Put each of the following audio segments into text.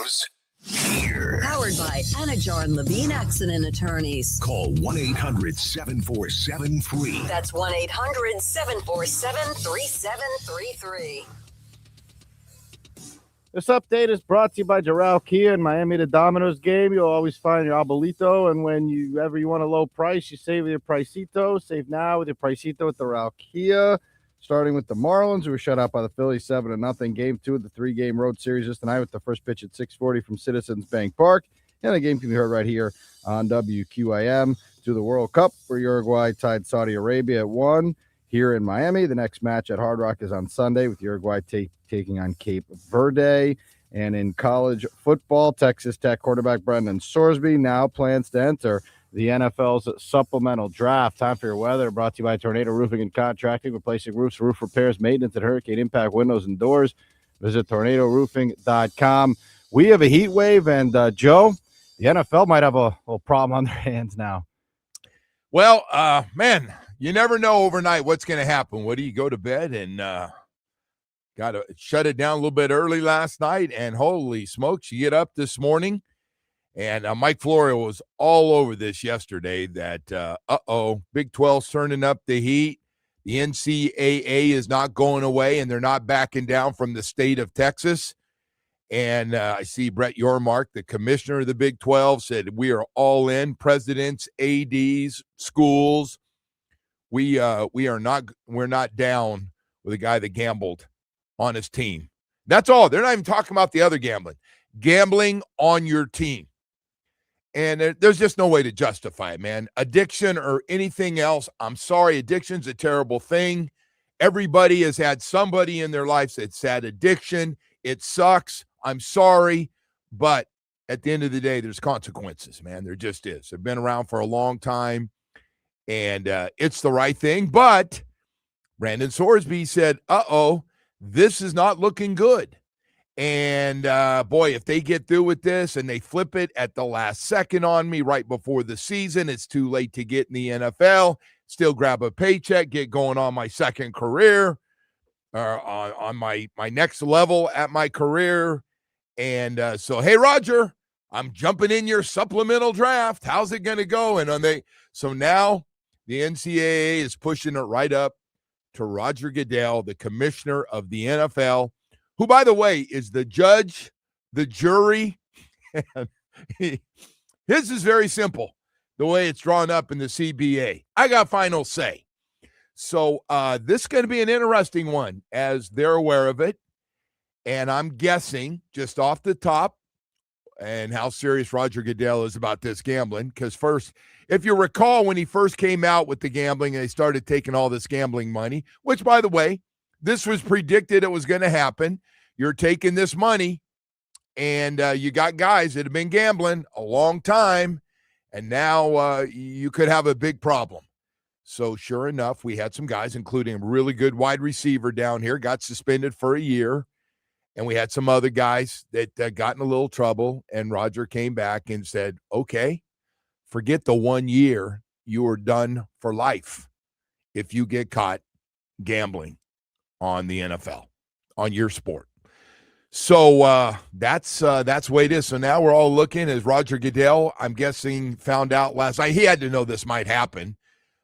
Domino's here. Powered by Anajar and Levine Accident Attorneys. Call 1-800-747-FREE. That's 1-800-747-3733. This update is brought to you by Doral Kia in Miami. The Domino's game, you'll always find your Abuelito, and whenever you want a low price, you save with your Pricito. Save now with your Pricito at Doral Kia. Starting with the Marlins, who were shut out by the Phillies 7-0. Game 2 of the 3-game road series this tonight with the first pitch at 6:40 from Citizens Bank Park. And the game can be heard right here on WQIM. To the World Cup, where Uruguay tied Saudi Arabia at 1 here in Miami. The next match at Hard Rock is on Sunday with Uruguay taking on Cape Verde. And in college football, Texas Tech quarterback Brendan Sorsby now plans to enter the NFL's Supplemental Draft. Time for your weather, brought to you by Tornado Roofing and Contracting, replacing roofs, roof repairs, maintenance, and hurricane impact windows and doors. Visit tornadoroofing.com. We have a heat wave, and Joe, the NFL might have a little problem on their hands now. Well, man, you never know overnight what's going to happen. What do you go to bed and got to shut it down a little bit early last night, and holy smokes, you get up this morning, and Mike Florio was all over this yesterday that, Big 12's turning up the heat. The NCAA is not going away, and they're not backing down from the state of Texas. And I see Brett Yormark, the commissioner of the Big 12, said we are all in. Presidents, ADs, schools. We're not down with a guy that gambled on his team. That's all. They're not even talking about the other gambling. Gambling on your team. And there's just no way to justify it, man. Addiction or anything else, I'm sorry, addiction's a terrible thing. Everybody has had somebody in their life that's had addiction. It sucks. I'm sorry. But at the end of the day, there's consequences, man. There just is. They've been around for a long time, and it's the right thing. But Brendan Sorsby said, this is not looking good. And, boy, if they get through with this and they flip it at the last second on me right before the season, it's too late to get in the NFL, still grab a paycheck, get going on my second career, or on my next level at my career. And so, hey, Roger, I'm jumping in your supplemental draft. How's it going to go? And so now the NCAA is pushing it right up to Roger Goodell, the commissioner of the NFL, who, by the way, is the judge, the jury. His is very simple, the way it's drawn up in the CBA. I got final say. So this is going to be an interesting one, as they're aware of it. And I'm guessing, just off the top, and how serious Roger Goodell is about this gambling, because first, if you recall, when he first came out with the gambling and they started taking all this gambling money, which, by the way, this was predicted it was going to happen. You're taking this money, and you got guys that have been gambling a long time, and now you could have a big problem. So sure enough, we had some guys, including a really good wide receiver down here, got suspended for a year. And we had some other guys that got in a little trouble, and Roger came back and said, okay, forget the 1 year. You are done for life if you get caught gambling on the NFL, on your sport. So that's the way it is. So now we're all looking as Roger Goodell, I'm guessing, found out last night. He had to know this might happen.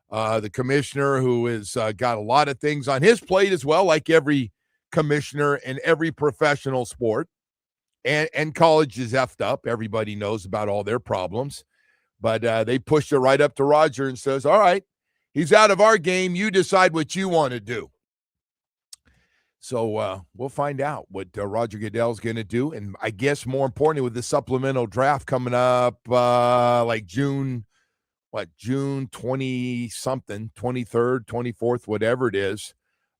The commissioner, who has got a lot of things on his plate as well, like every commissioner in every professional sport, and college is effed up. Everybody knows about all their problems, but they pushed it right up to Roger and says, all right, he's out of our game. You decide what you want to do. So we'll find out what Roger Goodell's going to do. And I guess more importantly, with the supplemental draft coming up like June 20-something, 23rd, 24th, whatever it is,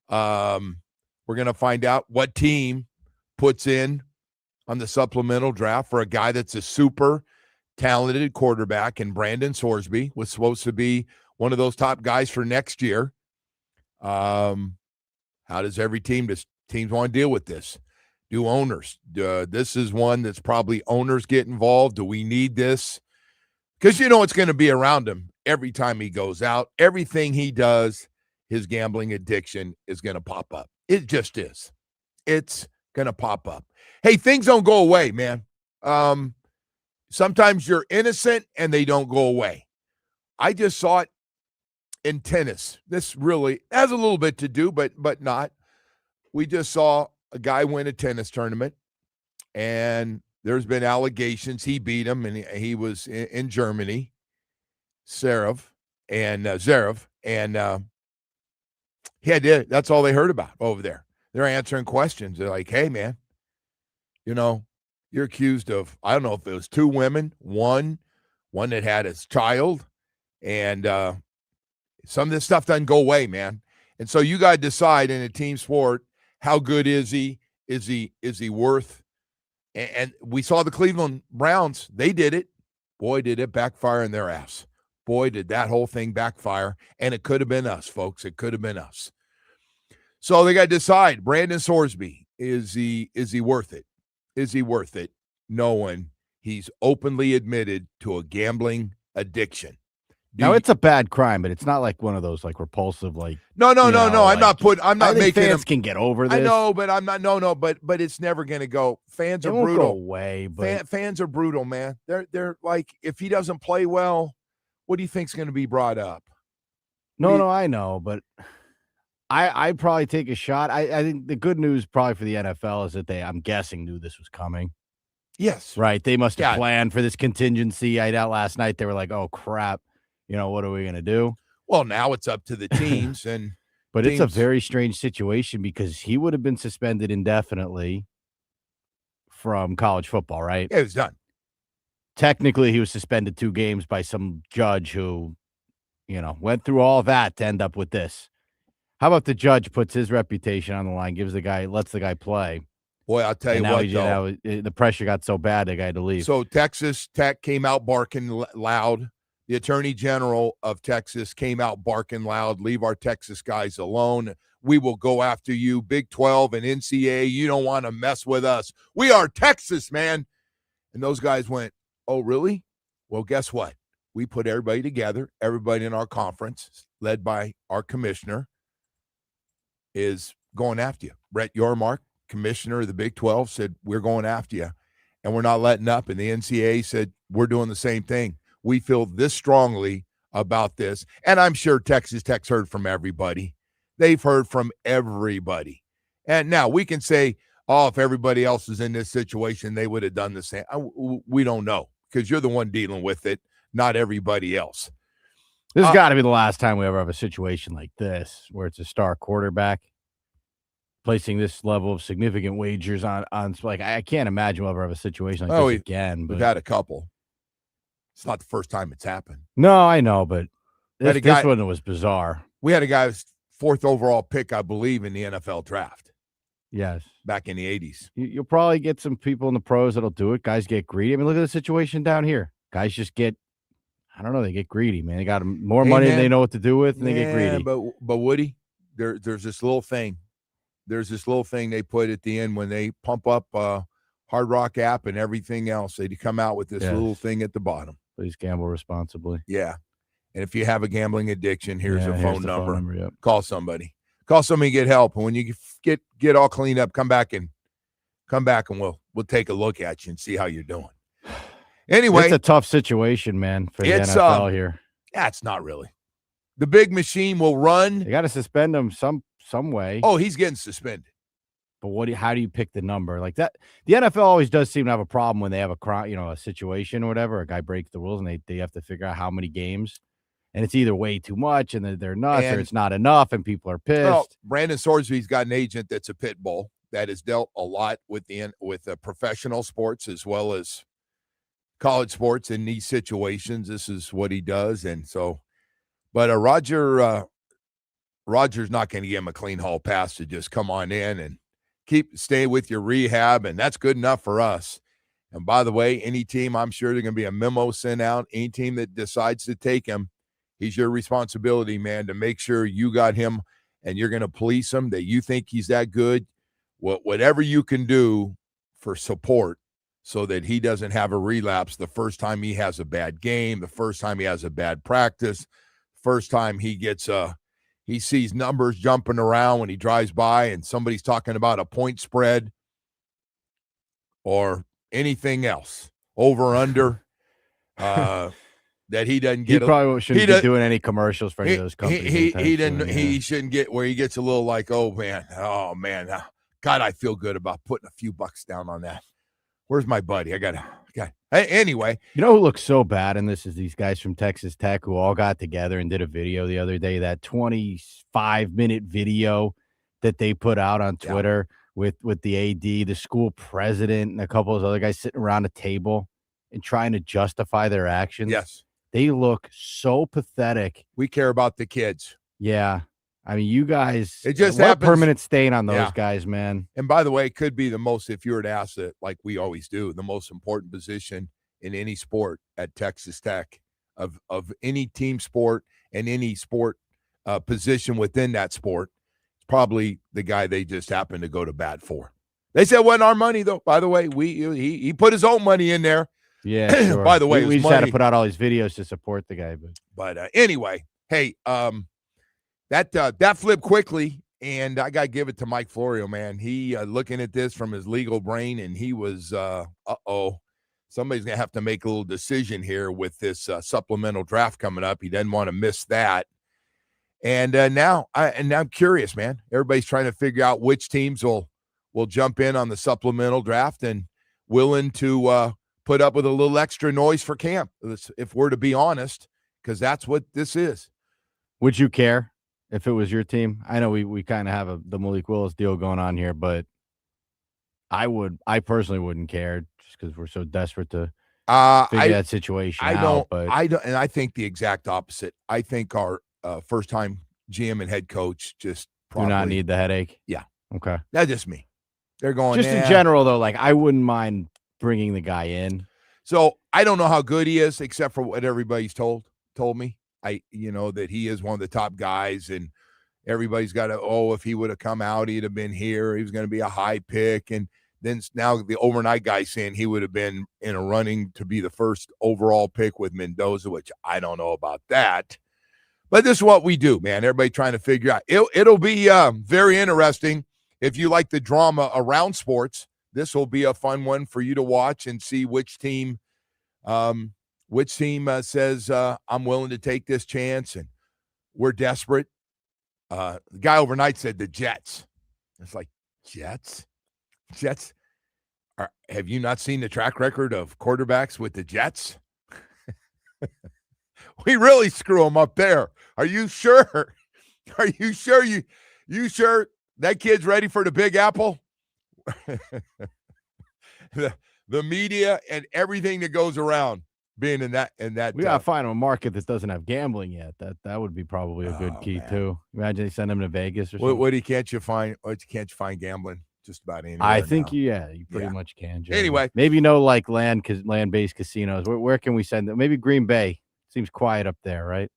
we're going to find out what team puts in on the supplemental draft for a guy that's a super talented quarterback, and Brendan Sorsby was supposed to be one of those top guys for next year. How does every teams want to deal with this? Do owners? This is one that's probably owners get involved. Do we need this? Because it's going to be around him every time he goes out. Everything he does, his gambling addiction is going to pop up. It just is. It's going to pop up. Hey, things don't go away, man. Sometimes you're innocent and they don't go away. I just saw it in tennis. This really has a little bit to do, but not. We just saw a guy win a tennis tournament, and there's been allegations. He beat him, and he was in Germany, Zverev, and he had to, that's all they heard about over there. They're answering questions. They're like, hey, man, you're accused of, I don't know if it was 2 women, one that had his child, and some of this stuff doesn't go away, man. And so you got to decide in a team sport, how good is he? Is he worth? And we saw the Cleveland Browns. They did it. Boy, did it backfire in their ass. Boy, did that whole thing backfire. And it could have been us, folks. It could have been us. So they got to decide. Brendan Sorsby, is he worth it? Is he worth it? Knowing he's openly admitted to a gambling addiction. Now it's a bad crime, but it's not like one of those like repulsive, like no. I'm not making fans can get over this. I know, but I'm not. No, but it's never going to go. Fans are brutal. Go away, but fans are brutal, man. They're like, if he doesn't play well, what do you think's going to be brought up? No, I know, but I'd probably take a shot. I think the good news probably for the NFL is that I'm guessing, knew this was coming. Yes, right. They must have planned for this contingency. I doubt last night they were like, oh crap. What are we going to do? Well, now it's up to the teams. But it's a very strange situation because he would have been suspended indefinitely from college football, right? Yeah, it was done. Technically, he was suspended 2 games by some judge who, went through all that to end up with this. How about the judge puts his reputation on the line, lets the guy play? Boy, I'll tell you what, though. The pressure got so bad, the guy had to leave. So Texas Tech came out barking loud. The Attorney General of Texas came out barking loud, leave our Texas guys alone. We will go after you. Big 12 and NCAA, you don't want to mess with us. We are Texas, man. And those guys went, oh, really? Well, guess what? We put everybody together. Everybody in our conference, led by our commissioner, is going after you. Brett Yormark, commissioner of the Big 12, said, we're going after you. And we're not letting up. And the NCAA said, we're doing the same thing. We feel this strongly about this. And I'm sure Texas Tech's heard from everybody. They've heard from everybody. And now we can say, oh, if everybody else is in this situation, they would have done the same. We don't know because you're the one dealing with it, not everybody else. This has got to be the last time we ever have a situation like this where it's a star quarterback placing this level of significant wagers on like, I can't imagine we'll ever have a situation like this again. But we've had a couple. It's not the first time it's happened. No, I know, but this one was bizarre. We had a guy who's 4th overall pick, I believe, in the NFL draft. Yes. Back in the 80s. You'll probably get some people in the pros that'll do it. Guys get greedy. I mean, look at the situation down here. Guys just get, I don't know, they get greedy, man. They got more money than they know what to do with, and they get greedy. But Woody, there's this little thing. There's this little thing they put at the end when they pump up Hard Rock app and everything else. They come out with this little thing at the bottom. Please gamble responsibly. Yeah. And if you have a gambling addiction, here's a phone number. Yep. Call somebody. Call somebody, get help. And when you get all cleaned up, come back and we'll take a look at you and see how you're doing. Anyway, it's a tough situation, man, for the NFL here. Yeah, it's not really. The big machine will run. You got to suspend him some way. Oh, he's getting suspended. But how do you pick the number like that? The NFL always does seem to have a problem when they have a situation or whatever. A guy breaks the rules and they have to figure out how many games, and it's either way too much and they're nuts, or it's not enough and people are pissed. Well, Brandon Sorsby's got an agent that's a pit bull that has dealt a lot with professional sports as well as college sports in these situations. This is what he does, and so, but Roger's not going to give him a clean hall pass to just come on in and stay with your rehab, and that's good enough for us. And by the way, any team, I'm sure there's going to be a memo sent out. Any team that decides to take him, he's your responsibility, man, to make sure you got him and you're going to police him, that you think he's that good. Whatever you can do for support so that he doesn't have a relapse the first time he has a bad game, the first time he has a bad practice, first time he gets he sees numbers jumping around when he drives by and somebody's talking about a point spread or anything else. Over, under, that he doesn't get. He probably shouldn't be doing any commercials for any of those companies. He shouldn't get where he gets a little like, oh man, God, I feel good about putting a few bucks down on that. Where's my buddy? Anyway. You know who looks so bad in this is these guys from Texas Tech who all got together and did a video the other day, that 25-minute video that they put out on Twitter with the AD, the school president, and a couple of other guys sitting around a table and trying to justify their actions. Yes. They look so pathetic. We care about the kids. Yeah. I mean, you guys, it just what happens. Permanent stain on those guys, man. And by the way, it could be the most, if you were to ask it, like we always do, the most important position in any sport at Texas Tech of any team sport and any sport position within that sport. It's probably the guy they just happened to go to bat for. They said it wasn't our money, though. By the way, he put his own money in there. Yeah, sure. By the way, we just had to put out all these videos to support the guy. But anyway, hey, that flipped quickly, and I got to give it to Mike Florio, man. He looking at this from his legal brain, and he was, somebody's going to have to make a little decision here with this supplemental draft coming up. He doesn't want to miss that. And now I'm curious, man. Everybody's trying to figure out which teams will jump in on the supplemental draft and willing to put up with a little extra noise for camp, if we're to be honest, because that's what this is. Would you care if it was your team? I know we kind of have the Malik Willis deal going on here, but I personally wouldn't care just because we're so desperate to figure that situation out. I don't, and I think the exact opposite. I think our first-time GM and head coach just probably do not need the headache. Yeah. Okay. That's just me. They're going just in general though. Like I wouldn't mind bringing the guy in. So I don't know how good he is, except for what everybody's told me. That he is one of the top guys, and everybody's got to, if he would have come out, he'd have been here. He was going to be a high pick. And then now the overnight guy saying he would have been in a running to be the first overall pick with Mendoza, which I don't know about that. But this is what we do, man. Everybody trying to figure out. It'll be very interesting. If you like the drama around sports, this will be a fun one for you to watch and see which team says, I'm willing to take this chance and we're desperate. The guy overnight said the Jets. It's like, Jets? Have you not seen the track record of quarterbacks with the Jets? We really screw them up there. Are you sure? Are you sure you sure that kid's ready for the Big Apple? the media and everything that goes around being in that we gotta find a market that doesn't have gambling yet. That would be probably a good key too. Imagine they send him to Vegas or something. Can't you find gambling just about anywhere? I think you pretty much can. Jeremy. Anyway, maybe like land-based casinos. Where can we send them? Maybe Green Bay. Seems quiet up there, right?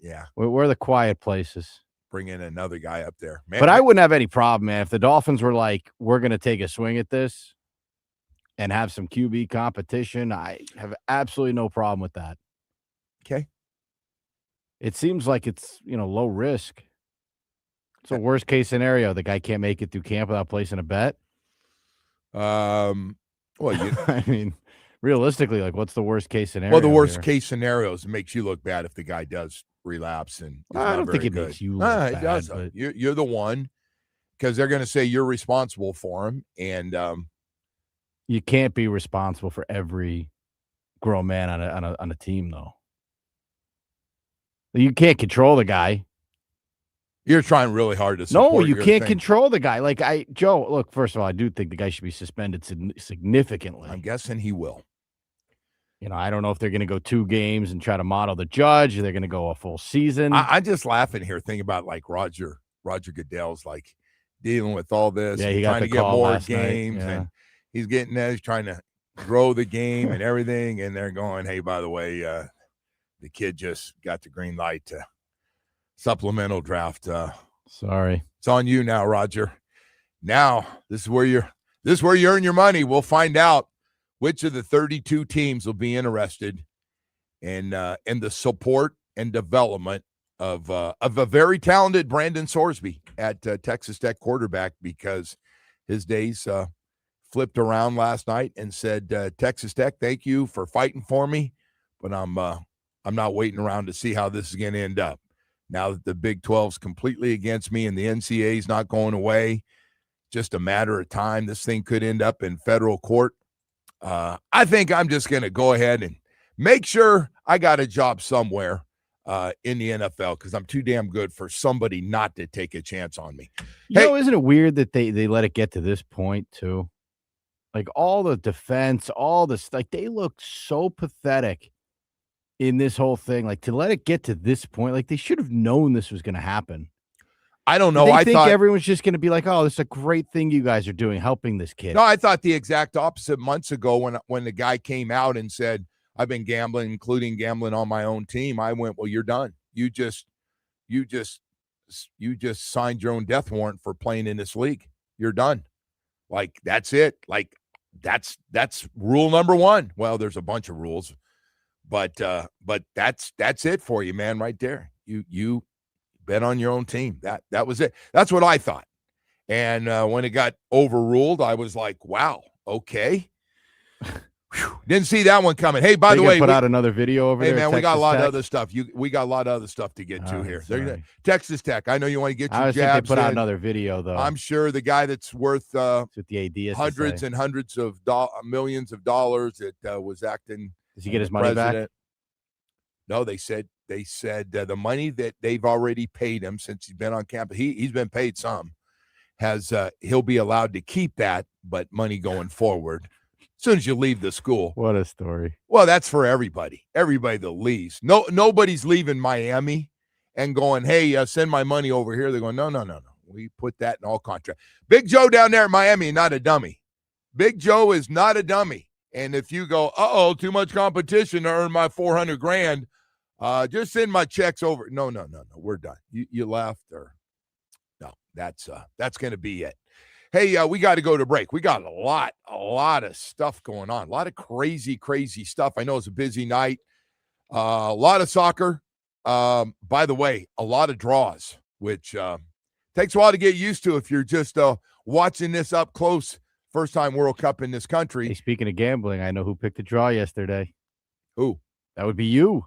Yeah. Where are the quiet places? Bring in another guy up there. Man, but I wouldn't have any problem, man. If the Dolphins were like, we're going to take a swing at this and have some QB competition, I have absolutely no problem with that. Okay. It seems like it's, low risk. It's a worst case scenario. The guy can't make it through camp without placing a bet. I mean, realistically, like, what's the worst case scenario? Well, the worst case scenario is it makes you look bad if the guy does relapse, and I don't think it makes you look bad. It does. But you're the one, because they're going to say you're responsible for him, and you can't be responsible for every grown man on a team, though. You can't control the guy. You're trying really hard to support. No, you can't control the guy. Like Joe, look, first of all, I do think the guy should be suspended significantly. I'm guessing he will. I don't know if they're going to go 2 games and try to model the judge. Or they're going to go a full season. I'm just laughing here, thinking about like Roger Goodell's like dealing with all this. Yeah, he got trying to get more games, and he's getting there. He's trying to grow the game and everything. And they're going, hey, by the way, the kid just got the green light to supplemental draft. Sorry, it's on you now, Roger. Now this is where you earn your money. We'll find out which of the 32 teams will be interested in the support and development of a very talented Brendan Sorsby at Texas Tech quarterback, because his days flipped around last night and said, Texas Tech, thank you for fighting for me, but I'm not waiting around to see how this is going to end up. Now that the Big 12's completely against me and the NCAA's not going away, just a matter of time. This thing could end up in federal court. I think I'm just going to go ahead and make sure I got a job somewhere in the NFL because I'm too damn good for somebody not to take a chance on me. You know, isn't it weird that they let it get to this point too? Like all the defense, all this, like they look so pathetic in this whole thing. Like to let it get to this point, like they should have known this was going to happen. I don't know. I think everyone's just going to be like, "Oh, this is a great thing you guys are doing, helping this kid." No, I thought the exact opposite months ago when the guy came out and said, "I've been gambling, including gambling on my own team." I went, "Well, you're done. You just signed your own death warrant for playing in this league. You're done. Like that's it. Like that's rule number one. Well, there's a bunch of rules, but that's it for you, man. Right there. You bet on your own team. That was it. That's what I thought. And when it got overruled, I was like, wow, okay. Didn't see that one coming. Hey, by the way, put out another video over there. Hey, man, we got a lot Tech. of other stuff. We got a lot of other stuff to get to here. Texas Tech. I know you want to get your I jabs. Think they put out another video, though. I'm sure the guy that's worth with the AD hundreds and hundreds of millions of dollars that was acting. Does he get his money back? No, they said the money that they've already paid him since he's been on campus. He's been paid some. He'll be allowed to keep that, but money going forward. As soon as you leave the school. What a story. Well, that's for everybody. Everybody that leaves. Nobody's leaving Miami and going, hey, send my money over here. They're going, no. We put that in all contract. Big Joe down there in Miami, not a dummy. Big Joe is not a dummy. And if you go, too much competition to earn my $400,000, just send my checks over. No. We're done. You left or no, that's going to be it. Hey, we got to go to break. We got a lot of stuff going on. A lot of crazy stuff. I know it's a busy night. A lot of soccer. By the way, a lot of draws, which takes a while to get used to if you're just watching this up close. First time World Cup in this country. Hey, speaking of gambling, I know who picked the draw yesterday. Who? That would be you.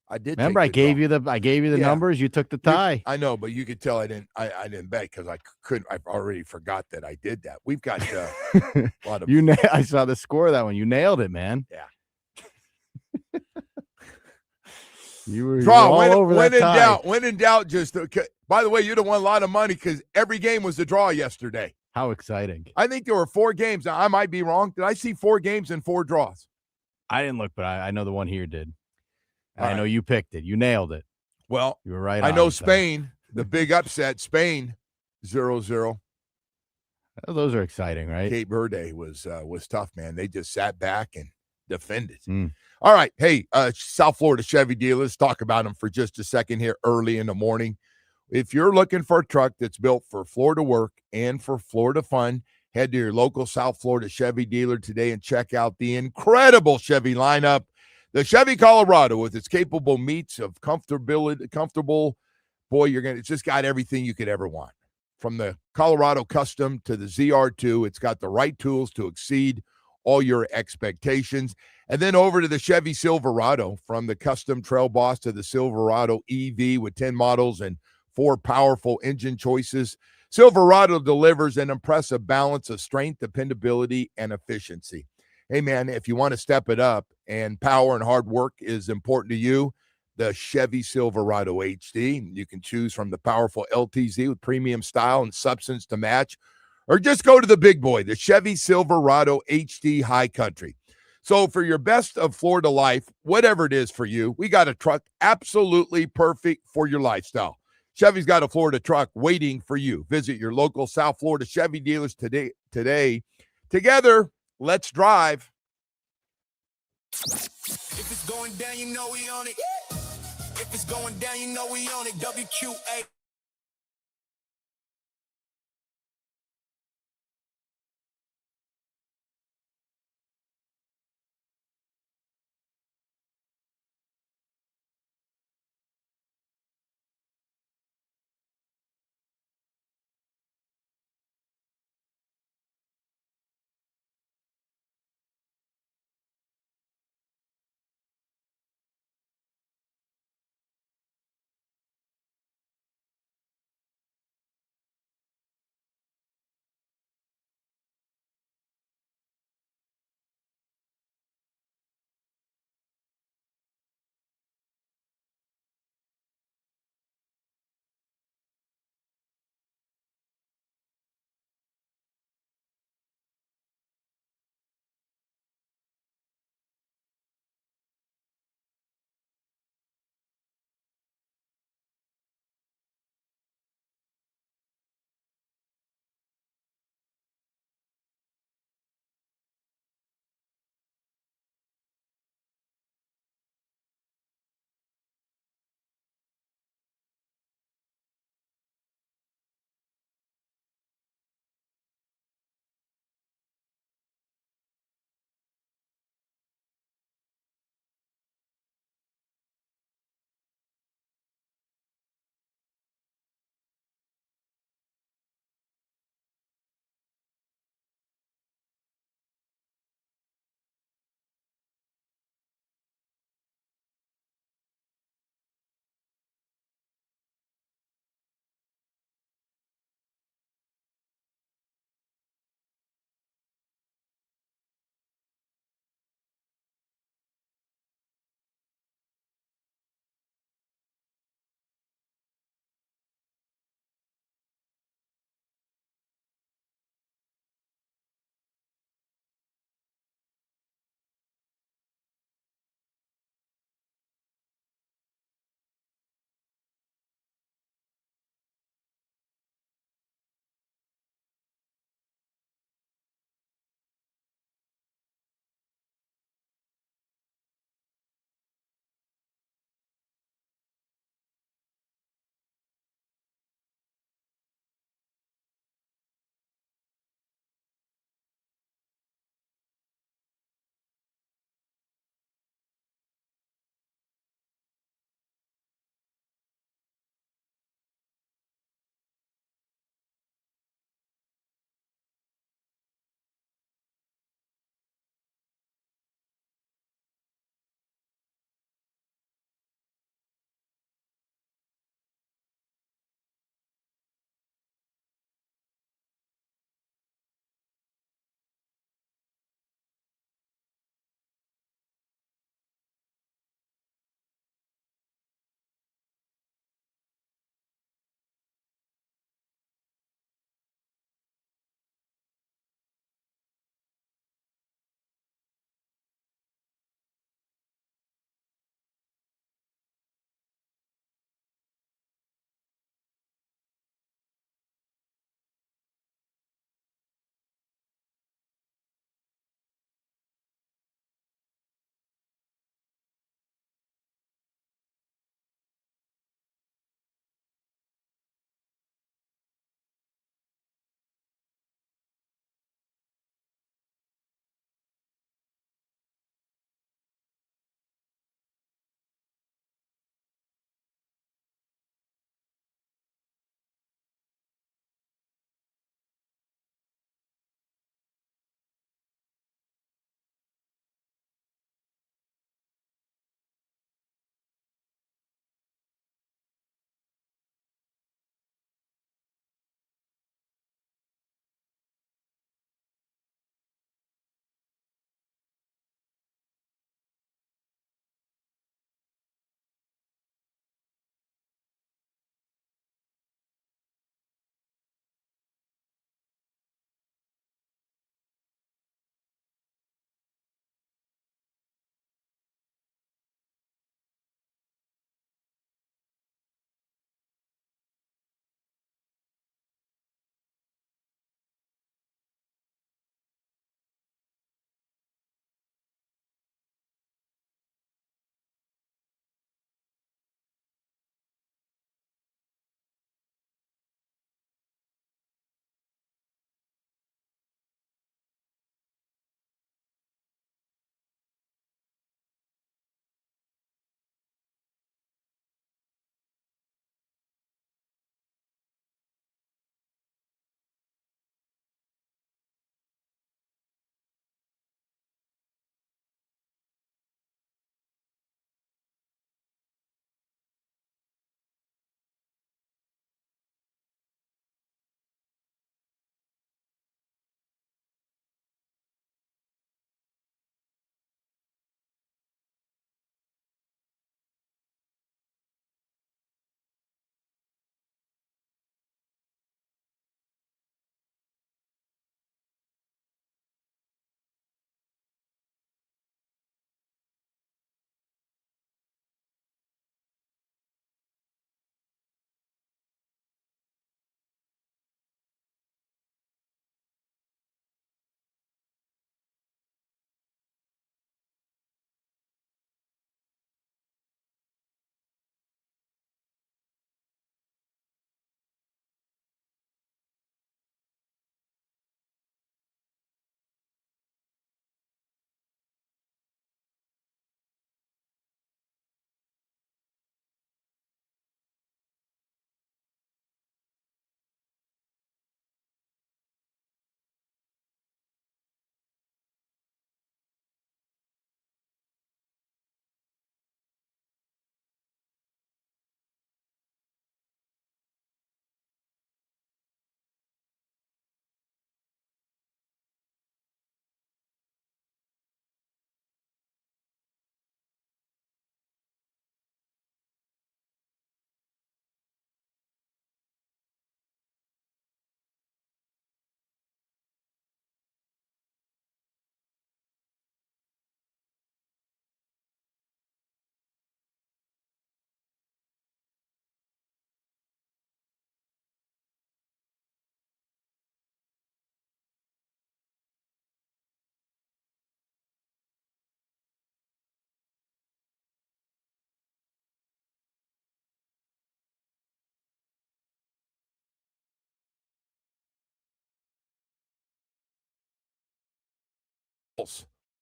I did. Remember, I gave you the numbers. You took the tie. I know, but you could tell I didn't bet because I couldn't. I already forgot that I did that. We've got a lot of. I saw the score of that one. You nailed it, man. Yeah. You were all over that tie. When in doubt, just. By the way, you'd have won a lot of money because every game was a draw yesterday. How exciting! I think there were 4 games. Now, I might be wrong. Did I see 4 games and 4 draws? I didn't look, but I know the one here did. I know you picked it. You nailed it. Well, you were right. I know Spain, the big upset. Spain 0-0. Those are exciting, right? Cape Verde was tough, man. They just sat back and defended. All right, hey, South Florida Chevy dealers. Talk about them for just a second here early in the morning. If you're looking for a truck that's built for Florida work and for Florida fun, head to your local South Florida Chevy dealer today and check out the incredible Chevy lineup. The Chevy Colorado, with its capable meats of comfortable, boy, it's just got everything you could ever want. From the Colorado Custom to the ZR2, it's got the right tools to exceed all your expectations. And then over to the Chevy Silverado, from the custom Trail Boss to the Silverado EV with 10 models and 4 powerful engine choices. Silverado delivers an impressive balance of strength, dependability, and efficiency. Hey, man, if you want to step it up and power and hard work is important to you, the Chevy Silverado HD. You can choose from the powerful LTZ with premium style and substance to match, or just go to the big boy, the Chevy Silverado HD High Country. So for your best of Florida life, whatever it is for you, we got a truck absolutely perfect for your lifestyle. Chevy's got a Florida truck waiting for you. Visit your local South Florida Chevy dealers today. Together, let's drive. If it's going down, you know we on it. If it's going down, you know we on it. WQA.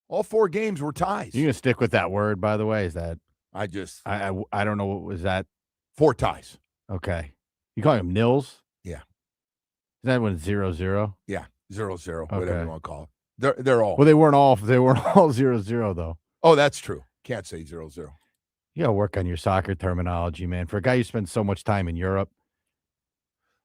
All 4 games were ties. You gonna stick with that word, by the way? Is that I don't know, what was that? 4 ties. Okay. You calling them nils? Yeah. Is that when 0-0? Yeah, 0-0, Okay. whatever you want to call it. They're all. Well, they weren't all 0-0 though. Oh, that's true. Can't say 0-0. You gotta work on your soccer terminology, man. For a guy who spends so much time in Europe.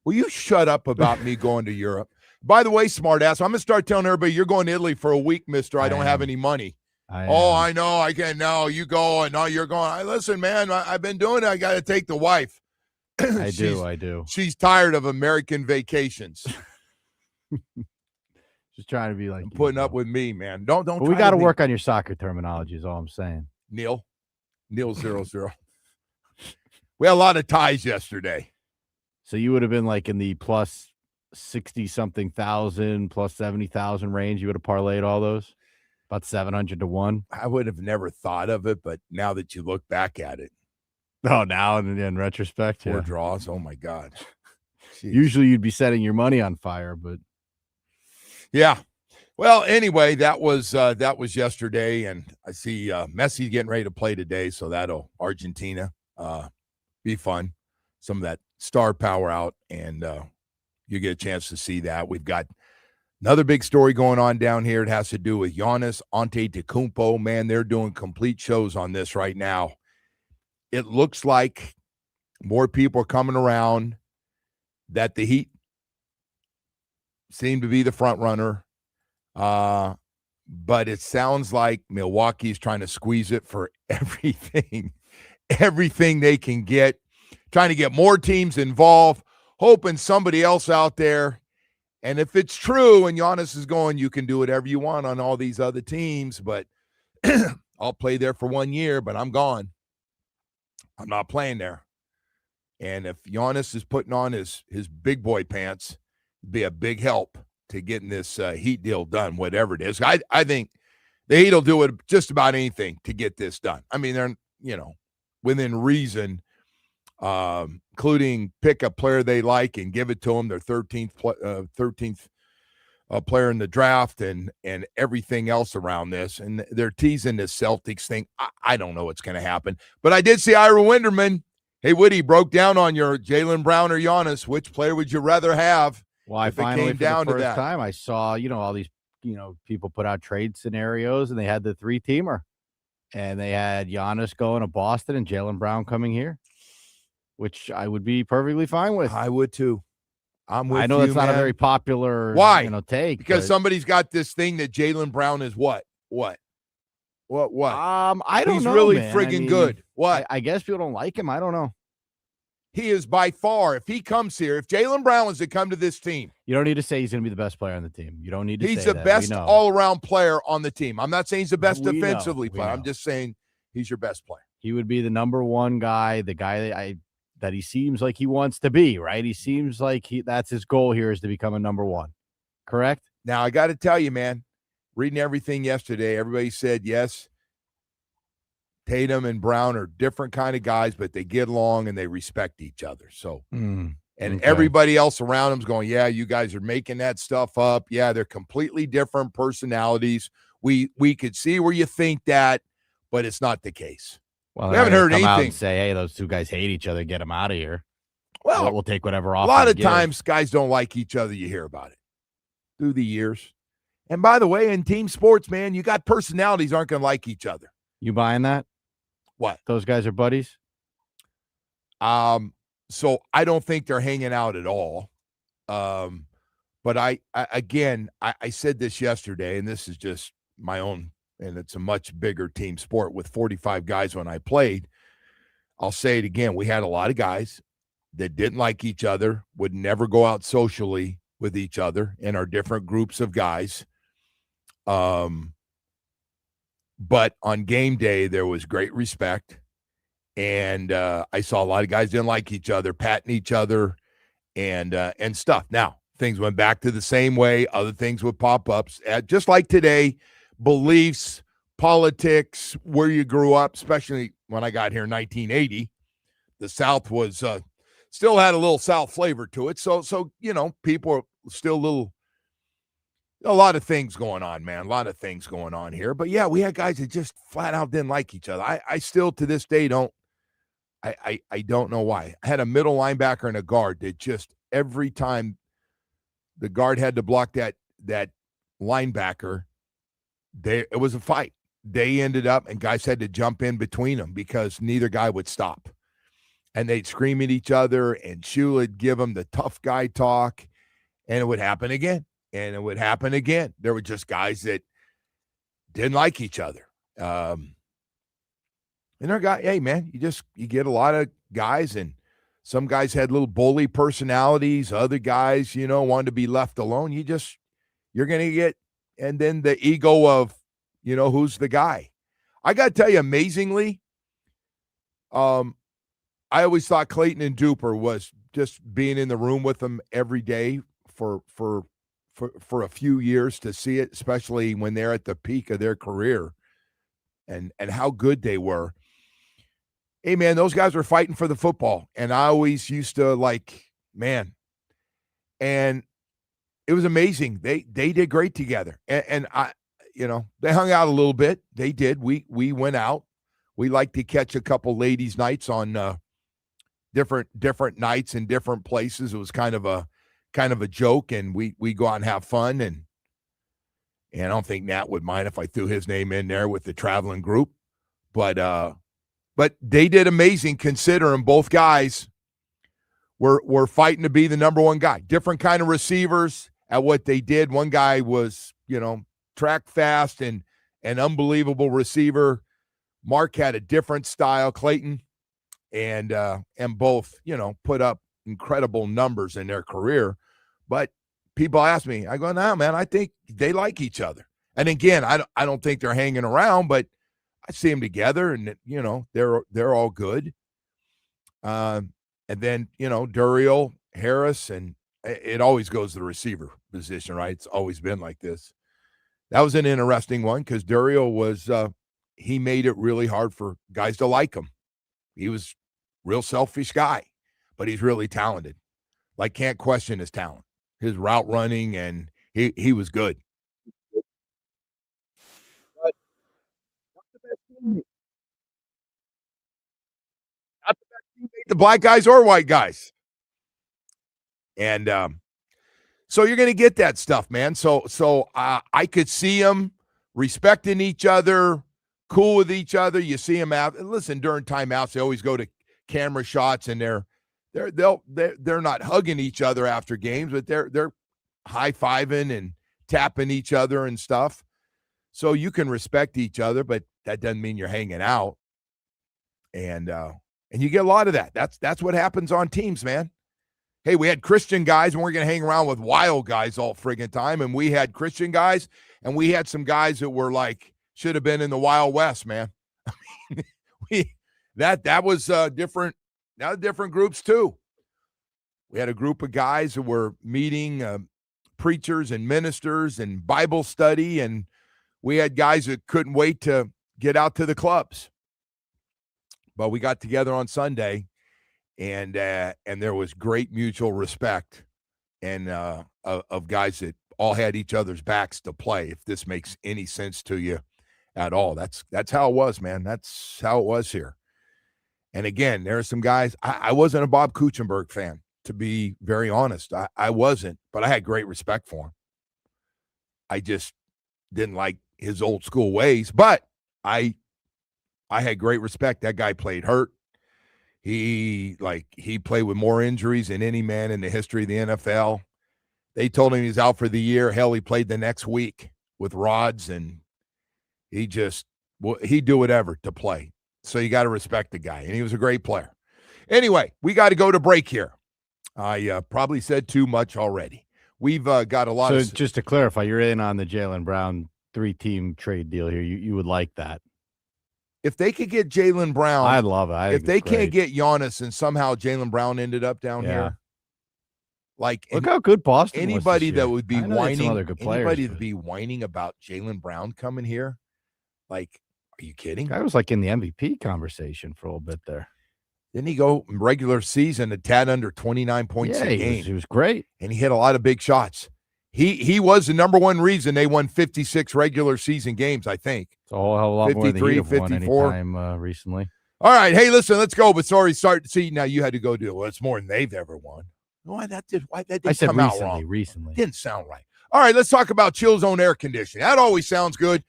Will you shut up about me going to Europe? By the way, smartass, I'm going to start telling everybody you're going to Italy for a week, mister. I don't have any money. I know. I can't. No, you go. And no, you're going. Listen, man, I've been doing it. I got to take the wife. I do. She's tired of American vacations. Just trying to be like putting up with me, man. Don't. But we got to work on your soccer terminology is all I'm saying. Neil 0-0. We had a lot of ties yesterday. So you would have been like in the plus 60-something thousand, plus 70,000 range. You would have parlayed all those? About 700 to 1? I would have never thought of it, but now that you look back at it. Oh, now in retrospect, 4 draws. Oh, my God. Jeez. Usually you'd be setting your money on fire, but. Yeah. Well, anyway, that was yesterday, and I see Messi getting ready to play today, so that'll Argentina be fun. Some of that star power out, and you get a chance to see that. We've got another big story going on down here. It has to do with Giannis Antetokounmpo. Man, they're doing complete shows on this right now. It looks like more people are coming around that the Heat seem to be the front runner. But it sounds like Milwaukee's trying to squeeze it for everything they can get, trying to get more teams involved, hoping somebody else out there. And if it's true and Giannis is going, you can do whatever you want on all these other teams, but I'll play there for 1 year, but I'm gone. I'm not playing there. And if Giannis is putting on his big boy pants, it'd be a big help to getting this Heat deal done, whatever it is. I think the Heat will do it just about anything to get this done. I mean, they're, within reason, including pick a player they like and give it to them, their 13th player in the draft and everything else around this. And they're teasing this Celtics thing. I don't know what's going to happen. But I did see Ira Winderman. Hey, Woody, broke down on your Jaylen Brown or Giannis. Which player would you rather have? Well, I finally, for the first time, I saw, all these, people put out trade scenarios, and they had the 3-teamer. And they had Giannis going to Boston and Jaylen Brown coming here, which I would be perfectly fine with. I would, too. I'm with you, I know that's not a very popular take. Because somebody's got this thing that Jaylen Brown is what? I don't know. He's really friggin' good. What? I guess people don't like him. I don't know. He is by far, if he comes here, if Jaylen Brown was to come to this team. You don't need to say he's going to be the best player on the team. You don't need to say that. He's the best all-around player on the team. I'm not saying he's the best defensively player. I'm just saying he's your best player. He would be the number one guy, the guy that he seems like he wants to be, right? He seems like that's his goal here is to become a number one. Correct? Now, I got to tell you, man, reading everything yesterday, everybody said, yes, Tatum and Brown are different kind of guys, but they get along and they respect each other. So, everybody else around him's going, yeah, you guys are making that stuff up. Yeah, they're completely different personalities. We could see where you think that, but it's not the case. Well, we haven't heard anything. Out and say, hey, those two guys hate each other. Get them out of here. Well, we'll take whatever offer. A lot of times, guys don't like each other. You hear about it through the years. And by the way, in team sports, man, you got personalities aren't going to like each other. You buying that? What? Those guys are buddies? So I don't think they're hanging out at all. But I said this yesterday, and this is just my own, and it's a much bigger team sport with 45 guys when I played. I'll say it again. We had a lot of guys that didn't like each other, would never go out socially with each other in our different groups of guys. But on game day, there was great respect. And I saw a lot of guys didn't like each other, patting each other and stuff. Now, things went back to the same way. Other things would pop up. Just like today, beliefs, politics, where you grew up, especially when I got here in 1980. The South was still had a little South flavor to it. So people are still a little A lot of things going on, man. A lot of things going on here. But yeah, we had guys that just flat out didn't like each other. I still to this day don't know why. I had a middle linebacker and a guard that just every time the guard had to block that linebacker, it was a fight. They ended up, and guys had to jump in between them because neither guy would stop. And they'd scream at each other, and Shula would give them the tough guy talk, and it would happen again. And it would happen again. There were just guys that didn't like each other. And they're guys, hey, man, you get a lot of guys, and some guys had little bully personalities. Other guys, wanted to be left alone. You're going to get, and then the ego of, who's the guy. I got to tell you, amazingly, I always thought Clayton and Duper was just being in the room with them every day for a few years to see it, especially when they're at the peak of their career and how good they were. Hey, man, those guys were fighting for the football. And I always used to man. And it was amazing. They did great together. And I, they hung out a little bit. They did. We went out. We like to catch a couple ladies' nights on different nights in different places. It was kind of a joke, and we go out and have fun. And I don't think Nat would mind if I threw his name in there with the traveling group. But they did amazing considering both guys were fighting to be the number one guy. Different kind of receivers at what they did. One guy was, track fast and an unbelievable receiver. Mark had a different style, Clayton, and both, put up incredible numbers in their career. But people ask me, I go, no, man, I think they like each other. And again, I don't think they're hanging around, but I see them together, and they're all good. And then Duriel, Harris, and it always goes to the receiver position, right? It's always been like this. That was an interesting one because Duriel was he made it really hard for guys to like him. He was a real selfish guy, but he's really talented. Can't question his talent, his route running, and he was good. The black guys or white guys. And so you're going to get that stuff, man. So I could see them respecting each other, cool with each other. You see them out. Listen, during timeouts, they always go to camera shots, and they're not hugging each other after games, but they're high-fiving and tapping each other and stuff. So you can respect each other, but that doesn't mean you're hanging out. And you get a lot of that. That's what happens on teams, man. Hey, we had Christian guys, and we're going to hang around with wild guys all friggin' time. And we had Christian guys, and we had some guys that were should have been in the Wild West, man. I mean, that was different. Now different groups too. We had a group of guys that were meeting preachers and ministers and Bible study, and we had guys that couldn't wait to get out to the clubs. But we got together on Sunday, and there was great mutual respect and of guys that all had each other's backs to play. If this makes any sense to you at all, that's how it was, man. That's how it was here. And again, there are some guys. I wasn't a Bob Kuchenberg fan, to be very honest. I wasn't, but I had great respect for him. I just didn't like his old school ways, but I had great respect. That guy played hurt. He played with more injuries than any man in the history of the NFL. They told him he's out for the year. Hell, he played the next week with rods, and he'd do whatever to play. So you got to respect the guy, and he was a great player. Anyway, we got to go to break here. I probably said too much already. We've got a lot of... So just to clarify, you're in on the Jaylen Brown 3-team trade deal here. You would like that. If they could get Jaylen Brown... I'd love it. If they can't get Giannis and somehow Jaylen Brown ended up down here... Look how good Boston was anybody this year. that would be whining, anybody that'd be whining about Jaylen Brown coming here, are you kidding? I was in the MVP conversation for a little bit there. Didn't he go regular season a tad under 29 points a game? He was great. And he hit a lot of big shots. He was the number one reason they won 56 regular season games, I think. It's a whole hell of a lot more than the Heat have won 54. anytime recently. All right, hey, listen, let's go. But sorry, see, now you had to go do it. Well, it's more than they've ever won. Why that didn't come out wrong? Recently. Didn't sound right. All right, let's talk about Chill Zone Air Conditioning. That always sounds good.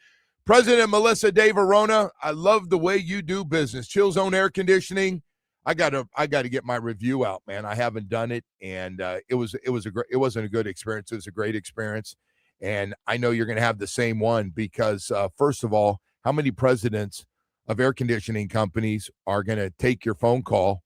President Melissa De Verona, I love the way you do business. Chill Zone Air Conditioning. I gotta get my review out, man. I haven't done it, and it wasn't a good experience. It was a great experience, and I know you're gonna have the same one because first of all, how many presidents of air conditioning companies are gonna take your phone call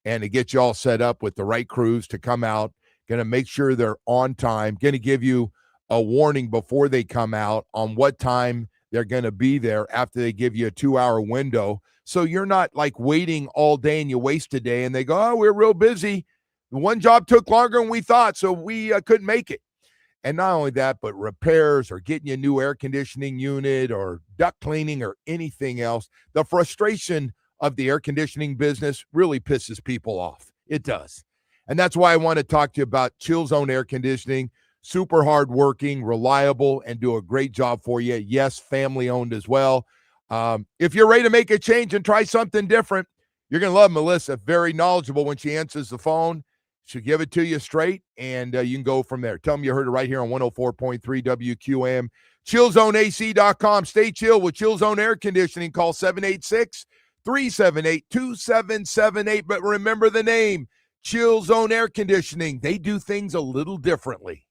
and to get you all set up with the right crews to come out, gonna make sure they're on time, gonna give you a warning before they come out on what time they're going to be there after they give you a 2-hour window. So you're not like waiting all day and you waste a day and they go, oh, we're real busy. The one job took longer than we thought, so we couldn't make it. And not only that, but repairs or getting you a new air conditioning unit or duct cleaning or anything else. The frustration of the air conditioning business really pisses people off. It does. And that's why I want to talk to you about Chill Zone Air Conditioning. Super hardworking, reliable, and do a great job for you. Yes, family-owned as well. If you're ready to make a change and try something different, you're going to love Melissa. Very knowledgeable when she answers the phone. She'll give it to you straight, and you can go from there. Tell them you heard it right here on 104.3 WQAM. ChillZoneAC.com. Stay chill with Chill Zone Air Conditioning. Call 786-378-2778. But remember the name, Chill Zone Air Conditioning. They do things a little differently.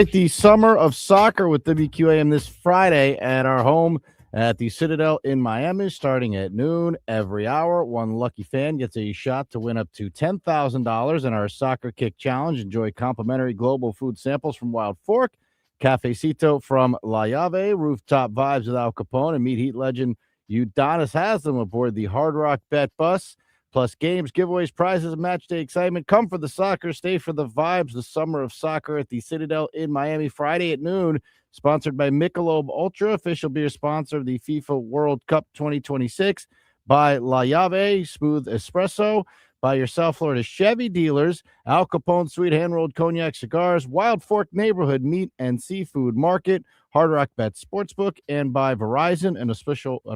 The Summer of Soccer with WQAM this Friday at our home at the Citadel in Miami, starting at noon every hour. One lucky fan gets a shot to win up to $10,000 in our Soccer Kick Challenge. Enjoy complimentary global food samples from Wild Fork, Cafecito from La Llave, Rooftop Vibes with Al Capone, and meet Heat legend Udonis Haslam aboard the Hard Rock Bet Bus. Plus games, giveaways, prizes, and match day excitement. Come for the soccer, stay for the vibes. The Summer of Soccer at the Citadel in Miami, Friday at noon. Sponsored by Michelob Ultra, official beer sponsor of the FIFA World Cup 2026. By La Llave, Smooth Espresso. By your South Florida Chevy dealers, Al Capone Sweet Hand-Rolled Cognac Cigars, Wild Fork Neighborhood Meat and Seafood Market, Hard Rock Bet Sportsbook, and by Verizon, an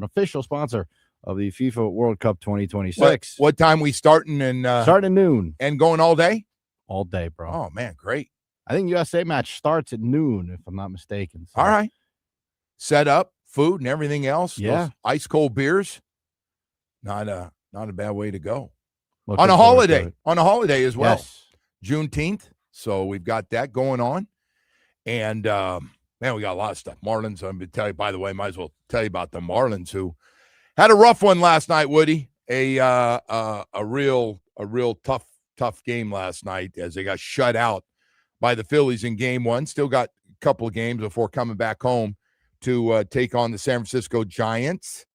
official sponsor of the FIFA World Cup 2026. What time we starting? And starting at noon. And going all day? All day, bro. Oh, man, great. I think USA match starts at noon, if I'm not mistaken. So. All right. Set up, food, and everything else. Yeah. Those ice-cold beers. Not a bad way to go. Looking On a holiday as well. Yes. Juneteenth. So we've got that going on. And, man, we got a lot of stuff. Marlins, I'm going to tell you, by the way, might as well tell you about the Marlins, who had a rough one last night, Woody. A real tough game last night as they got shut out by the Phillies in game one. Still got a couple of games before coming back home to take on the San Francisco Giants.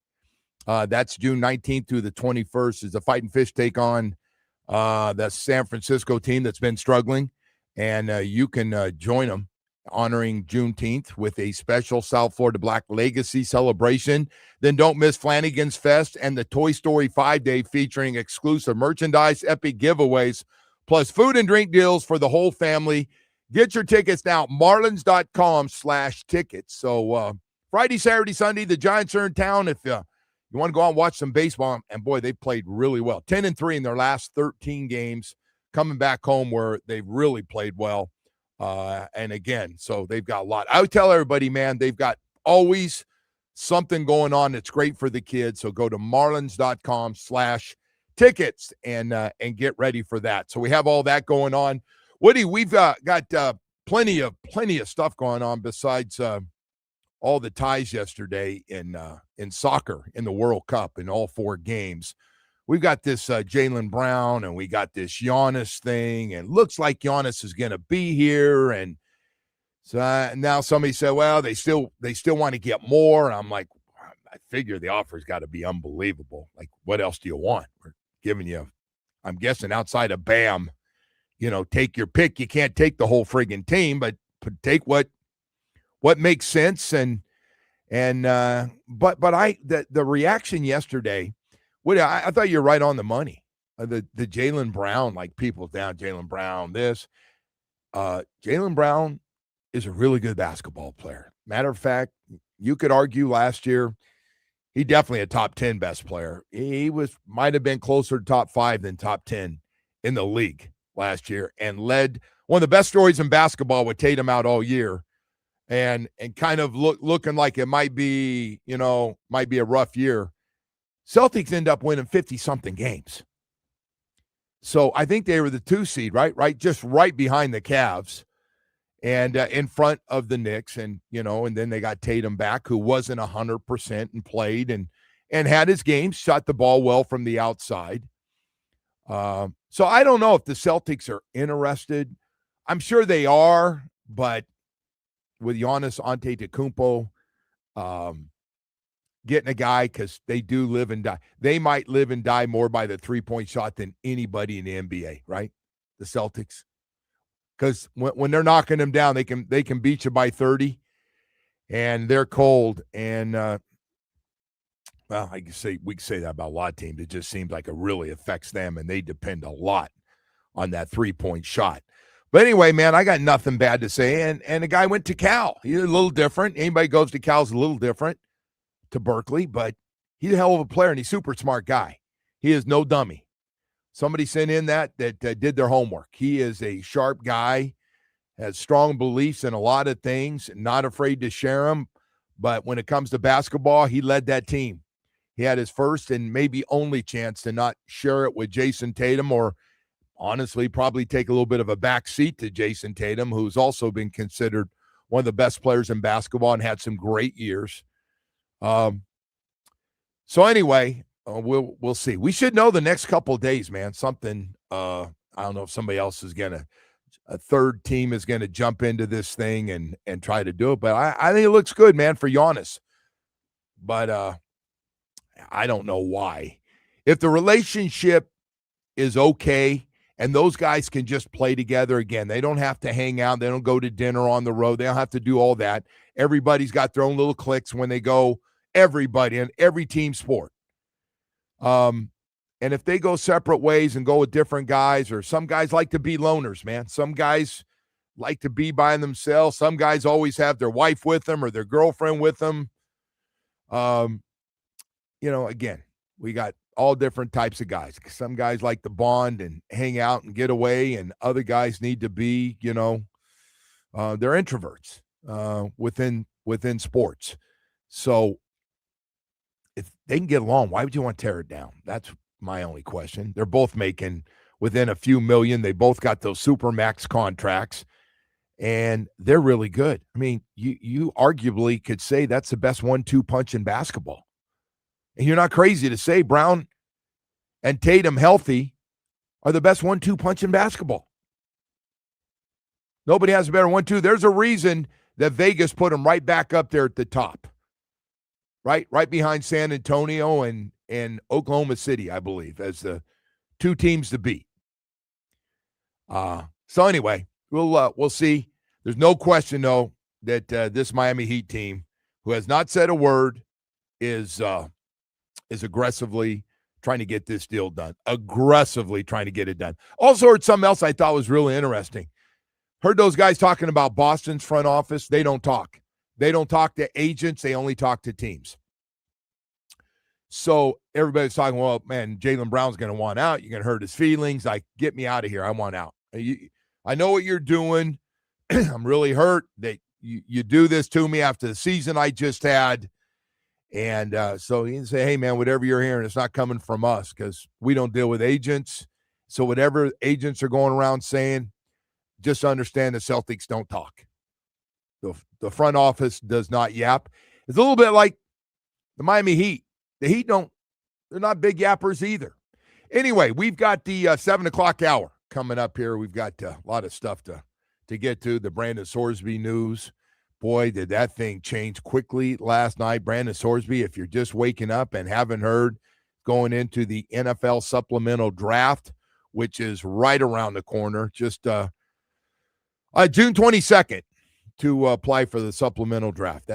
That's June 19th through the 21st as the Fighting Fish take on the San Francisco team that's been struggling. And you can join them honoring Juneteenth with a special South Florida Black Legacy celebration. Then don't miss Flanagan's Fest and the Toy Story 5-Day featuring exclusive merchandise, epic giveaways, plus food and drink deals for the whole family. Get your tickets now, marlins.com/tickets. So Friday, Saturday, Sunday, the Giants are in town. If you want to go out and watch some baseball, and boy, they played really well. 10-3 in their last 13 games, coming back home where they've really played well. And again, so they've got a lot. I would tell everybody, man, they've got always something going on that's great for the kids. So go to marlins.com/tickets and get ready for that. So we have all that going on. Woody, we've got plenty of stuff going on besides all the ties yesterday in soccer in the World Cup in all 4 games. We've got this Jaylen Brown, and we got this Giannis thing, and looks like Giannis is going to be here. And so now somebody said, well, they still want to get more. And I'm like, I figure the offer's got to be unbelievable. Like, what else do you want? We're giving you, I'm guessing outside of Bam, take your pick. You can't take the whole friggin' team, but take what makes sense. But the reaction yesterday, I thought you were right on the money. The Jaylen Brown, like people down, Jaylen Brown, this. Jaylen Brown is a really good basketball player. Matter of fact, you could argue last year, he definitely a top 10 best player. He might have been closer to top 5 than top 10 in the league last year, and led one of the best stories in basketball with Tatum out all year, and kind of looking like it might be a rough year. Celtics end up winning 50-something games. So I think they were the 2 seed, right? Just right behind the Cavs and in front of the Knicks. And then they got Tatum back, who wasn't 100% and played and had his games, shot the ball well from the outside. So I don't know if the Celtics are interested. I'm sure they are, but with Giannis Antetokounmpo, getting a guy, because they do live and die. They might live and die more by the three-point shot than anybody in the NBA, right? The Celtics. Because when they're knocking them down, they can beat you by 30, and they're cold. And, well, we can say that about a lot of teams. It just seems like it really affects them, and they depend a lot on that three-point shot. But anyway, man, I got nothing bad to say. And the guy went to Cal. He's a little different. Anybody goes to Cal's a little different to Berkeley, but he's a hell of a player, and he's a super smart guy. He is no dummy. Somebody sent in that did their homework. He is a sharp guy, has strong beliefs in a lot of things, not afraid to share them. But when it comes to basketball, he led that team. He had his first and maybe only chance to not share it with Jason Tatum or honestly probably take a little bit of a back seat to Jason Tatum, who's also been considered one of the best players in basketball and had some great years. So anyway, we'll see. We should know the next couple of days, man. Something, I don't know if somebody else is going to, a third team is going to jump into this thing and try to do it. But I think it looks good, man, for Giannis. But I don't know why. If the relationship is okay and those guys can just play together again, they don't have to hang out. They don't go to dinner on the road. They don't have to do all that. Everybody's got their own little cliques when they go, everybody in every team sport. And if they go separate ways and go with different guys, or some guys like to be loners, man. Some guys like to be by themselves. Some guys always have their wife with them or their girlfriend with them. Again, we got all different types of guys. Some guys like to bond and hang out and get away, and other guys need to be, they're introverts within sports. So if they can get along, why would you want to tear it down? That's my only question. They're both making within a few million. They both got those super max contracts, and they're really good. I mean, you arguably could say that's the best 1-2 punch in basketball. And you're not crazy to say Brown and Tatum healthy are the best 1-2 punch in basketball. Nobody has a better 1-2. There's a reason that Vegas put them right back up there at the top. Right behind San Antonio and Oklahoma City, I believe, as the two teams to beat. So anyway, we'll see. There's no question, though, that this Miami Heat team, who has not said a word, is aggressively trying to get this deal done. Aggressively trying to get it done. Also heard something else I thought was really interesting. Heard those guys talking about Boston's front office. They don't talk. They don't talk to agents. They only talk to teams. So everybody's talking, well, man, Jaylen Brown's going to want out. You're going to hurt his feelings. Like, get me out of here. I want out. I know what you're doing. I'm really hurt that you do this to me after the season I just had. And so you can say, hey, man, whatever you're hearing, it's not coming from us because we don't deal with agents. So whatever agents are going around saying, just understand the Celtics don't talk. The front office does not yap. It's a little bit like the Miami Heat. The Heat they're not big yappers either. Anyway, we've got the 7 o'clock hour coming up here. We've got a lot of stuff to get to. The Brendan Sorsby news. Boy, did that thing change quickly last night. Brendan Sorsby, if you're just waking up and haven't heard, going into the NFL Supplemental Draft, which is right around the corner, just June 22nd. To apply for the supplemental draft.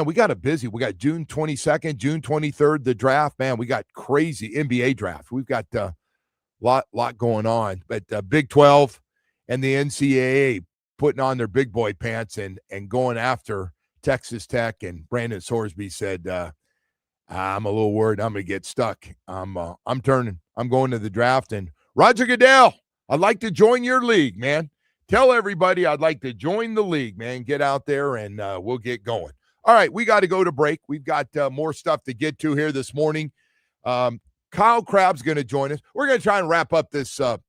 We got it busy. We got June 22nd, June 23rd, the draft. Man, we got crazy NBA draft. We've got a lot going on. But Big 12 and the NCAA putting on their big boy pants and going after Texas Tech. And Brendan Sorsby said, I'm a little worried I'm going to get stuck. I'm turning. I'm going to the draft. And Roger Goodell, I'd like to join your league, man. Tell everybody I'd like to join the league, man. Get out there and we'll get going. All right, we got to go to break. We've got more stuff to get to here this morning. Kyle Crabb's going to join us. We're going to try and wrap up this off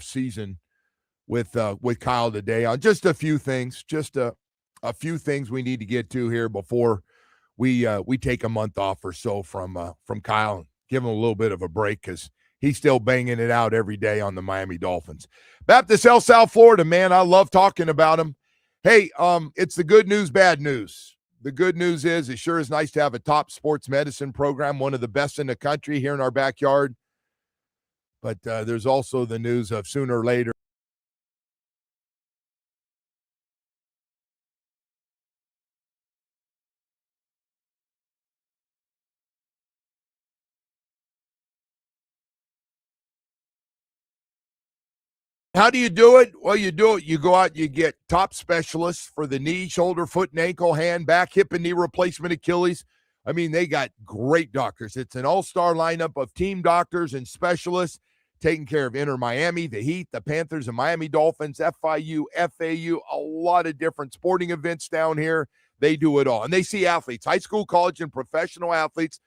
season with Kyle today on just a few things. Just a few things we need to get to here before we take a month off or so from Kyle and give him a little bit of a break because he's still banging it out every day on the Miami Dolphins. Baptist Health South Florida, man, I love talking about him. Hey, it's the good news, bad news. The good news is it sure is nice to have a top sports medicine program, one of the best in the country here in our backyard. But there's also the news of sooner or later, how do you do it? Well, you do it. You go out, you get top specialists for the knee, shoulder, foot, and ankle, hand, back, hip, and knee replacement, Achilles. I mean, they got great doctors. It's an all-star lineup of team doctors and specialists taking care of Inter Miami, the Heat, the Panthers, and Miami Dolphins, FIU, FAU, a lot of different sporting events down here. They do it all. And they see athletes, high school, college, and professional athletes,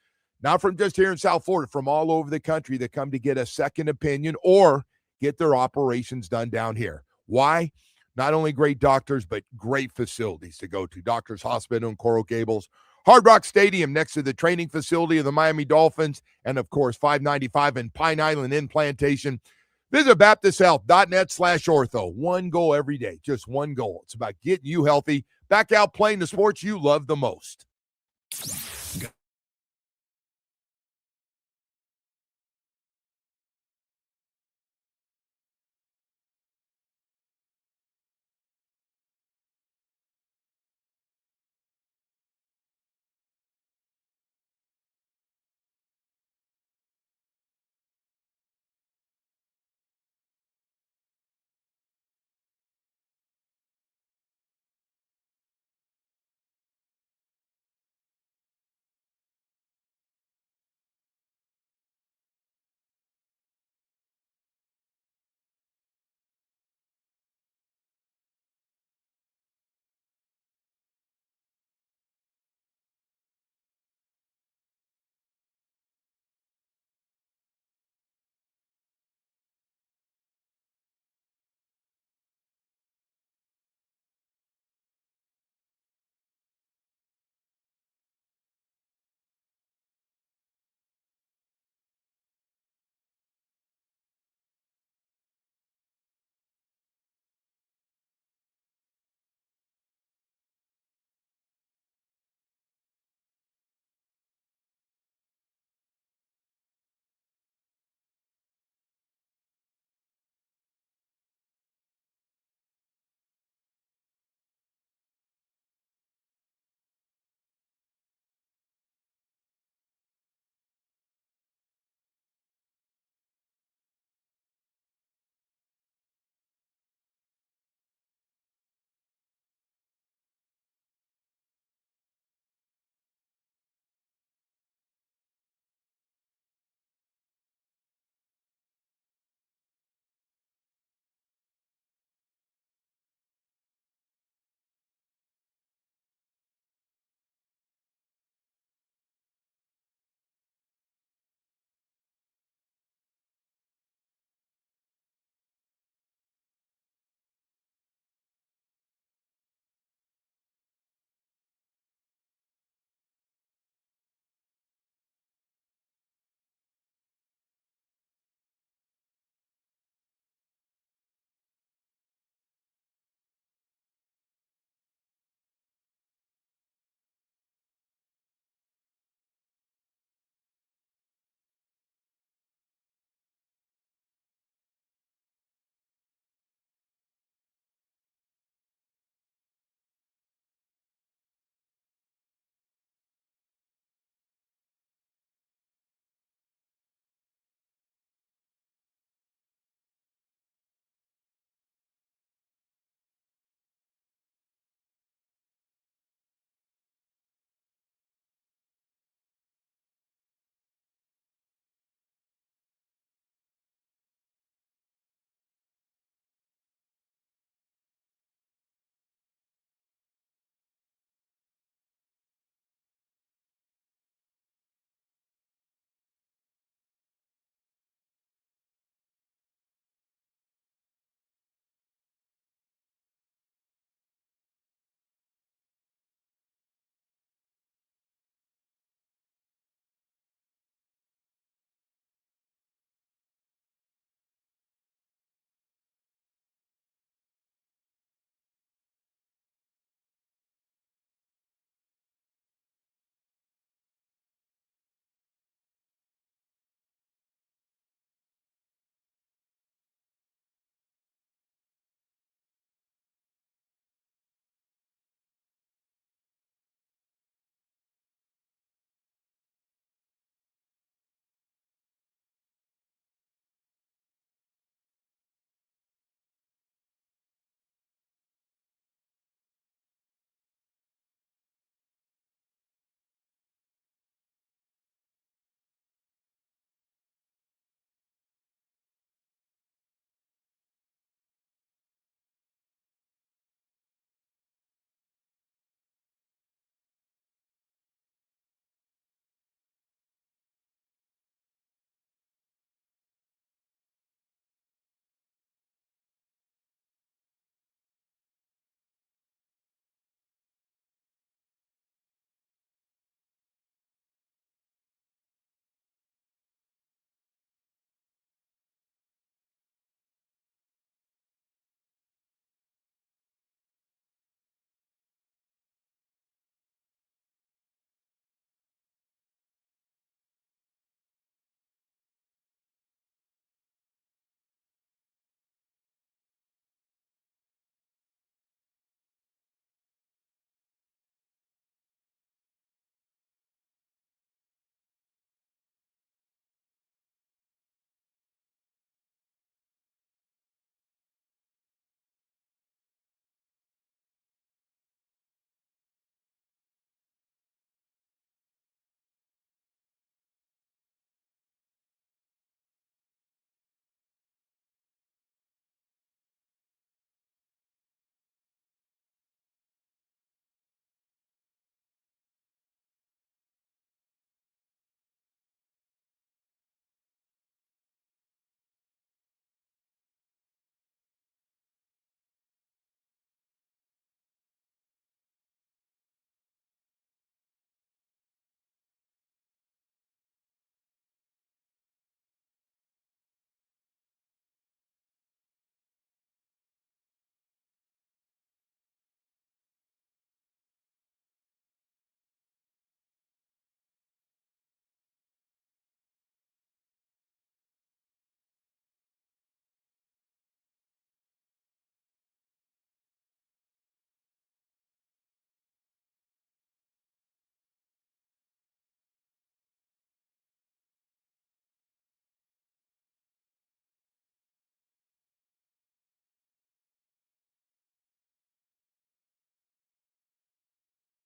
not from just here in South Florida, from all over the country that come to get a second opinion or get their operations done down here. Why? Not only great doctors, but great facilities to go to. Doctors Hospital in Coral Gables, Hard Rock Stadium next to the training facility of the Miami Dolphins, and of course, 595 in Pine Island in Plantation. Visit BaptistHealth.net/ortho. One goal every day, just one goal. It's about getting you healthy, back out playing the sports you love the most.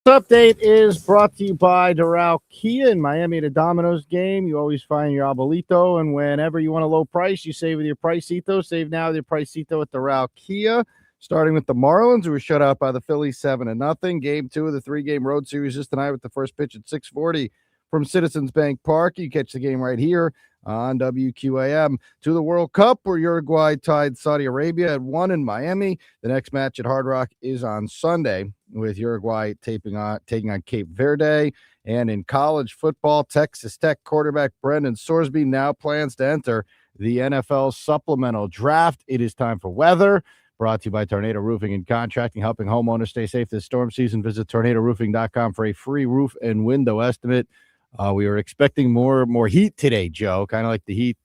Update is brought to you by Doral Kia in Miami, the Domino's game. You always find your Abuelito, and whenever you want a low price, you save with your Pricito. Save now with your Pricito at Doral Kia. Starting with the Marlins, who were shut out by the Phillies 7-0. Game 2 of the 3-game road series is tonight with the first pitch at 6:40 from Citizens Bank Park. You catch the game right here on WQAM. To the World Cup, where Uruguay tied Saudi Arabia at 1 in Miami. The next match at Hard Rock is on Sunday, with Uruguay taking on Cape Verde. And in college football, Texas Tech quarterback Brendan Sorsby now plans to enter the NFL Supplemental Draft. It is time for weather. Brought to you by Tornado Roofing and Contracting, helping homeowners stay safe this storm season. Visit tornadoroofing.com for a free roof and window estimate. We were expecting more heat today, Joe, kind of like the heat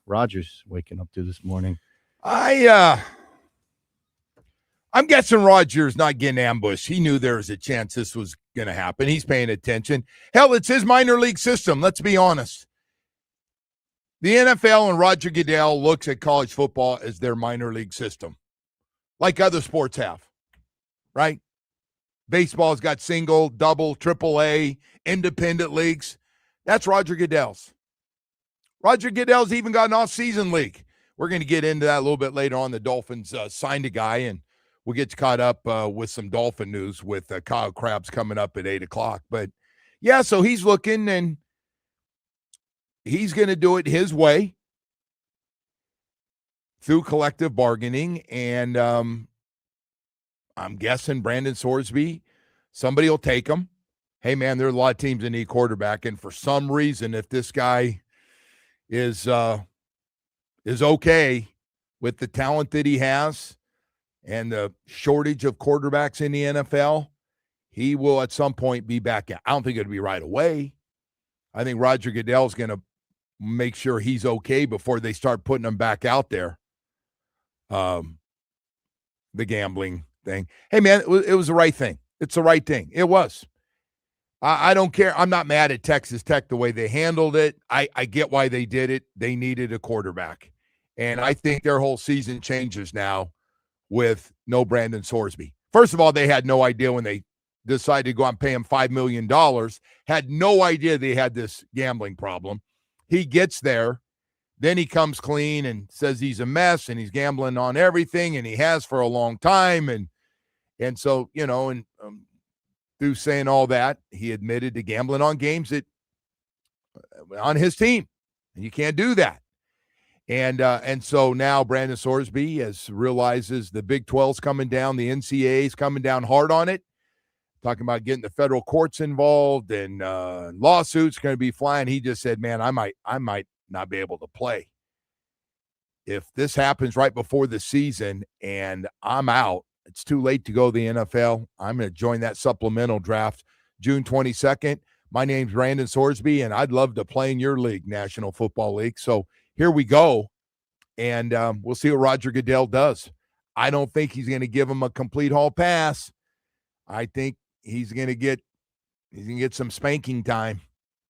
Rodgers waking up to this morning. I'm guessing Rodgers not getting ambushed. He knew there was a chance this was going to happen. He's paying attention. Hell, it's his minor league system. Let's be honest. The NFL and Roger Goodell looks at college football as their minor league system, like other sports have, right? Baseball's got single, double, triple A, independent leagues. That's Roger Goodell's. Roger Goodell's even got an off-season league. We're going to get into that a little bit later on. The Dolphins signed a guy, and we'll get caught up with some Dolphin news with Kyle Krabs coming up at 8 o'clock. But, yeah, so he's looking, and he's going to do it his way through collective bargaining. And I'm guessing Brendan Sorsby, somebody will take him. Hey, man, there are a lot of teams that need quarterback, and for some reason, if this guy is okay with the talent that he has and the shortage of quarterbacks in the NFL, he will at some point be back out. I don't think it'll be right away. I think Roger Goodell's going to make sure he's okay before they start putting him back out there. The gambling thing. Hey, man, it was the right thing. It's the right thing. It was. I don't care. I'm not mad at Texas Tech the way they handled it. I get why they did it. They needed a quarterback. And I think their whole season changes now with no Brendan Sorsby. First of all, they had no idea when they decided to go out and pay him $5 million, had no idea they had this gambling problem. He gets there. Then he comes clean and says he's a mess and he's gambling on everything, and he has for a long time. And so, you know, and through saying all that, he admitted to gambling on games that on his team, and you can't do that. And so now Brendan Sorsby realizes the Big 12's coming down, the NCAA's coming down hard on it, talking about getting the federal courts involved and lawsuits going to be flying. He just said, man, I might not be able to play. If this happens right before the season and I'm out, it's too late to go to the NFL. I'm going to join that supplemental draft June 22nd. My name's Brendan Sorsby, and I'd love to play in your league, National Football League. So here we go, and we'll see what Roger Goodell does. I don't think he's going to give him a complete hall pass. I think he's going to get some spanking time.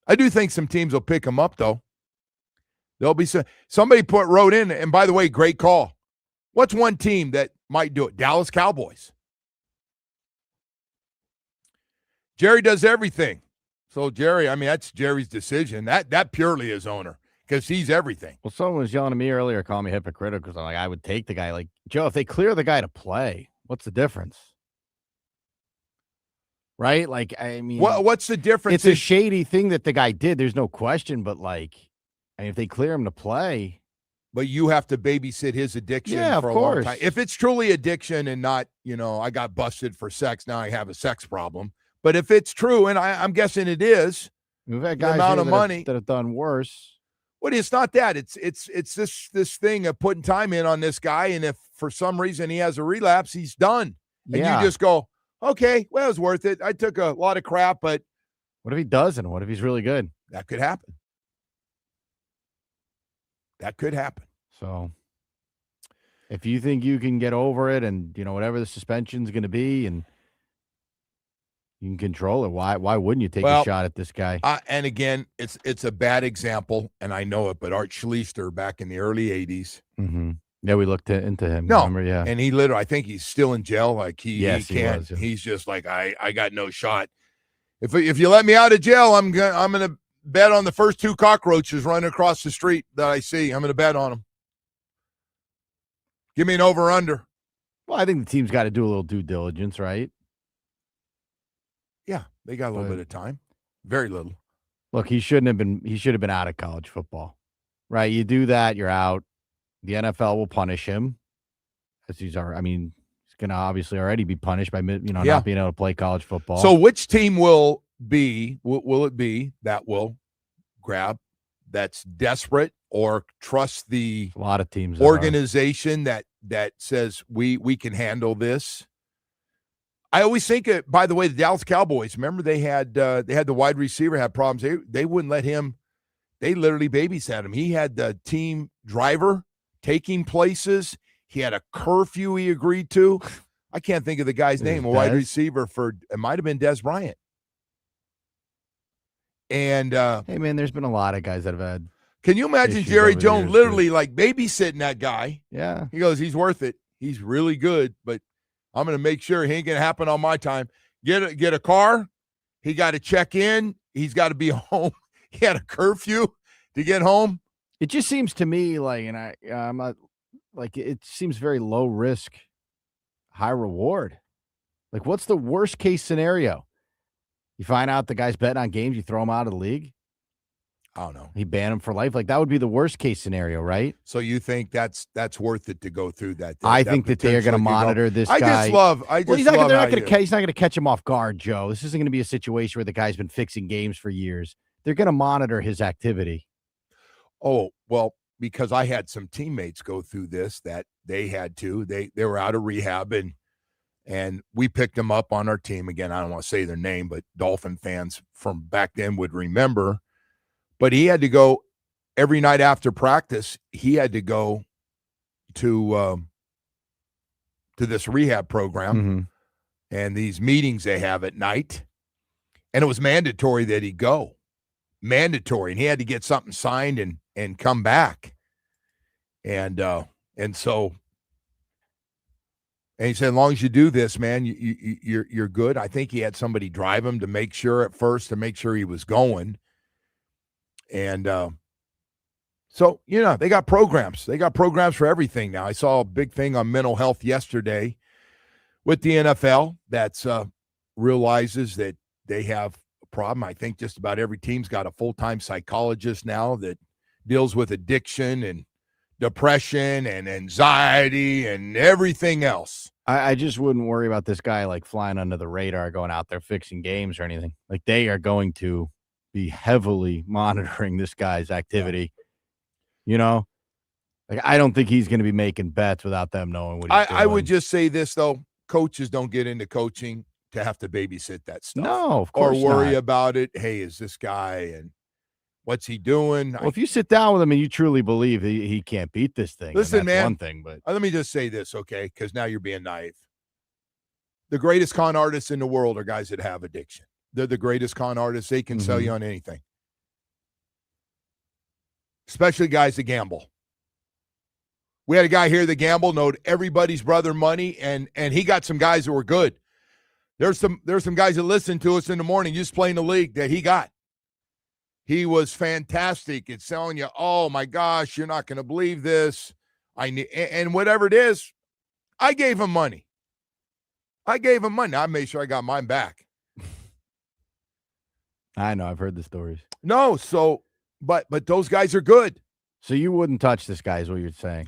I do think some teams will pick him up, though. There'll be somebody wrote in, and by the way, great call. What's one team that might do it? Dallas Cowboys. Jerry does everything. So Jerry, I mean, that's Jerry's decision. That purely is owner, because he's everything. Well, someone was yelling at me earlier, calling me hypocritical, because I'm like, I would take the guy. Like, Joe, if they clear the guy to play, what's the difference? Right? Like, I mean, what's the difference? It's a shady thing that the guy did. There's no question. But like, I mean, if they clear him to play. But you have to babysit his addiction for a long time. If it's truly addiction and not, you know, I got busted for sex, now I have a sex problem. But if it's true, and I'm guessing it is, we've had guys the amount of money that have done worse. Well, it's not that. It's this thing of putting time in on this guy, and if for some reason he has a relapse, he's done. And you just go, okay, well, it was worth it. I took a lot of crap, but what if he doesn't? What if he's really good? That could happen. That could happen. So if you think you can get over it and, you know, whatever the suspension is going to be and you can control it, why wouldn't you take a shot at this guy? And again, it's a bad example, and I know it, but Art Schlichter back in the early 80s. Mm-hmm. Yeah, we looked into him. No, remember? Yeah. And he literally, I think he's still in jail. Like he can't, he was, yeah. He's just like, I got no shot. If you let me out of jail, I'm gonna bet on the first 2 cockroaches running across the street that I see. I'm gonna bet on them. Give me an over/under. Well, I think the team's got to do a little due diligence, right? Yeah, they got a little bit of time. Very little. Look, he should have been out of college football, right? You do that, you're out. The NFL will punish him, as he's going to obviously already be punished by not being able to play college football. So, which team will it be that will grab, that's desperate or trust the a lot of teams organization that says we can handle this? I always think, by the way, the Dallas Cowboys, remember they had the wide receiver had problems. They wouldn't let him. They literally babysat him. He had the team driver taking places. He had a curfew he agreed to. I can't think of the guy's name, a wide receiver it might have been Des Bryant. And hey, man, there's been a lot of guys that have had. Can you imagine Jerry Jones literally like babysitting that guy? Yeah. He goes, he's worth it. He's really good, but I'm going to make sure he ain't going to happen on my time. Get a car. He got to check in. He's got to be home. He had a curfew to get home. It just seems to me like, and I'm not like, it seems very low risk, high reward. Like, what's the worst case scenario? You find out the guy's betting on games, you throw him out of the league. I don't know. He banned him for life. Like, that would be the worst case scenario, right? So you think that's worth it to go through that? I think that they are going to monitor this guy. He's not going to catch him off guard, Joe. This isn't going to be a situation where the guy's been fixing games for years. They're going to monitor his activity. Oh, well, because I had some teammates go through this that they had to. They were out of rehab, and we picked them up on our team. Again, I don't want to say their name, but Dolphin fans from back then would remember. But he had to go every night after practice. He had to go to this rehab program and these meetings they have at night. And it was mandatory that he go. Mandatory. And he had to get something signed and come back. And so he said, as long as you do this, man, you're good. I think he had somebody drive him to make sure he was going. And so, they got programs. They got programs for everything now. I saw a big thing on mental health yesterday with the NFL that realizes that they have a problem. I think just about every team's got a full-time psychologist now that deals with addiction and depression and anxiety and everything else. I just wouldn't worry about this guy like flying under the radar, going out there fixing games or anything. Like, they are going to be heavily monitoring this guy's activity. Like, I don't think he's going to be making bets without them knowing what he's doing. I would just say this, though. Coaches don't get into coaching to have to babysit that stuff. No, of course not. Or worry not. about it. Hey, is this guy and what's he doing? Well, if you sit down with him and you truly believe he can't beat this thing, listen, man, one thing, but let me just say this, okay? Because now you're being naive. The greatest con artists in the world are guys that have addiction. They're the greatest con artists. They can sell you on anything. Especially guys that gamble. We had a guy here that gambled, knowed everybody's brother money, and he got some guys that were good. There's some guys that listen to us in the morning just playing the league that he got. He was fantastic at selling you, oh my gosh, you're not going to believe this. And whatever it is, I gave him money. I made sure I got mine back. I know, I've heard the stories. No, so but those guys are good. So you wouldn't touch this guy is what you're saying.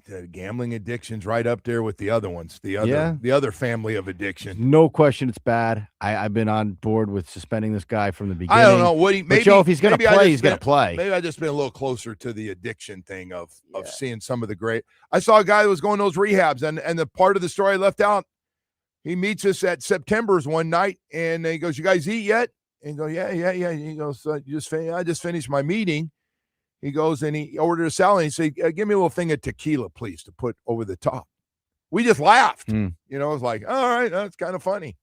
The gambling addiction's right up there with the other ones, the other family of addiction. No question, it's bad. I've been on board with suspending this guy from the beginning. I don't know what but Joe, if he's going to play, he's going to play. Maybe I just been a little closer to the addiction thing of seeing some of the great. I saw a guy that was going to those rehabs, and the part of the story I left out. He meets us at September's one night, and he goes, "You guys eat yet?" And go, "Yeah." He goes, "I just finished my meeting." He goes, and he ordered a salad. And he said, "Give me a little thing of tequila, please, to put over the top." We just laughed. It was like, all right, that's kind of funny.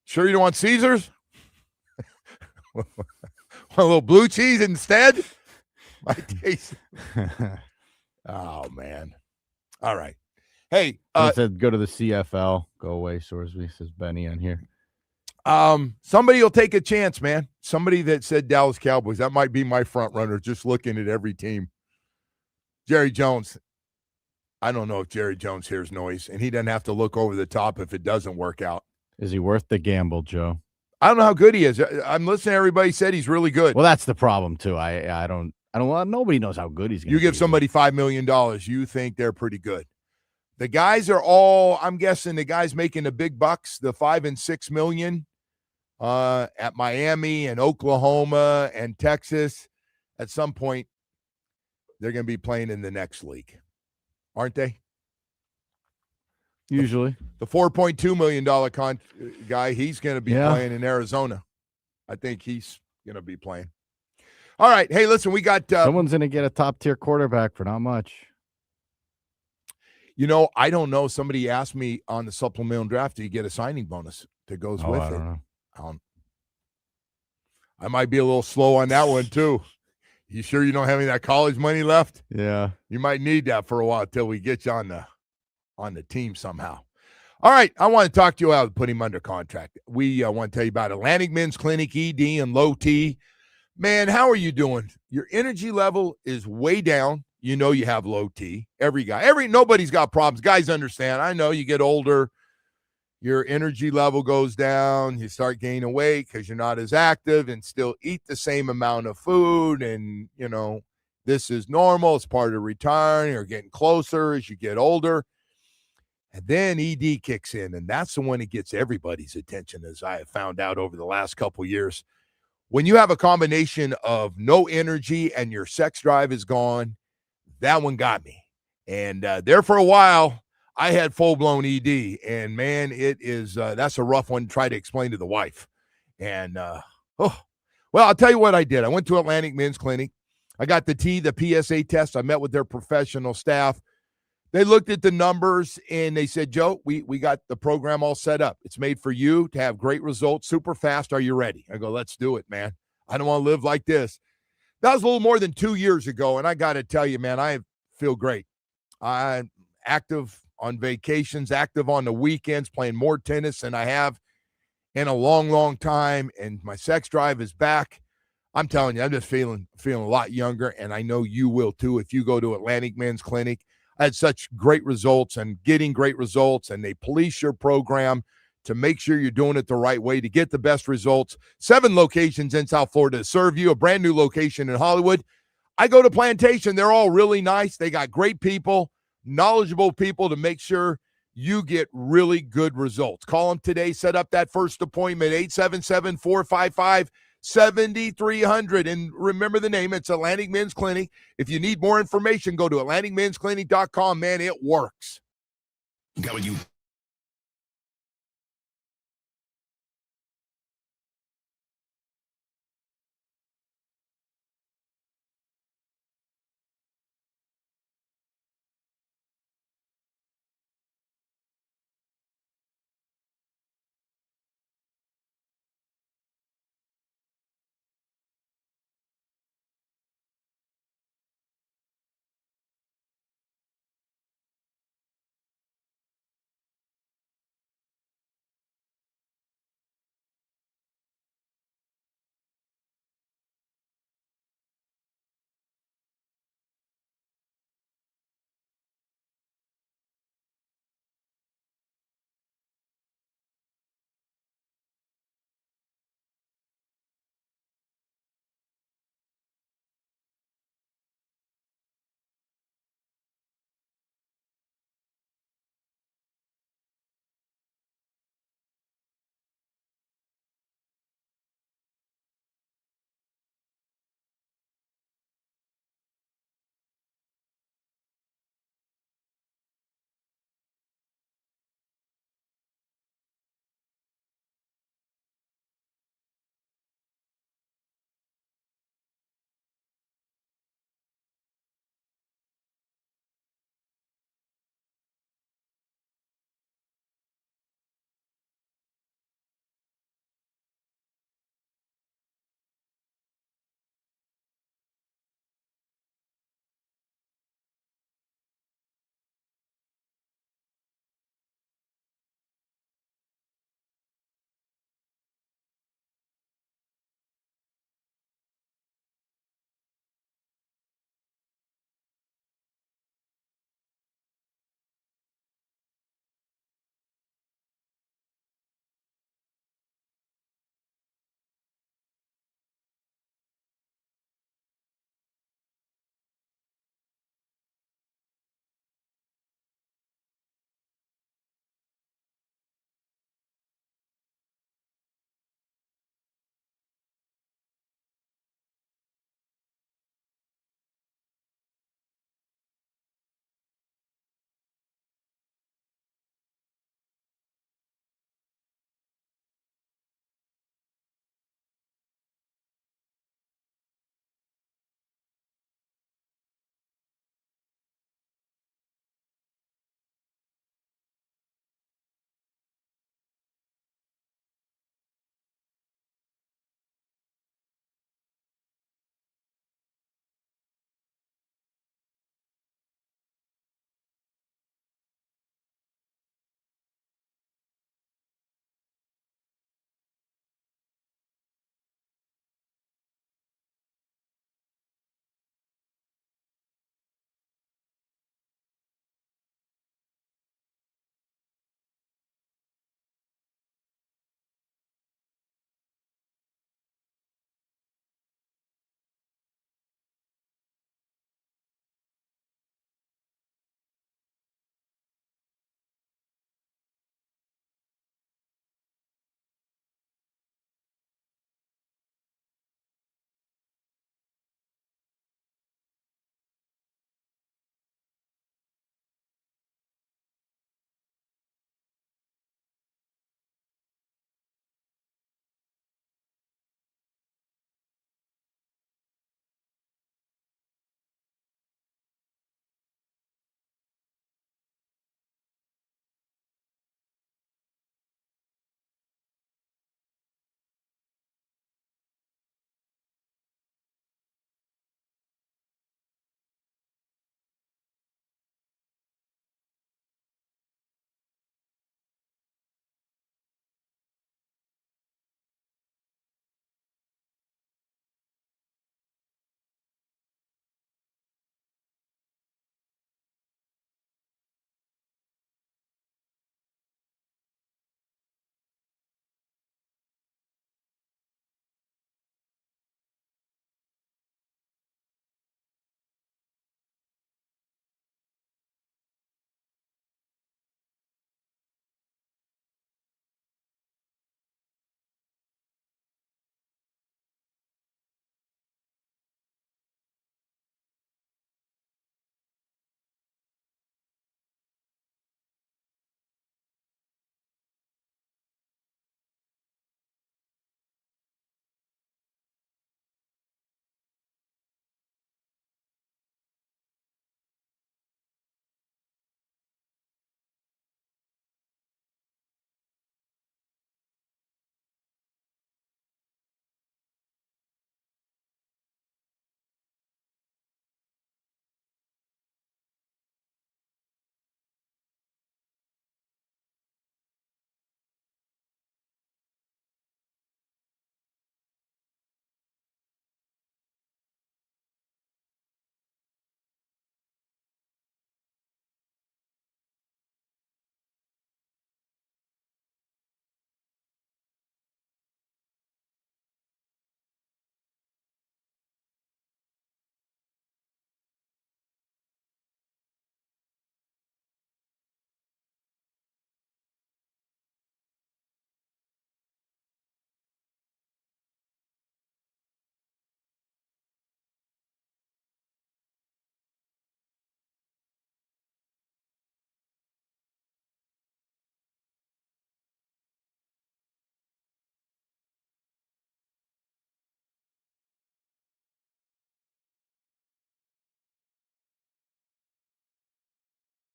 Sure you don't want Caesars? Want a little blue cheese instead? My taste. Oh, man. All right. Hey, it said go to the CFL. Go away, Sorsby, says Benny on here. Somebody will take a chance, man. Somebody that said Dallas Cowboys. That might be my front runner, just looking at every team. Jerry Jones. I don't know if Jerry Jones hears noise, and he doesn't have to look over the top if it doesn't work out. Is he worth the gamble, Joe? I don't know how good he is. I'm listening. Everybody said he's really good. Well, that's the problem too. I don't. Nobody knows how good he's going to be. You give somebody $5 million, you think they're pretty good. The guys are all, I'm guessing the guys making the big bucks, the $5 and $6 million at Miami and Oklahoma and Texas, at some point, they're going to be playing in the next league, aren't they? Usually. The $4.2 million guy, he's going to be playing in Arizona. I think he's going to be playing. All right. Hey, listen, we got someone's going to get a top-tier quarterback for not much. You know, I don't know. Somebody asked me on the supplemental draft, do you get a signing bonus that goes with I it? don't know. I might be a little slow on that one, too. You sure you don't have any of that college money left? Yeah. You might need that for a while till we get you on the team somehow. All right, I want to talk to you about putting him under contract. We want to tell you about Atlantic Men's Clinic, ED, and Low T. Man, how are you doing? Your energy level is way down. You know you have low T. Nobody's got problems. Guys understand. I know you get older, your energy level goes down, you start gaining weight because you're not as active and still eat the same amount of food. And, you know, this is normal. It's part of retiring or getting closer as you get older. And then ED kicks in, and that's the one that gets everybody's attention, as I have found out over the last couple years. When you have a combination of no energy and your sex drive is gone, that one got me. And there for a while, I had full-blown ED. And, man, it is that's a rough one to try to explain to the wife. And, well, I'll tell you what I did. I went to Atlantic Men's Clinic. I got the PSA test. I met with their professional staff. They looked at the numbers, and they said, Joe, we got the program all set up. It's made for you to have great results super fast. Are you ready? I go, let's do it, man. I don't want to live like this. That was a little more than 2 years ago, and I got to tell you, man, I feel great. I'm active on vacations, active on the weekends, playing more tennis than I have in a long, long time, and my sex drive is back. I'm telling you, I'm just feeling a lot younger, and I know you will too if you go to Atlantic Men's Clinic. I had such great results and getting great results, and they police your program to make sure you're doing it the right way to get the best results. 7 locations in South Florida to serve you, a brand new location in Hollywood. I go to Plantation. They're all really nice. They got great people, knowledgeable people to make sure you get really good results. Call them today. Set up that first appointment, 877-455-7300. And remember the name. It's Atlantic Men's Clinic. If you need more information, go to AtlanticMen'sClinic.com. Man, it works. Got what you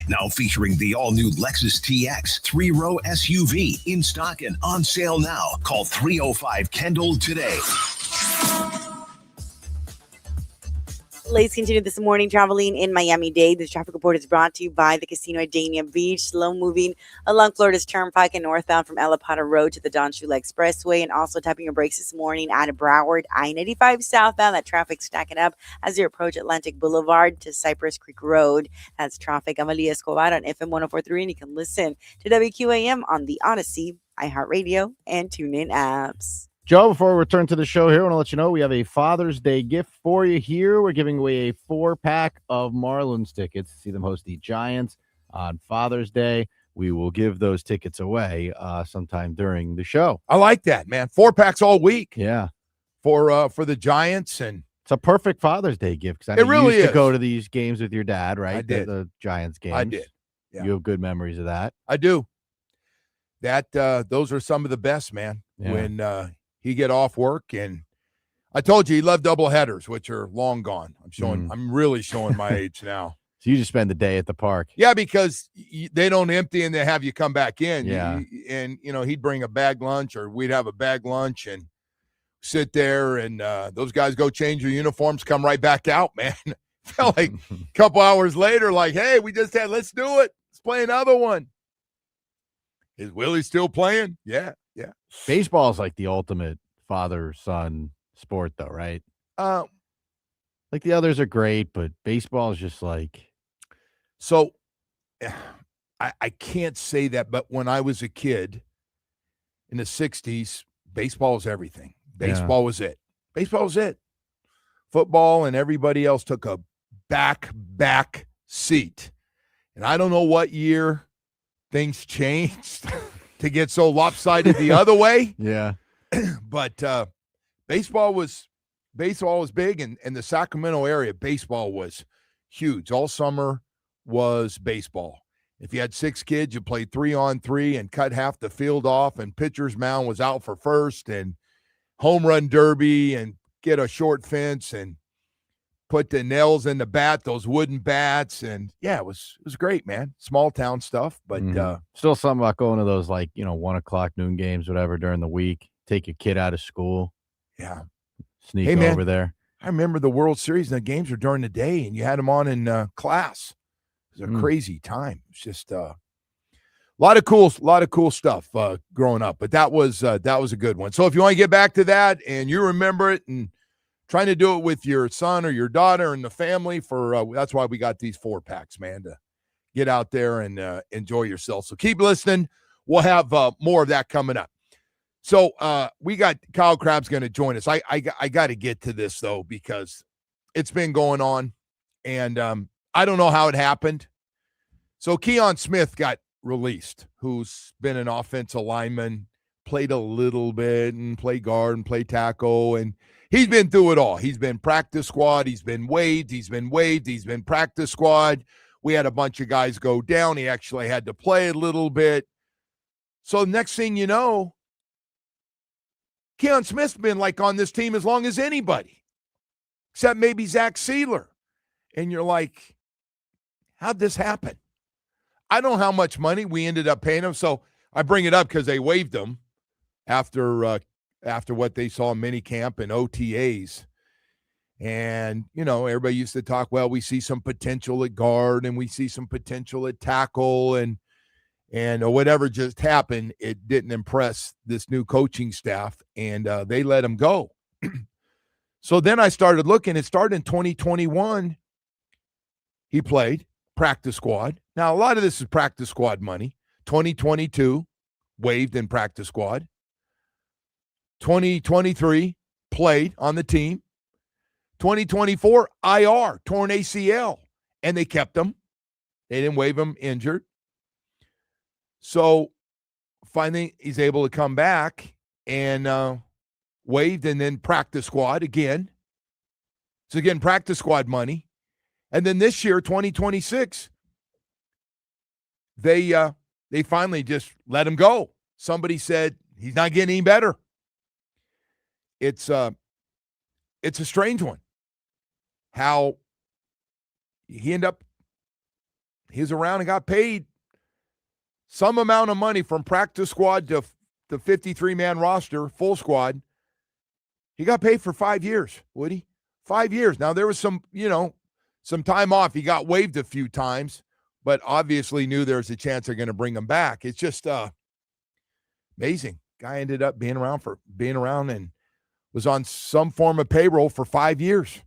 Now featuring the all-new Lexus TX 3-row SUV in stock and on sale now. Call 305-KENDALL today. Ladies, continue this morning traveling in Miami-Dade. This traffic report is brought to you by the Casino at Dania Beach. Slow moving along Florida's Turnpike and northbound from El Apata Road to the Don Shula Expressway, and also tapping your brakes this morning at Broward. I-95 southbound. That traffic stacking up as you approach Atlantic Boulevard to Cypress Creek Road. That's traffic. Amalia Escobar on FM 104.3, and you can listen to WQAM on the Odyssey, iHeartRadio, and TuneIn apps. Joe, before we return to the show here, I want to let you know we have a Father's Day gift for you here. We're giving away a 4-pack of Marlins tickets to see them host the Giants on Father's Day. We will give those tickets away sometime during the show. I like that, man. 4-packs all week. Yeah. For the Giants. And it's a perfect Father's Day gift. Because I know you used to go to these games with your dad, right? I did. The Giants games. I did. Yeah. You have good memories of that. I do. Those are some of the best, man. Yeah. When he get off work, and I told you he loved double headers, which are long gone. I'm really showing my age now. So you just spend the day at the park. Yeah, because they don't empty and they have you come back in. Yeah. He'd bring a bag lunch, or we'd have a bag lunch and sit there, and those guys go change their uniforms, come right back out, man. Felt like a couple hours later, like, hey, we just had, let's do it. Let's play another one. Is Willie still playing? Yeah. Yeah. Baseball is like the ultimate father-son sport, though, right? Like the others are great, but baseball is just like. So I can't say that, but when I was a kid in the 60s, baseball was everything. Baseball was it. Baseball was it. Football and everybody else took a back seat. And I don't know what year things changed to get so lopsided the other way. Yeah. But baseball was big, and in the Sacramento area, baseball was huge. All summer was baseball. If you had 6 kids, you played 3-on-3 and cut half the field off, and pitcher's mound was out for first, and home run derby, and get a short fence and put the nails in the bat, those wooden bats. And yeah, it was great, man. Small town stuff, but still something about going to those 1:00 noon games, whatever, during the week. Take your kid out of school. Yeah. Sneak over there. I remember the World Series, and the games were during the day, and you had them on in class. It was a crazy time. It's just a lot of cool stuff growing up, but that was a good one. So if you want to get back to that and you remember it, and trying to do it with your son or your daughter and the family, that's why we got these 4-packs, man, to get out there and enjoy yourself. So keep listening. We'll have more of that coming up. So we got Kyle Crabb's going to join us. I got to get to this, though, because it's been going on, and I don't know how it happened. So Keon Smith got released, who's been an offensive lineman, played a little bit and played guard and played tackle, and he's been through it all. He's been practice squad. He's been waived. He's been practice squad. We had a bunch of guys go down. He actually had to play a little bit. So next thing you know, Keon Smith's been on this team as long as anybody, except maybe Zach Sealer. And you're like, how'd this happen? I don't know how much money we ended up paying him. So I bring it up because they waived him after what they saw in minicamp and OTAs. And, everybody used to talk, well, we see some potential at guard and we see some potential at tackle, and whatever just happened, it didn't impress this new coaching staff, and they let him go. So then I started looking. It started in 2021. He played practice squad. Now, a lot of this is practice squad money. 2022, waived in practice squad. 2023, played on the team. 2024, IR, torn ACL, and they kept him. They didn't waive him injured. So finally, he's able to come back and waived, and then practice squad again. So again, practice squad money. And then this year, 2026, they finally just let him go. Somebody said he's not getting any better. It's a strange one. How he ended up he was around and got paid some amount of money from practice squad to the 53-man roster, full squad. He got paid for 5 years, Woody. 5 years. Now, there was some time off. He got waived a few times, but obviously knew there was a chance they're going to bring him back. It's just amazing. Guy ended up being around and was on some form of payroll for 5 years.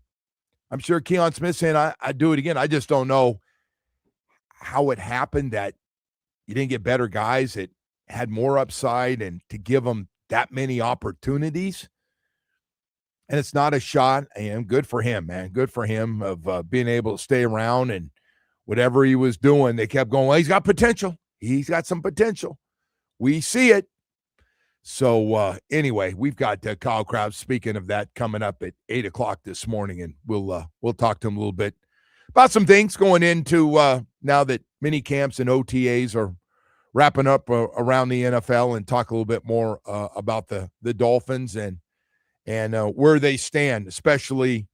I'm sure Keon Smith saying, I'd do it again. I just don't know how it happened that you didn't get better guys that had more upside and to give them that many opportunities. And it's not a shot. And good for him, man. Good for him of being able to stay around, and whatever he was doing, they kept going, well, he's got potential. He's got some potential. We see it. So anyway, we've got Kyle Krabs, speaking of that, coming up at 8 o'clock this morning, and we'll talk to him a little bit about some things going into now that mini camps and OTAs are wrapping up around the NFL, and talk a little bit more about the Dolphins and where they stand, especially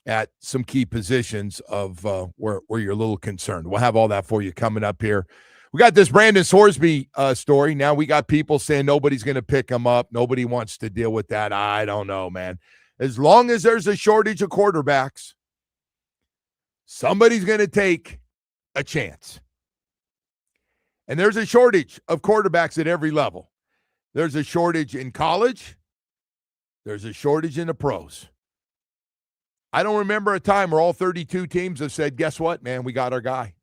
at some key positions of where you're a little concerned. We'll have all that for you coming up here. We got this Brendan Sorsby story. Now we got people saying nobody's going to pick him up. Nobody wants to deal with that. I don't know, man. As long as there's a shortage of quarterbacks, somebody's going to take a chance. And there's a shortage of quarterbacks at every level. There's a shortage in college. There's a shortage in the pros. I don't remember a time where all 32 teams have said, guess what, man, we got our guy.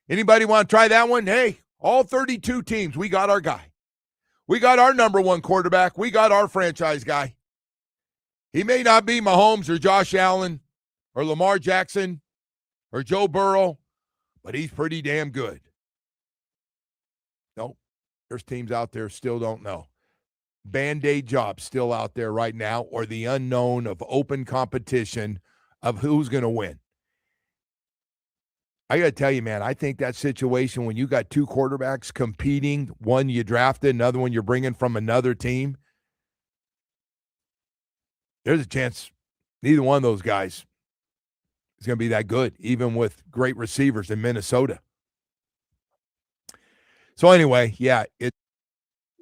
Anybody want to try that one? Hey, all 32 teams, we got our guy. We got our number one quarterback. We got our franchise guy. He may not be Mahomes or Josh Allen or Lamar Jackson or Joe Burrow, but he's pretty damn good. Nope. There's teams out there still don't know. Band-aid jobs still out there right now, or the unknown of open competition of who's going to win. I got to tell you, man, I think that situation when you got two quarterbacks competing, one you drafted, another one you're bringing from another team, there's a chance neither one of those guys is going to be that good, even with great receivers in Minnesota. So anyway, yeah, we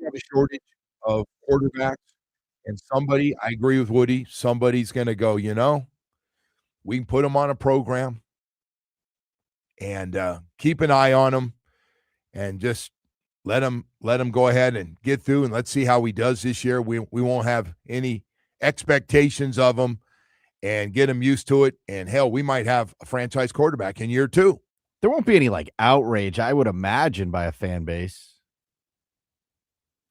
have a shortage of quarterbacks, and somebody, I agree with Woody, somebody's going to go, we can put them on a program and keep an eye on him, and just let him go ahead and get through, and let's see how he does this year. We won't have any expectations of him, and get him used to it. And hell, we might have a franchise quarterback in year 2. There won't be any outrage, I would imagine, by a fan base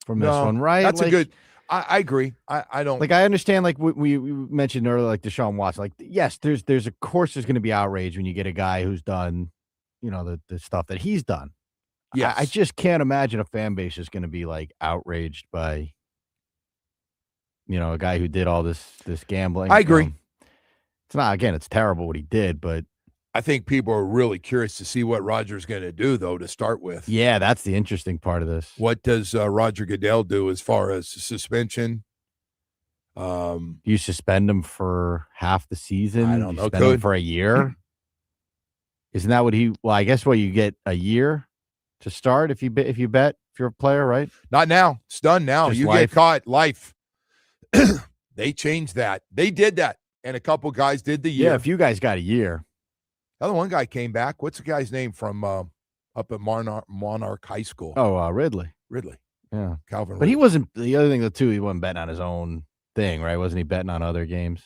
from this one, right? That's a good. I agree. I don't I understand. We mentioned earlier, Deshaun Watson. Yes, there's of course there's going to be outrage when you get a guy who's done, the stuff that he's done. Yes. I just can't imagine a fan base is going to be outraged by, a guy who did all this gambling. I agree. It's not, again, it's terrible what he did, but I think people are really curious to see what Roger's going to do, though, to start with. Yeah, that's the interesting part of this. What does Roger Goodell do as far as suspension? You suspend him for half the season? I don't know. Suspend him for a year? Isn't that what I guess you get a year to start if you bet, if you're a player, right? Not now. It's done now. Just you life. Get caught, life. They changed that. They did that. And a couple guys did the year. Yeah, if you guys got a year. Other one guy came back. What's the guy's name from up at Monarch High School? Oh, Ridley. Yeah. Calvin But Ridley. he wasn't, the other thing, too, he wasn't betting on his own thing, right? Wasn't he betting on other games?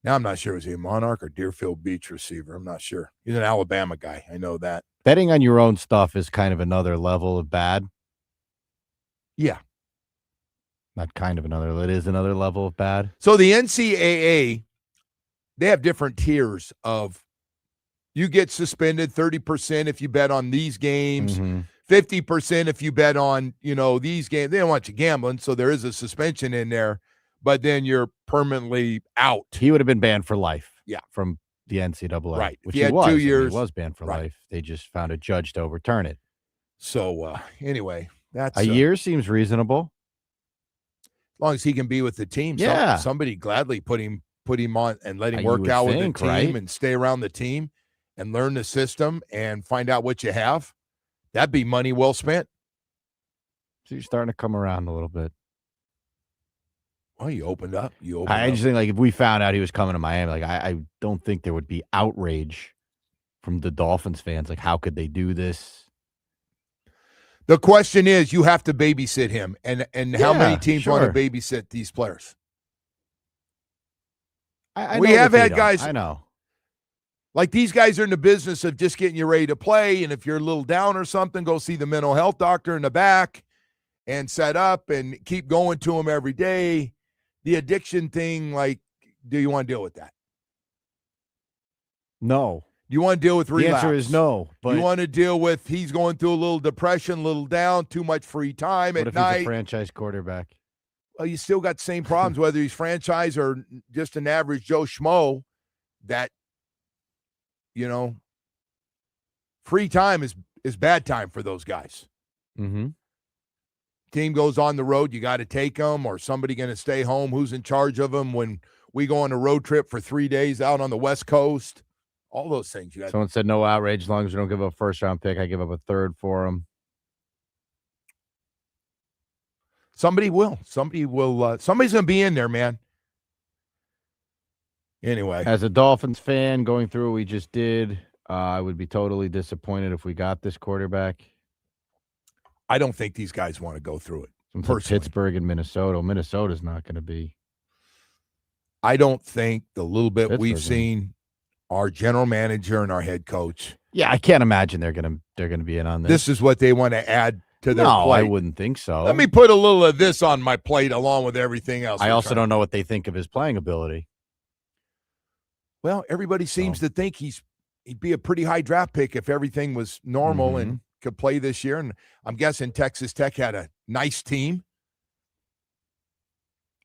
Now I'm not sure. Was he a Monarch or Deerfield Beach receiver? I'm not sure. He's an Alabama guy. I know that. Betting on your own stuff is kind of another level of bad. Yeah. Not kind of another. It is another level of bad. So the NCAA, they have different tiers of you get suspended 30% if you bet on these games, 50% if you bet on, these games. They don't want you gambling, so there is a suspension in there, but then you're permanently out. He would have been banned for life. Yeah. From the NCAA. Right. Which If he had was. 2 years. He was banned for life. They just found a judge to overturn it. So anyway, that's a year seems reasonable. As long as he can be with the team. Yeah. Somebody gladly put him on and let him You work would out think, with the team right? and stay around the team and learn the system and find out what you have, that'd be money well spent. So you're starting to come around a little bit. Well, you opened up. I just think, like, if we found out he was coming to Miami, like, I don't think there would be outrage from the Dolphins fans. Like, how could they do this? The question is, you have to babysit him. And how many teams want to babysit these players? We have had guys. I know. Like, these guys are in the business of just getting you ready to play. And if you're a little down or something, go see the mental health doctor in the back and set up and keep going to them every day. The addiction thing, like, do you want to deal with that? No. You want to deal with relapse? The answer is no. But you want to deal with he's going through a little depression, a little down, too much free time at night. What if he's a franchise quarterback? Well, you still got the same problems, whether he's franchise or just an average Joe Schmo. That, free time is bad time for those guys. Mm-hmm. Team goes on the road, you got to take them, or somebody going to stay home. Who's in charge of them when we go on a road trip for 3 days out on the West Coast? All those things. Someone said no outrage as long as we don't give up a first-round pick. I give up a third for him. Somebody will. Somebody's going to be in there, man. Anyway. As a Dolphins fan, going through what we just did, I would be totally disappointed if we got this quarterback. I don't think these guys want to go through it. Pittsburgh and Minnesota. Minnesota's not going to be. I don't think the little bit we've seen, our general manager and our head coach. Yeah, I can't imagine they're going to be in on this. This is what they want to add to their plate. No, I wouldn't think so. Let me put a little of this on my plate along with everything else. I also don't know what they think of his playing ability. Well, everybody seems to think he'd be a pretty high draft pick if everything was normal and could play this year. And I'm guessing Texas Tech had a nice team.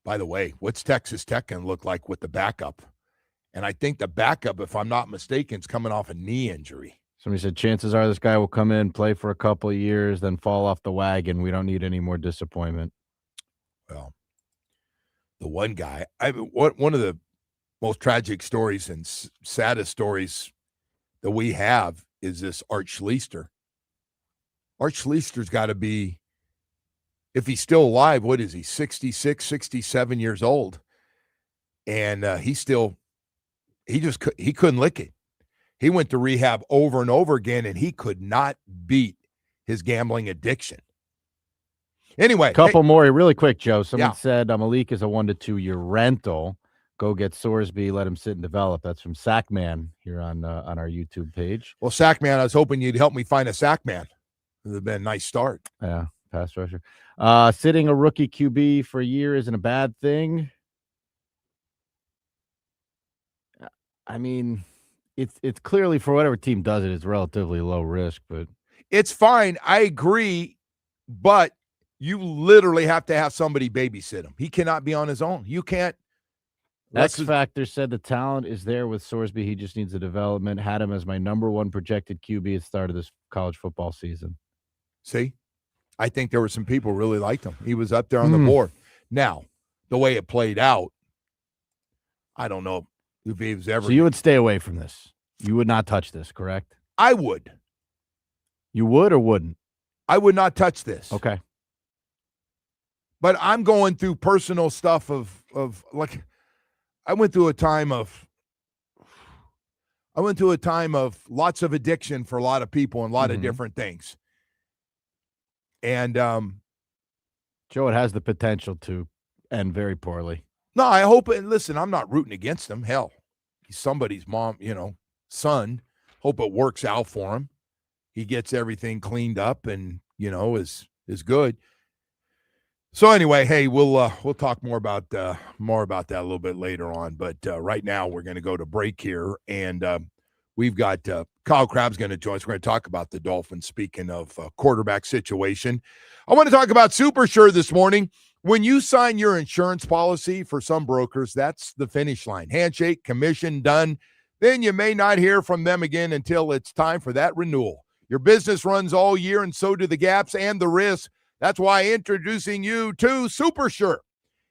By the way, what's Texas Tech going to look like with the backup? And I think the backup, if I'm not mistaken, is coming off a knee injury. Somebody said chances are this guy will come in, play for a couple of years, then fall off the wagon. We don't need any more disappointment. Well, the one guy, one of the most tragic stories and saddest stories that we have is this Art Schlichter. Art Schlichter's got to be, if he's still alive, what is he, 66, 67 years old? And he couldn't lick it. He went to rehab over and over again, and he could not beat his gambling addiction. Anyway. Couple more really quick, Joe. Someone said Malik is a 1 to 2 year rental. Go get Sorsby, let him sit and develop. That's from Sackman here on our YouTube page. Well, Sackman, I was hoping you'd help me find a Sackman. It would have been a nice start. Yeah, pass rusher. Sitting a rookie QB for a year isn't a bad thing. I mean, it's clearly, for whatever team does it, it's relatively low risk, but it's fine. I agree, but you literally have to have somebody babysit him. He cannot be on his own. You can't. X Factor said the talent is there with Sorsby. He just needs the development. Had him as my number one projected QB at the start of this college football season. See, I think there were some people really liked him. He was up there on the board. Now, the way it played out, I don't know if he was ever. So you would stay away from this. You would not touch this, correct? I would. You would or wouldn't? I would not touch this. Okay. But I'm going through personal stuff of like, I went through a time of lots of addiction for a lot of people and a lot of different things. And Joe, it has the potential to end very poorly. No, I hope, and listen, I'm not rooting against him. Hell, he's somebody's mom, son. Hope it works out for him. He gets everything cleaned up and, is good. So anyway, hey, we'll talk more about that a little bit later on. But right now we're going to go to break here, and we've got Kyle Crabb's going to join us. We're going to talk about the Dolphins. Speaking of quarterback situation, I want to talk about Super Sure this morning. When you sign your insurance policy, for some brokers, that's the finish line. Handshake, commission, done. Then you may not hear from them again until it's time for that renewal. Your business runs all year, and so do the gaps and the risks. That's why introducing you to Super Sure.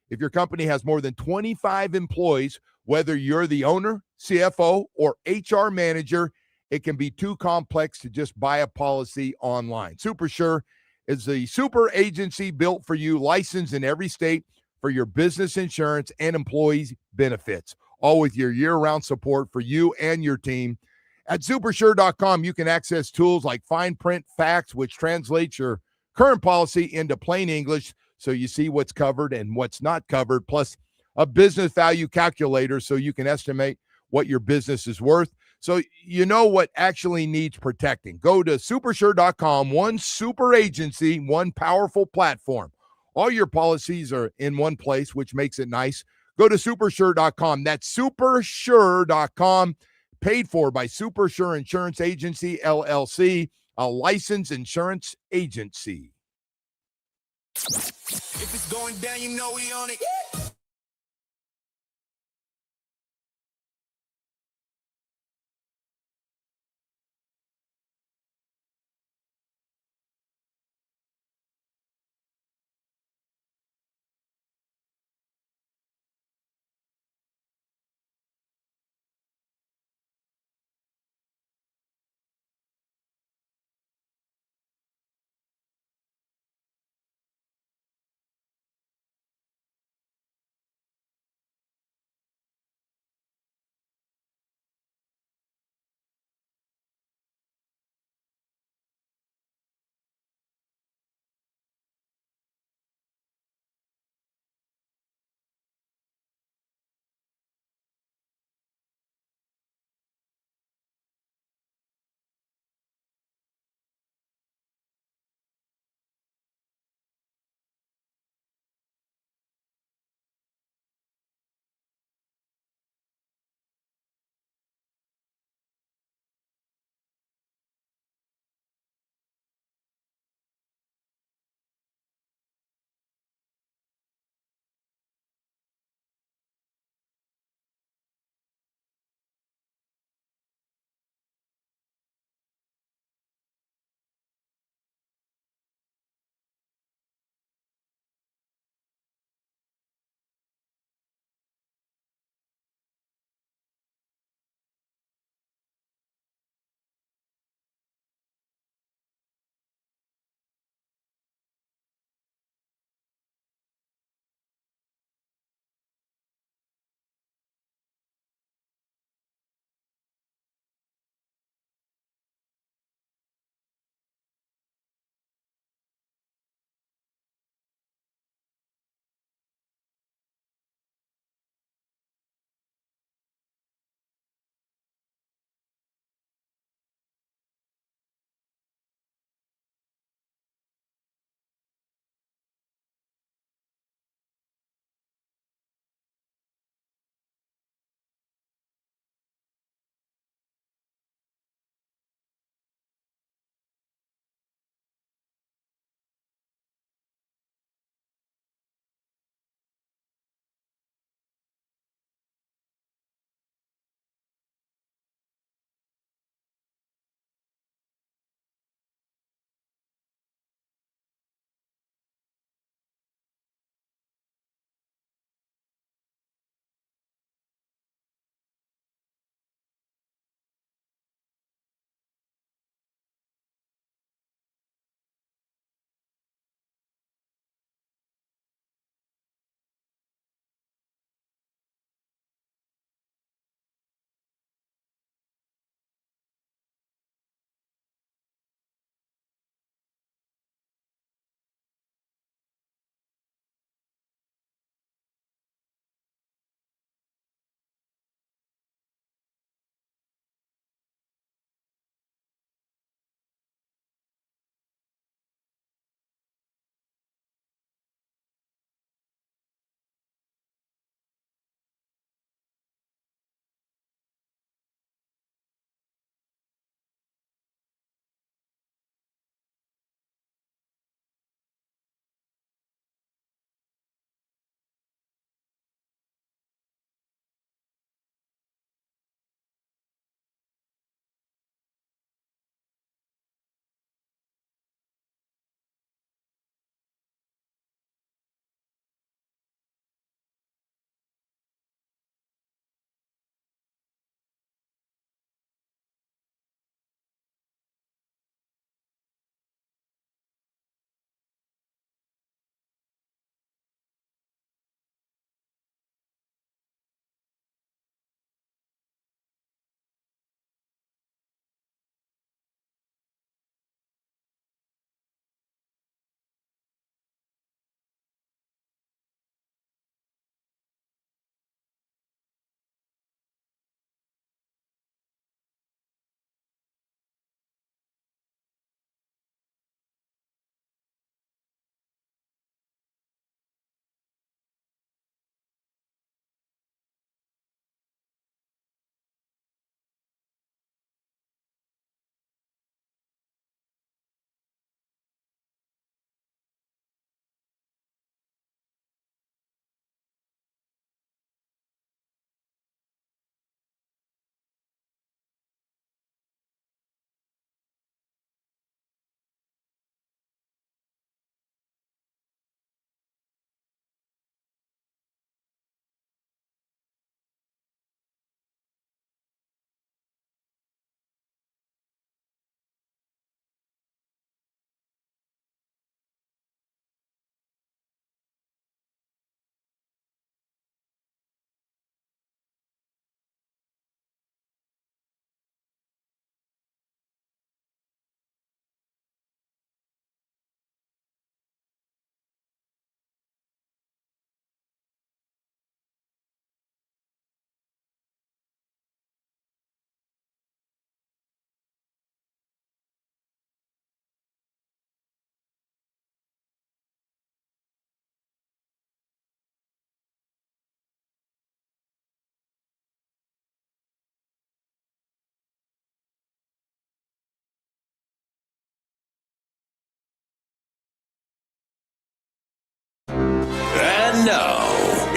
If your company has more than 25 employees, whether you're the owner, CFO, or HR manager, it can be too complex to just buy a policy online. SuperSure is the super agency built for you, licensed in every state for your business insurance and employees benefits, all with your year-round support for you and your team. At supersure.com, you can access tools like fine print facts, which translates your current policy into plain English so you see what's covered and what's not covered, plus a business value calculator so you can estimate what your business is worth, so you know what actually needs protecting. Go to supersure.com, one super agency, one powerful platform. All your policies are in one place, which makes it nice. Go to supersure.com. That's supersure.com. Paid for by SuperSure Insurance Agency, LLC, a licensed insurance agency. If it's going down, you know we on it.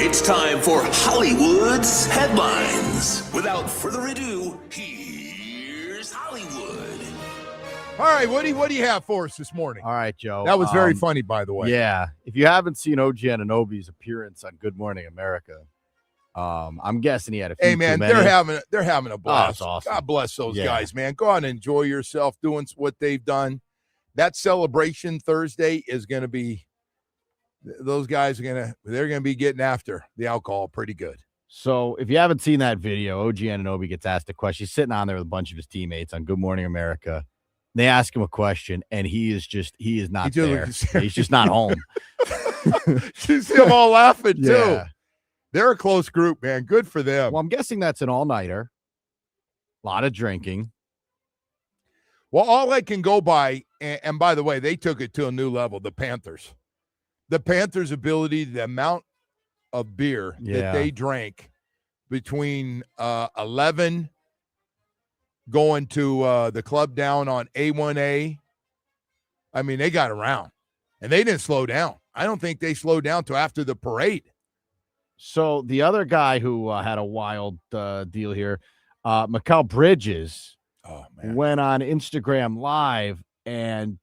It's time for Hollywood's headlines. Without further ado, here's Hollywood. All right, Woody, what do you have for us this morning? All right, Joe. That was very funny, by the way. Yeah. If you haven't seen OG Anunoby's appearance on Good Morning America, I'm guessing he had a few. Hey, man, too many. they're having a blast. Oh, it's awesome. God bless those guys, man. Go out and enjoy yourself doing what they've done. That celebration Thursday is going to be. Those guys they're going to be getting after the alcohol pretty good. So if you haven't seen that video, OG Anunoby gets asked a question. He's sitting on there with a bunch of his teammates on Good Morning America. They ask him a question, and he is not there. He's just not home. You see them all laughing, too. Yeah. They're a close group, man. Good for them. Well, I'm guessing that's an all-nighter. A lot of drinking. Well, all I can go by, and by the way, they took it to a new level, the Panthers. The Panthers' ability, the amount of beer that they drank between 11 going to the club down on A1A. I mean, they got around, and they didn't slow down. I don't think they slowed down till after the parade. So the other guy who had a wild deal here, Mikal Bridges, went on Instagram Live and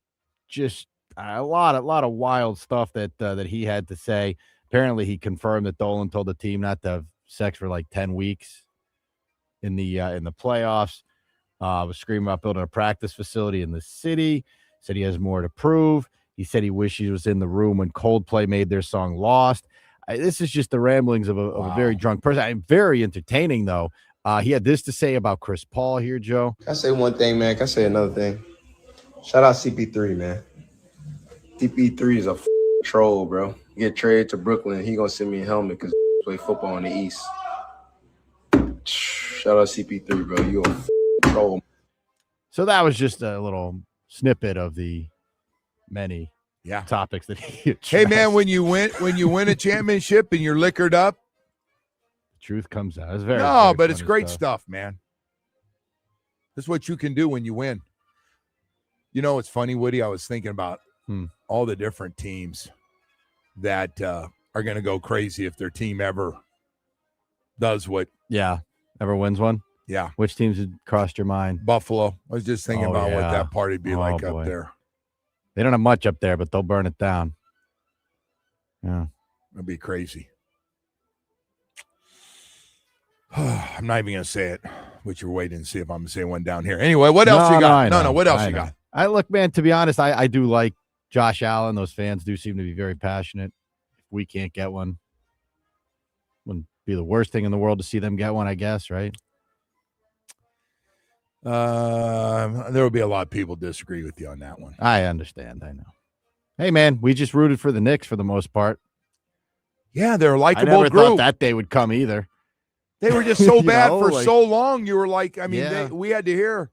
just a lot of wild stuff that he had to say. Apparently, he confirmed that Dolan told the team not to have sex for like 10 weeks in the playoffs. Was screaming about building a practice facility in the city. Said he has more to prove. He said he wished he was in the room when Coldplay made their song Lost. This is just the ramblings of a very drunk person. Very entertaining, though. He had this to say about Chris Paul here, Joe. Can I say one thing, man? Can I say another thing? Shout out CP3, man. CP3 is a troll, bro. Get traded to Brooklyn, he gonna send me a helmet because play football in the East. Shout out CP3, bro. You a troll. So that was just a little snippet of the many topics that he addressed. Hey, man, when you win a championship and you're liquored up, the truth comes out. It's very but it's great stuff, man. This is what you can do when you win. You know, it's funny, Woody. I was thinking about all the different teams that are going to go crazy if their team ever does what. Yeah, ever wins one. Yeah. Which teams had crossed your mind? Buffalo. I was just thinking about what that party'd be like up there. They don't have much up there, but they'll burn it down. Yeah. It'd be crazy. I'm not even going to say it, but you're waiting to see if I'm going to say one down here. Anyway, what else you got? No, what else you got? I look, man, to be honest, I do like Josh Allen. Those fans do seem to be very passionate. If we can't get one, wouldn't be the worst thing in the world to see them get one, I guess, right? There will be a lot of people disagree with you on that one. I understand. I know. Hey, man, we just rooted for the Knicks for the most part. Yeah, they're a likable I never group. thought that day would come either. They were just so bad for so long. You were like, I mean, we had to hear.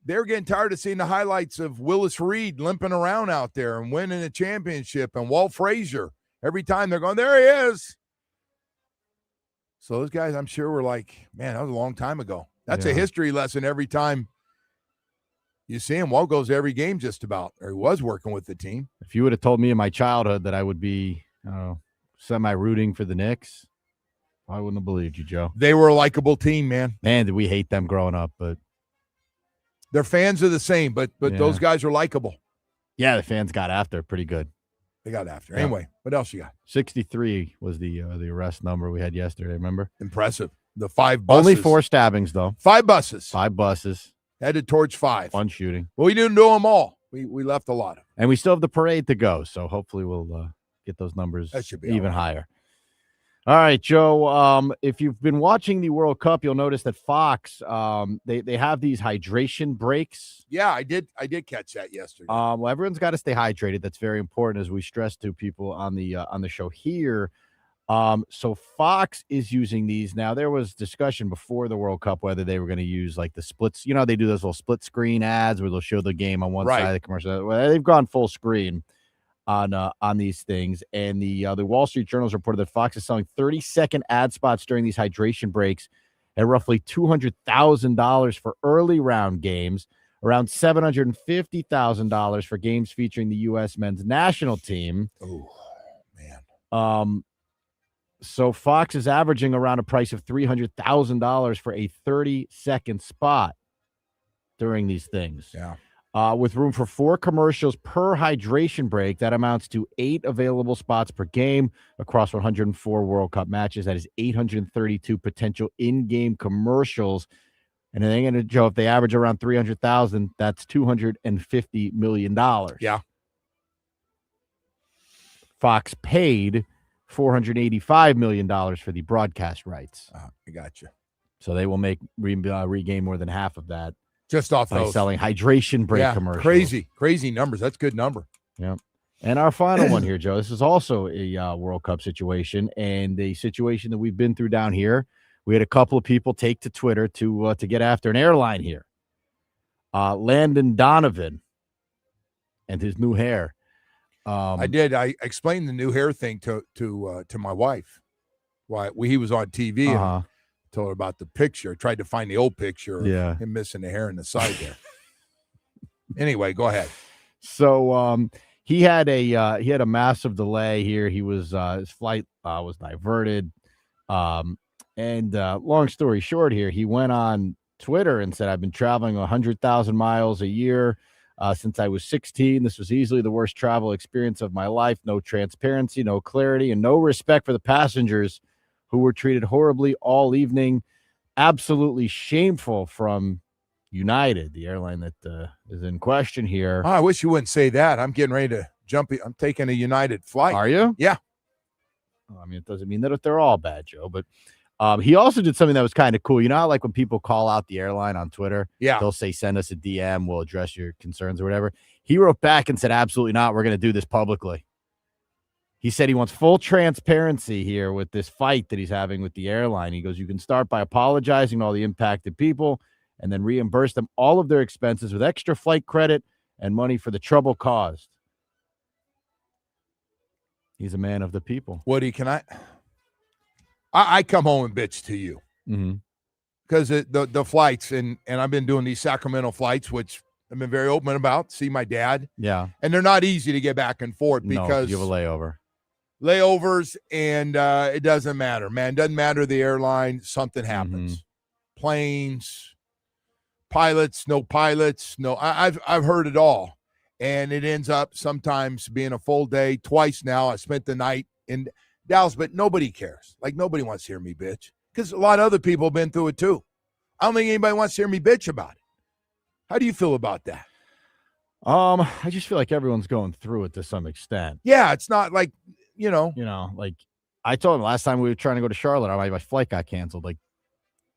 They were getting tired of seeing the highlights of Willis Reed limping around out there and winning a championship and Walt Frazier. Every time they're going, there he is. So those guys, I'm sure, were like, man, that was a long time ago. That's a history lesson every time you see him. Walt goes to every game just about, or he was working with the team. If you would have told me in my childhood that I would be semi-rooting for the Knicks, I wouldn't have believed you, Joe. They were a likable team, man. Man, did we hate them growing up, but their fans are the same, but those guys are likable. Yeah, the fans got after it pretty good. They got after. Anyway, what else you got? 63 was the arrest number we had yesterday, remember? Impressive. The 5 buses. Only 4 stabbings, though. 5 buses. 5 buses. Headed towards 5. Fun shooting. Well, we didn't do them all. We left a lot of them. And we still have the parade to go, so hopefully we'll get those numbers that should be even higher. All right, Joe, if you've been watching the World Cup, you'll notice that Fox, they have these hydration breaks. Yeah, I did catch that yesterday. Well, everyone's got to stay hydrated. That's very important, as we stress to people on the show here. So Fox is using these. Now, there was discussion before the World Cup whether they were going to use like the splits. You know, they do those little split screen ads where they'll show the game on one side of the commercial. Well, they've gone full screen on these things, and the Wall Street Journal's reported that Fox is selling 30-second ad spots during these hydration breaks at roughly $200,000 for early round games, around $750,000 for games featuring the U.S. men's national team. Oh, man. So Fox is averaging around a price of $300,000 for a 30-second spot during these things. Yeah. With room for 4 commercials per hydration break, that amounts to 8 available spots per game across 104 World Cup matches. That is 832 potential in-game commercials. And they're going to, Joe, if they average around 300,000, that's $250 million. Yeah. Fox paid $485 million for the broadcast rights. I got you. So they will regain more than half of that. Just off by those. Selling hydration break commercials. Crazy numbers. That's a good number. Yeah. And our final one here, Joe, this is also a World Cup situation and a situation that we've been through down here. We had a couple of people take to Twitter to get after an airline here. Landon Donovan and his new hair. I did. I explained the new hair thing to my wife. Why he was on TV and told her about the picture. Tried to find the old picture of him missing the hair in the side there. Anyway, go ahead. So he had a massive delay here. He was his flight was diverted. And long story short here, he went on Twitter and said, I've been traveling 100,000 miles a year since I was 16. This was easily the worst travel experience of my life. No transparency, no clarity, and no respect for the passengers who were treated horribly all evening. Absolutely shameful from United, the airline that is in question here. Oh, I wish you wouldn't say that. I'm getting ready to jump. I'm taking a United flight. Are you? Yeah. I mean, it doesn't mean that they're all bad, Joe, but he also did something that was kind of cool. You know how, like, when people call out the airline on Twitter, they'll say, send us a DM, we'll address your concerns or whatever. He wrote back and said, absolutely not. We're going to do this publicly. He said he wants full transparency here with this fight that he's having with the airline. He goes, you can start by apologizing to all the impacted people and then reimburse them all of their expenses with extra flight credit and money for the trouble caused. He's a man of the people. Woody, can I come home and bitch to you because the flights and I've been doing these Sacramento flights, which I've been very open about. See my dad, and they're not easy to get back and forth because you have a layovers, and it doesn't matter, man. Doesn't matter the airline. Something happens. Planes, pilots, no pilots, no. I've heard it all, and it ends up sometimes being a full day. Twice now, I spent the night in Dallas, but nobody cares. Like, nobody wants to hear me bitch because a lot of other people have been through it too. I don't think anybody wants to hear me bitch about it. How do you feel about that? I just feel like everyone's going through it to some extent. Yeah, it's not like, like I told him last time we were trying to go to Charlotte, my flight got canceled like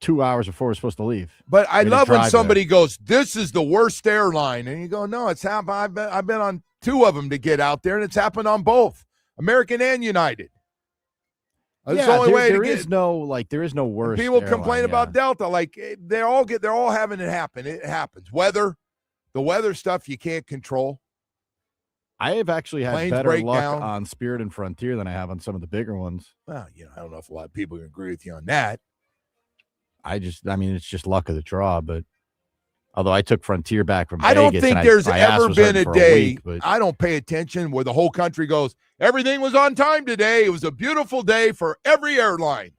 2 hours before we were supposed to leave. But I love when somebody goes, this is the worst airline. And you go, no, it's happened. I've been on 2 of them to get out there, and it's happened on both, American and United. That's the only way to get. There is no worse. People complain about Delta. Like, they're all having it happen. It happens. The weather stuff you can't control. I have actually had Planes better break luck down on Spirit and Frontier than I have on some of the bigger ones. Well, I don't know if a lot of people can agree with you on that. It's just luck of the draw. But although I took Frontier back from I don't Vegas, think there's ever been a day I don't pay attention where the whole country goes, everything was on time today. It was a beautiful day for every airline.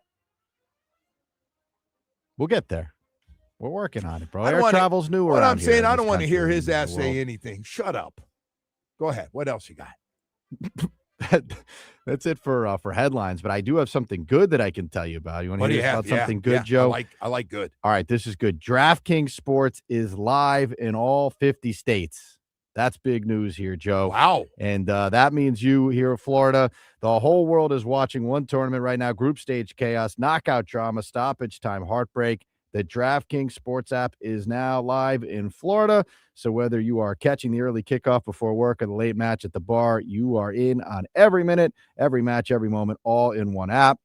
We'll get there. We're working on it, bro. Air travel's new. What I'm saying, I don't want to hear his ass say anything. Shut up. Go ahead. What else you got? That's it for headlines, but I do have something good that I can tell you about. You want to hear about something good, Joe? I like good. All right, this is good. DraftKings Sports is live in all 50 states. That's big news here, Joe. Wow. And that means you here in Florida, the whole world is watching one tournament right now, group stage chaos, knockout drama, stoppage time, heartbreak. The DraftKings Sports app is now live in Florida. So whether you are catching the early kickoff before work or the late match at the bar, you are in on every minute, every match, every moment, all in one app.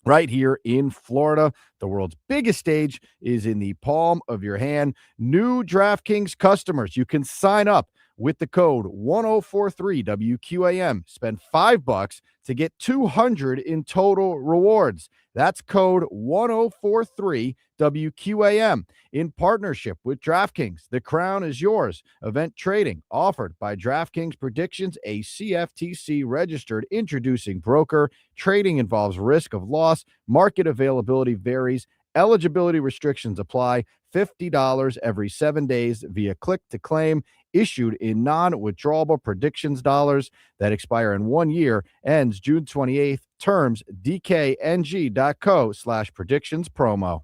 Right here in Florida, the world's biggest stage is in the palm of your hand. New DraftKings customers, you can sign up with the code 1043WQAM. Spend $5 to get $200 in total rewards. That's code 1043WQAM in partnership with DraftKings. The crown is yours. Event trading offered by DraftKings Predictions, a CFTC registered introducing broker. Trading involves risk of loss. Market availability varies. Eligibility restrictions apply. $50 every 7 days via click to claim. Issued in non-withdrawable predictions dollars that expire in 1 year. Ends June 28th. Terms dkng.co/predictions promo.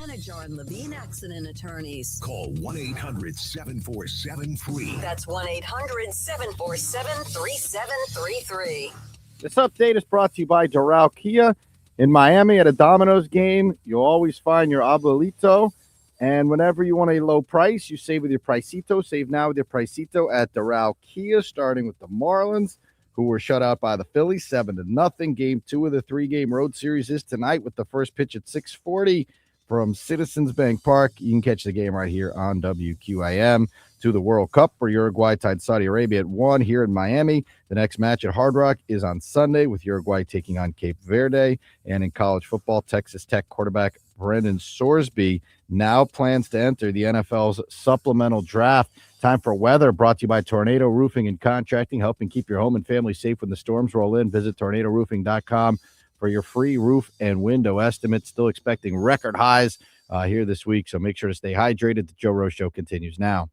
and Ajar Levine Accident Attorneys. Call 1-800-747-FREE. That's 1-800-747-3733. This update is brought to you by Doral Kia. In Miami at a Domino's game, you'll always find your abuelito. And whenever you want a low price, you save with your Pricito. Save now with your Pricito at Doral Kia, starting with the Marlins, who were shut out by the Phillies 7-0. Game 2 of the 3-game road series is tonight with the first pitch at 6:40 from Citizens Bank Park. You can catch the game right here on WQAM. To the World Cup, where Uruguay tied Saudi Arabia at 1 here in Miami. The next match at Hard Rock is on Sunday with Uruguay taking on Cape Verde. And in college football, Texas Tech quarterback Brendan Sorsby now plans to enter the NFL's Supplemental Draft. Time for weather, brought to you by Tornado Roofing and Contracting, helping keep your home and family safe when the storms roll in. Visit tornadoroofing.com for your free roof and window estimates. Still expecting record highs here this week, so make sure to stay hydrated. The Joe Rose Show continues now.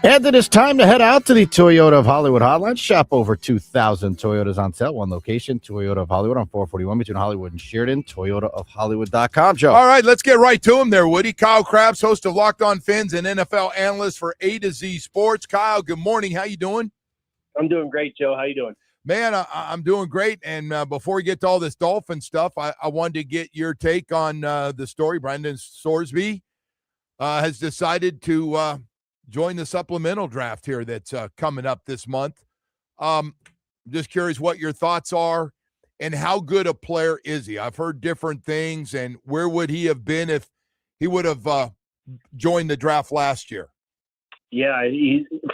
And it is time to head out to the Toyota of Hollywood hotline. Shop over 2,000 Toyotas on sale. One location, Toyota of Hollywood on 441 between Hollywood and Sheridan. ToyotaofHollywood.com, Joe. All right, let's get right to him there, Woody. Kyle Krabs, host of Locked On Fins and NFL analyst for A to Z Sports. Kyle, good morning. How you doing? I'm doing great, Joe. How you doing? Man, I'm doing great. And before we get to all this Dolphin stuff, I wanted to get your take on the story. Brendan Sorsby has decided to join the supplemental draft here that's coming up this month. Just curious what your thoughts are and how good a player is he? I've heard different things, and where would he have been if he would have joined the draft last year? Yeah,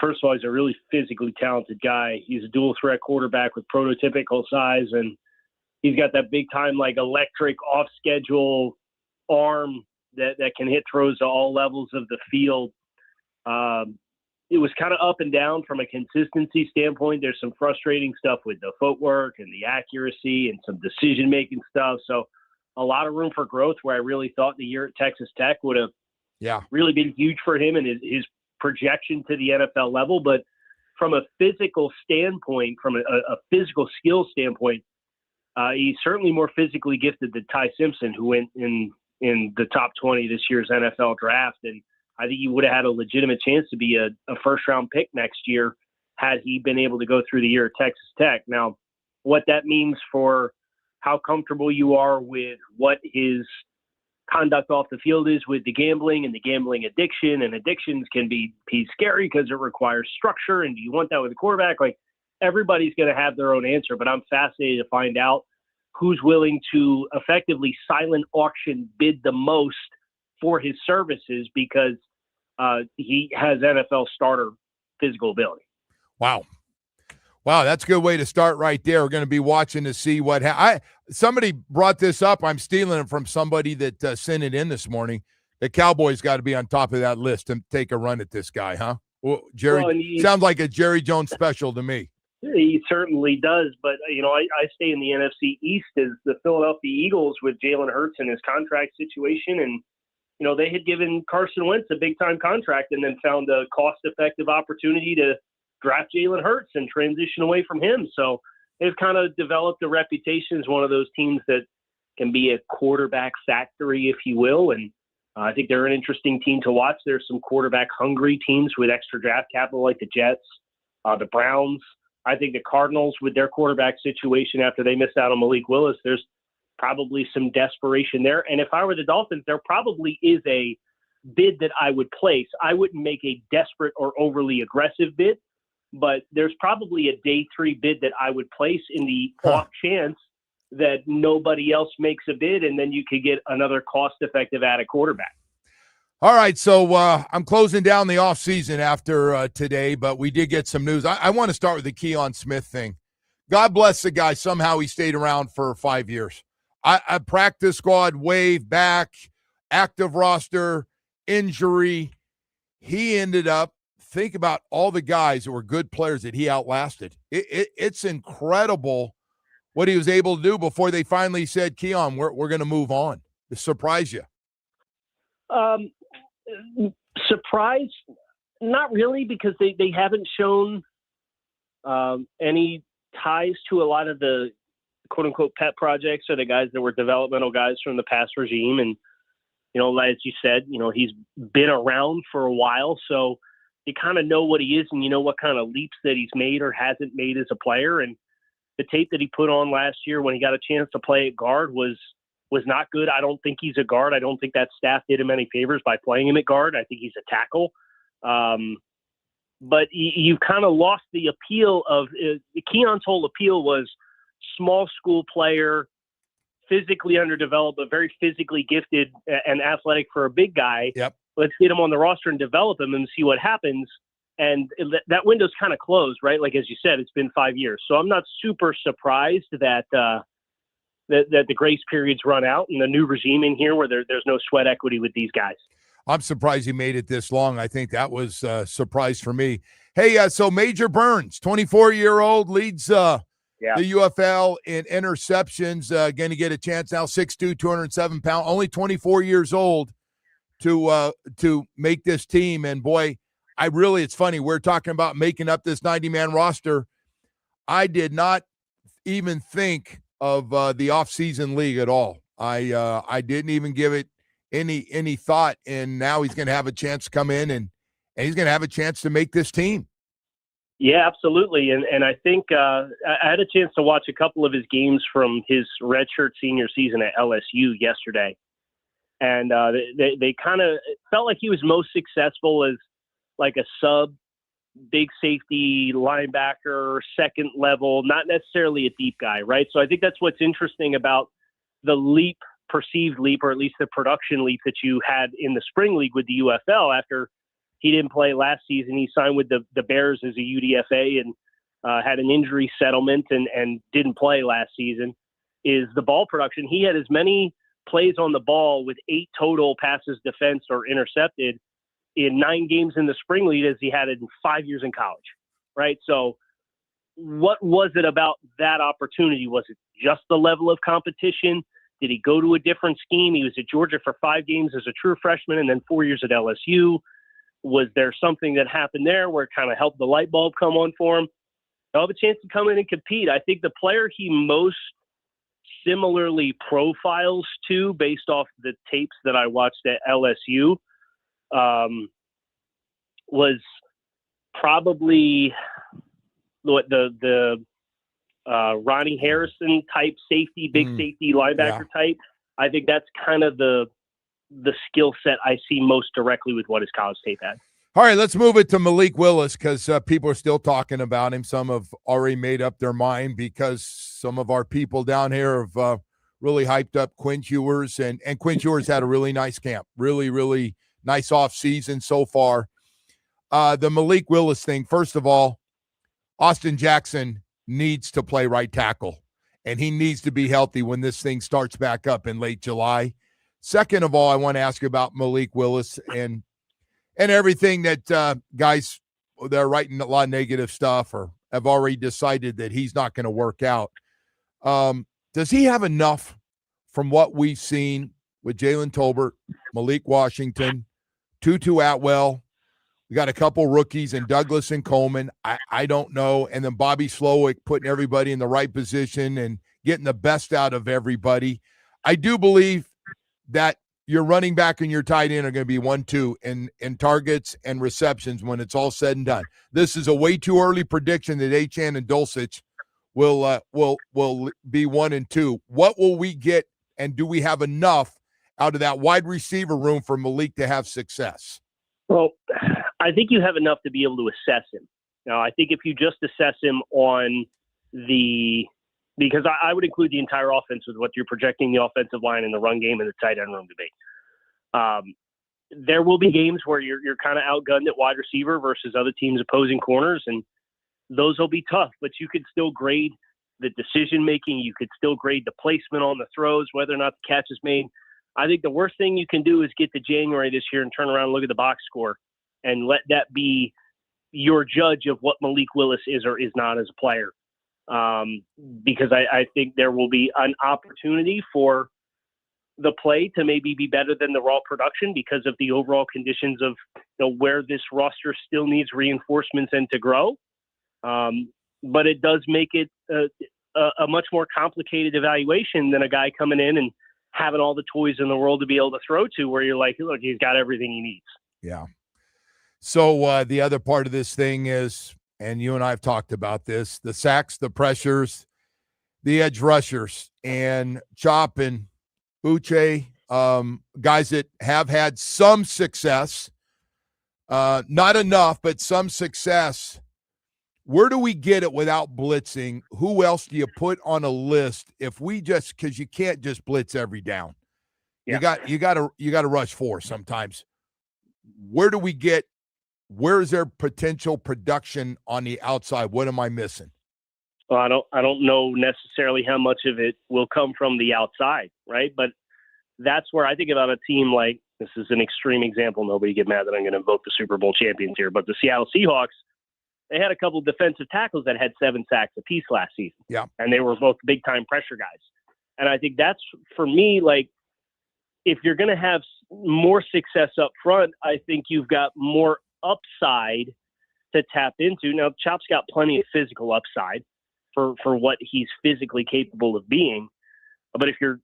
first of all, he's a really physically talented guy. He's a dual threat quarterback with prototypical size, and he's got that big time, like, electric off schedule arm that can hit throws to all levels of the field. It was kind of up and down from a consistency standpoint. There's some frustrating stuff with the footwork and the accuracy and some decision-making stuff. So a lot of room for growth, where I really thought the year at Texas Tech would have really been huge for him and his projection to the NFL level. But from a physical standpoint, from a physical skill standpoint, he's certainly more physically gifted than Ty Simpson, who went in the top 20 this year's NFL draft. And I think he would have had a legitimate chance to be a first-round pick next year had he been able to go through the year at Texas Tech. Now, what that means for how comfortable you are with what his conduct off the field is with the gambling and the gambling addiction, and addictions can be scary because it requires structure. And do you want that with a quarterback? Like, everybody's going to have their own answer, but I'm fascinated to find out who's willing to effectively silent auction bid the most for his services, because he has NFL starter physical ability. Wow, that's a good way to start right there. We're going to be watching to see what somebody brought this up. I'm stealing it from somebody that sent it in this morning. The Cowboys got to be on top of that list and take a run at this guy, huh? Well, sounds like a Jerry Jones special to me. He certainly does, but I stay in the NFC East as the Philadelphia Eagles with Jalen Hurts and his contract situation, and they had given Carson Wentz a big-time contract and then found a cost-effective opportunity to draft Jalen Hurts and transition away from him. So they've kind of developed a reputation as one of those teams that can be a quarterback factory, if you will. And I think they're an interesting team to watch. There's some quarterback-hungry teams with extra draft capital like the Jets, the Browns. I think the Cardinals, with their quarterback situation after they missed out on Malik Willis, there's probably some desperation there. And if I were the Dolphins, there probably is a bid that I would place. I wouldn't make a desperate or overly aggressive bid, but there's probably a day 3 bid that I would place in the off chance that nobody else makes a bid, and then you could get another cost-effective added quarterback. All right, so I'm closing down the offseason after today, but we did get some news. I want to start with the Keon Smith thing. God bless the guy. Somehow he stayed around for 5 years. I practice squad, wave back, active roster, injury. He ended up, think about all the guys that were good players that he outlasted. It's incredible what he was able to do before they finally said, Keon, we're going to move on. To surprise you. Surprise? Not really, because they haven't shown Any ties to a lot of the quote-unquote pet projects or the guys that were developmental guys from the past regime? And, as you said, he's been around for a while, so you kind of know what he is and you know what kind of leaps that he's made or hasn't made as a player. And the tape that he put on last year when he got a chance to play at guard was not good. I don't think he's a guard. I don't think that staff did him any favors by playing him at guard. I think he's a tackle. But you've kind of lost the appeal of Keon's whole appeal was small school player, physically underdeveloped, but very physically gifted and athletic for a big guy. Yep. Let's get him on the roster and develop him and see what happens. And that window's kind of closed, right? Like, as you said, it's been 5 years. So I'm not super surprised that the grace period's run out and the new regime in here where there's no sweat equity with these guys. I'm surprised he made it this long. I think that was a surprise for me. Hey, so Major Burns, 24-year-old, leads the UFL in interceptions. Going to get a chance now, 6'2", 207 pounds, only 24 years old to make this team. And, boy, it's funny. We're talking about making up this 90-man roster. I did not even think of the offseason league at all. I didn't even give it any thought, and now he's going to have a chance to come in and he's going to have a chance to make this team. Yeah, absolutely. And I think I had a chance to watch a couple of his games from his redshirt senior season at LSU yesterday. And they kind of felt like he was most successful as like a sub big safety linebacker, second level, not necessarily a deep guy, right? So I think that's what's interesting about the perceived leap, or at least the production leap that you had in the spring league with the UFL after he didn't play last season. He signed with the Bears as a UDFA and had an injury settlement and didn't play last season, is the ball production. He had as many plays on the ball with 8 total passes defensed or intercepted in 9 games in the spring league as he had it in 5 years in college, right? So what was it about that opportunity? Was it just the level of competition? Did he go to a different scheme? He was at Georgia for 5 games as a true freshman and then 4 years at LSU. Was there something that happened there where it kind of helped the light bulb come on for him? He'll have a chance to come in and compete. I think the player he most similarly profiles to, based off the tapes that I watched at LSU, was probably the Ronnie Harrison type safety, big safety linebacker type. I think that's kind of the skill set I see most directly with what his college tape had. All right, let's move it to Malik Willis because people are still talking about him. Some have already made up their mind because some of our people down here have really hyped up Quinn Ewers, and Quinn Ewers had a really nice camp, really, really nice offseason so far. The Malik Willis thing, first of all, Austin Jackson needs to play right tackle, and he needs to be healthy when this thing starts back up in late July. Second of all, I want to ask you about Malik Willis and everything that guys, they're writing a lot of negative stuff or have already decided that he's not going to work out. Does he have enough from what we've seen with Jalen Tolbert, Malik Washington, Tutu Atwell? We got a couple rookies in Douglas and Coleman. I don't know. And then Bobby Slowick putting everybody in the right position and getting the best out of everybody. I do believe that your running back and your tight end are going to be 1-2 in targets and receptions when it's all said and done. This is a way too early prediction that Achane and Dulcich will be 1 and 2. What will we get, and do we have enough out of that wide receiver room for Malik to have success? Well, I think you have enough to be able to assess him. Now, I think if you just assess him on because I would include the entire offense with what you're projecting the offensive line and the run game and the tight end room to be. There will be games where you're kind of outgunned at wide receiver versus other teams' opposing corners, and those will be tough, but you could still grade the decision-making. You could still grade the placement on the throws, whether or not the catch is made. I think the worst thing you can do is get to January this year and turn around and look at the box score and let that be your judge of what Malik Willis is or is not as a player. Because I think there will be an opportunity for the play to maybe be better than the raw production because of the overall conditions of where this roster still needs reinforcements and to grow. but it does make it a much more complicated evaluation than a guy coming in and having all the toys in the world to be able to throw to, where you're like, look, he's got everything he needs. Yeah. So the other part of this thing is, and you and I have talked about this, the sacks, the pressures, the edge rushers, and Chop and Uche, guys that have had some success, not enough, but some success. Where do we get it without blitzing? Who else do you put on a list if we just, because you can't just blitz every down. Yeah. You got to rush 4 sometimes. Where do we get, where is there potential production on the outside? What am I missing? Well, I don't know necessarily how much of it will come from the outside, right? But that's where I think about a team like, this is an extreme example. Nobody get mad that I'm going to invoke the Super Bowl champions here, but the Seattle Seahawks, they had a couple of defensive tackles that had 7 sacks apiece last season. Yeah. And they were both big-time pressure guys. And I think that's, for me, like, if you're going to have more success up front, I think you've got more upside to tap into. Now, Chop's got plenty of physical upside for what he's physically capable of being. But if you're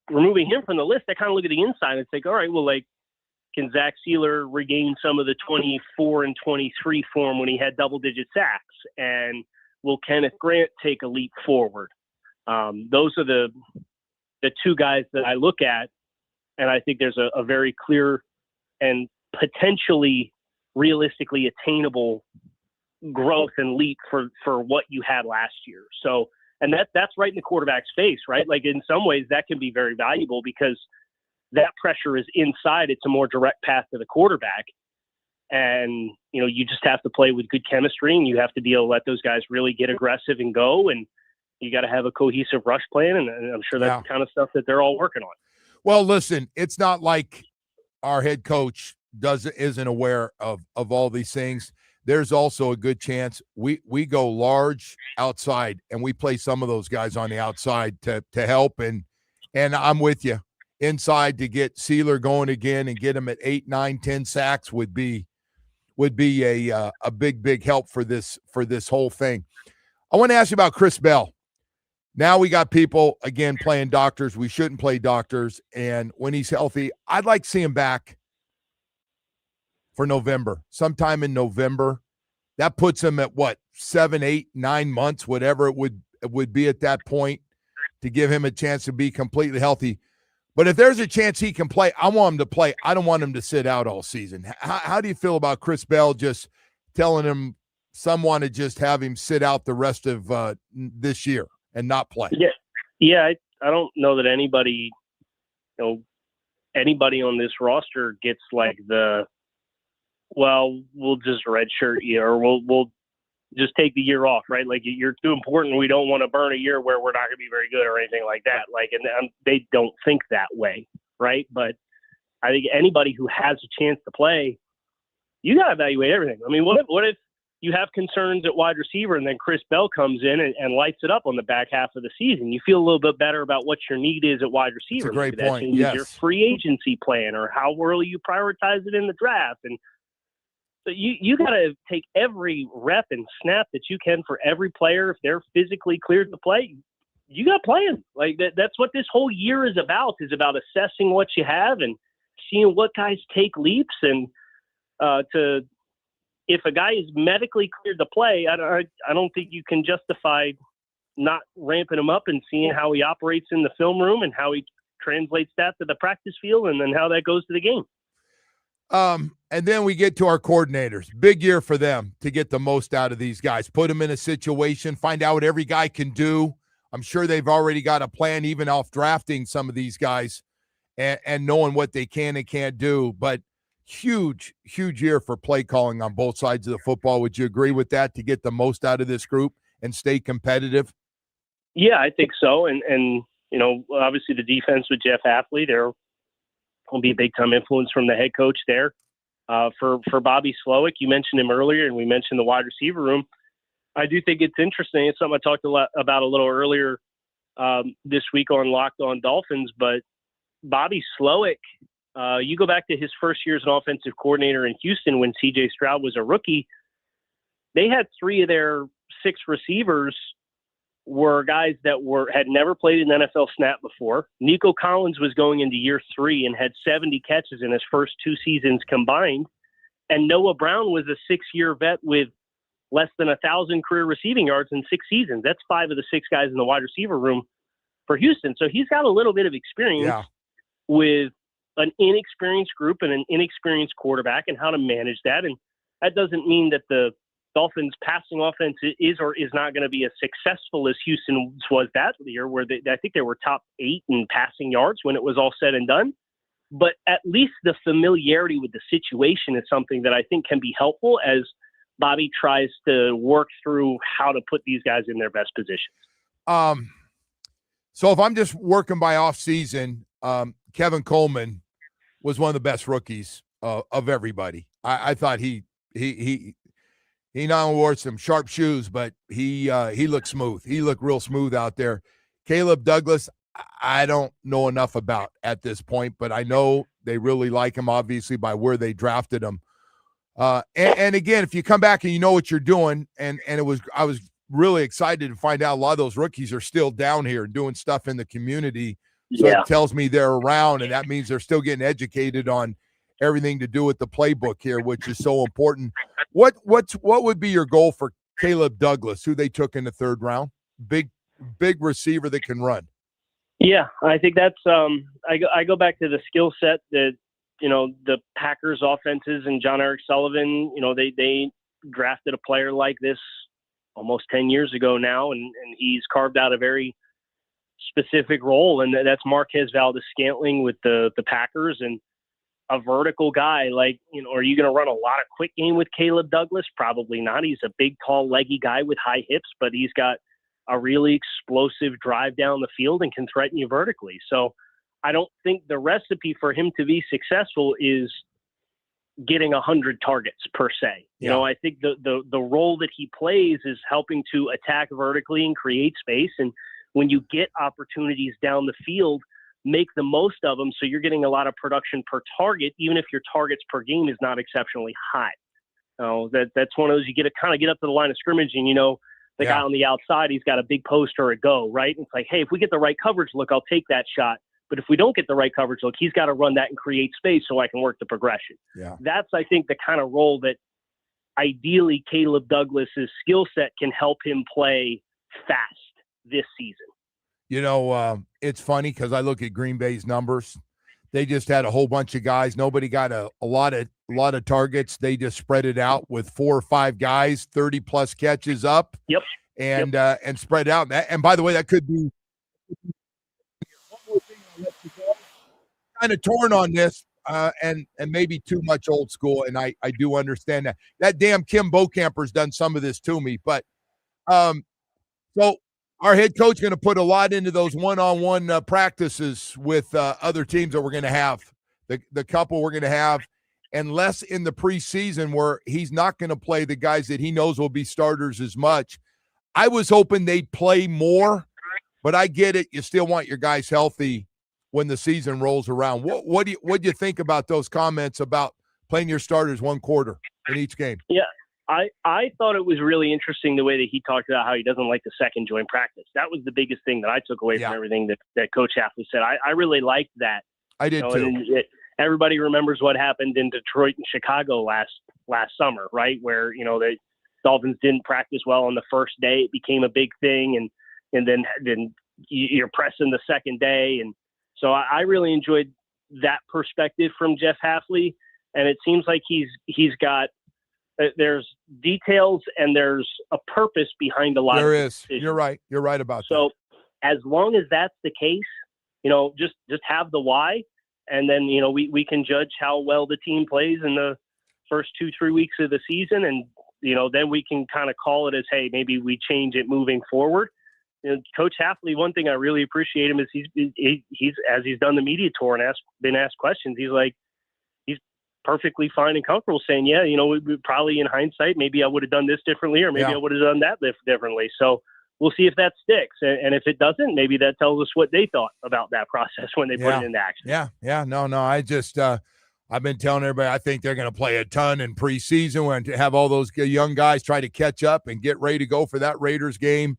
removing him from the list, I kind of look at the inside and think, all right, well, like, can Zach Sealer regain some of the 24 and 23 form when he had double-digit sacks? And will Kenneth Grant take a leap forward? Those are the 2 guys that I look at, and I think there's a very clear and potentially realistically attainable growth and leap for what you had last year. So, and that's right in the quarterback's face, right? Like, in some ways that can be very valuable because that pressure is inside. It's a more direct path to the quarterback. And, you know, you just have to play with good chemistry, and you have to be able to let those guys really get aggressive and go. And you got to have a cohesive rush plan. And I'm sure that's the kind of stuff that they're all working on. Well, listen, it's not like our head coach isn't aware of all these things. There's also a good chance we go large outside, and we play some of those guys on the outside to help. And I'm with you. Inside to get Sealer going again and get him at 8, 9, 10 sacks would be a big help for this whole thing. I want to ask you about Chris Bell. Now we got people again playing doctors. We shouldn't play doctors, and when he's healthy, I'd like to see him back for November, sometime in November. That puts him at what, 7, 8, 9 months, whatever it would be at that point, to give him a chance to be completely healthy. But if there's a chance he can play, I want him to play. I don't want him to sit out all season. How do you feel about Chris Bell just telling him some want to just have him sit out the rest of this year and not play? Yeah. I don't know that anybody on this roster gets like we'll just redshirt you, or we'll just take the year off, right? Like, you're too important. We don't want to burn a year where we're not going to be very good or anything like that. Like, and they don't think that way, right? But I think anybody who has a chance to play, you got to evaluate everything. I mean, what if you have concerns at wide receiver and then Chris Bell comes in and lights it up on the back half of the season? You feel a little bit better about what your need is at wide receiver. That's a great point. Yes. Your free agency plan, or how early you prioritize it in the draft. And so you got to take every rep and snap that you can for every player. If they're physically cleared to play, you got to play them. Like, that's what this whole year is about assessing what you have and seeing what guys take leaps. And if a guy is medically cleared to play, I don't think you can justify not ramping him up and seeing how he operates in the film room and how he translates that to the practice field, and then how that goes to the game. And then we get to our coordinators. Big year for them to get the most out of these guys. Put them in a situation, find out what every guy can do. I'm sure they've already got a plan, even off drafting some of these guys and knowing what they can and can't do. But huge year for play calling on both sides of the football. Would you agree with that, to get the most out of this group and stay competitive? Yeah, I think so. And you know, obviously the defense with Jeff Hafley, there will be a big-time influence from the head coach there. For Bobby Slowick, you mentioned him earlier, and we mentioned the wide receiver room. I do think it's interesting. It's something I talked about a little earlier this week on Locked On Dolphins, but Bobby Slowick, you go back to his first year as an offensive coordinator in Houston when C.J. Stroud was a rookie. They had 3 of their 6 receivers were guys that had never played an NFL snap before. Nico Collins was going into year 3 and had 70 catches in his first 2 seasons combined. And Noah Brown was a 6-year vet with less than 1,000 career receiving yards in 6 seasons. That's 5 of the 6 guys in the wide receiver room for Houston. So he's got a little bit of experience with an inexperienced group and an inexperienced quarterback and how to manage that. And that doesn't mean that the Dolphins passing offense is or is not going to be as successful as Houston's was that year, where I think they were top 8 in passing yards when it was all said and done. But at least the familiarity with the situation is something that I think can be helpful as Bobby tries to work through how to put these guys in their best positions. So if I'm just working by offseason, Kevin Coleman was one of the best rookies of everybody. I thought he not only wore some sharp shoes, but he looked smooth. He looked real smooth out there. Caleb Douglas, I don't know enough about at this point, but I know they really like him, obviously, by where they drafted him. And again, if you come back and you know what you're doing, and I was really excited to find out a lot of those rookies are still down here doing stuff in the community. So it tells me they're around, and that means they're still getting educated on everything to do with the playbook here, which is so important. What would be your goal for Caleb Douglas, who they took in the 3rd round? Big receiver that can run. Yeah, I think that's I go back to the skill set that, the Packers offenses and John Eric Sullivan, they drafted a player like this almost 10 years ago now, and he's carved out a very specific role, and that's Marquez Valdes-Scantling with the Packers, and a vertical guy. Like, are you going to run a lot of quick game with Caleb Douglas? Probably not. He's a big, tall, leggy guy with high hips, but he's got a really explosive drive down the field and can threaten you vertically. So I don't think the recipe for him to be successful is getting 100 targets per se. I think the role that he plays is helping to attack vertically and create space. And when you get opportunities down the field, make the most of them, so you're getting a lot of production per target, even if your targets per game is not exceptionally high. That's one of those, you get to kind of get up to the line of scrimmage, and the guy on the outside, he's got a big post or a go, right? And it's like, hey, if we get the right coverage look, I'll take that shot. But if we don't get the right coverage look, he's got to run that and create space so I can work the progression. Yeah. That's, I think, the kind of role that ideally Caleb Douglas's skill set can help him play fast this season. It's funny because I look at Green Bay's numbers. They just had a whole bunch of guys. Nobody got a lot of targets. They just spread it out with 4 or 5 guys, 30 plus catches up. Yep. And spread out. And by the way, that could be kind of torn on this, and maybe too much old school. And I do understand that. That damn Kim Bokamper's done some of this to me. But so our head coach going to put a lot into those one-on-one practices with other teams that we're going to have, the couple we're going to have, and less in the preseason where he's not going to play the guys that he knows will be starters as much. I was hoping they'd play more, but I get it. You still want your guys healthy when the season rolls around. What do you think about those comments about playing your starters 1 quarter in each game? Yeah. I thought it was really interesting the way that he talked about how he doesn't like the second joint practice. That was the biggest thing that I took away from everything that Coach Hafley said. I really liked that. I did too. Everybody remembers what happened in Detroit and Chicago last summer, right? Where, the Dolphins didn't practice well on the first day. It became a big thing. And then you're pressing the second day. And so I really enjoyed that perspective from Jeff Hafley. And it seems like he's got, there's details and there's a purpose behind a lot of decisions. You're right. You're right about that. So as long as that's the case, just have the why. And then, we can judge how well the team plays in the first 2-3 weeks of the season. And, then we can kind of call it as, hey, maybe we change it moving forward. Coach Hafley, one thing I really appreciate him is he's as he's done the media tour and been asked questions, he's like, perfectly fine and comfortable saying, we probably in hindsight, maybe I would have done this differently, or maybe I would have done that differently. So we'll see if that sticks. And if it doesn't, maybe that tells us what they thought about that process when they put it into action. Yeah. No, I just, I've been telling everybody I think they're going to play a ton in preseason when to have all those young guys try to catch up and get ready to go for that Raiders game.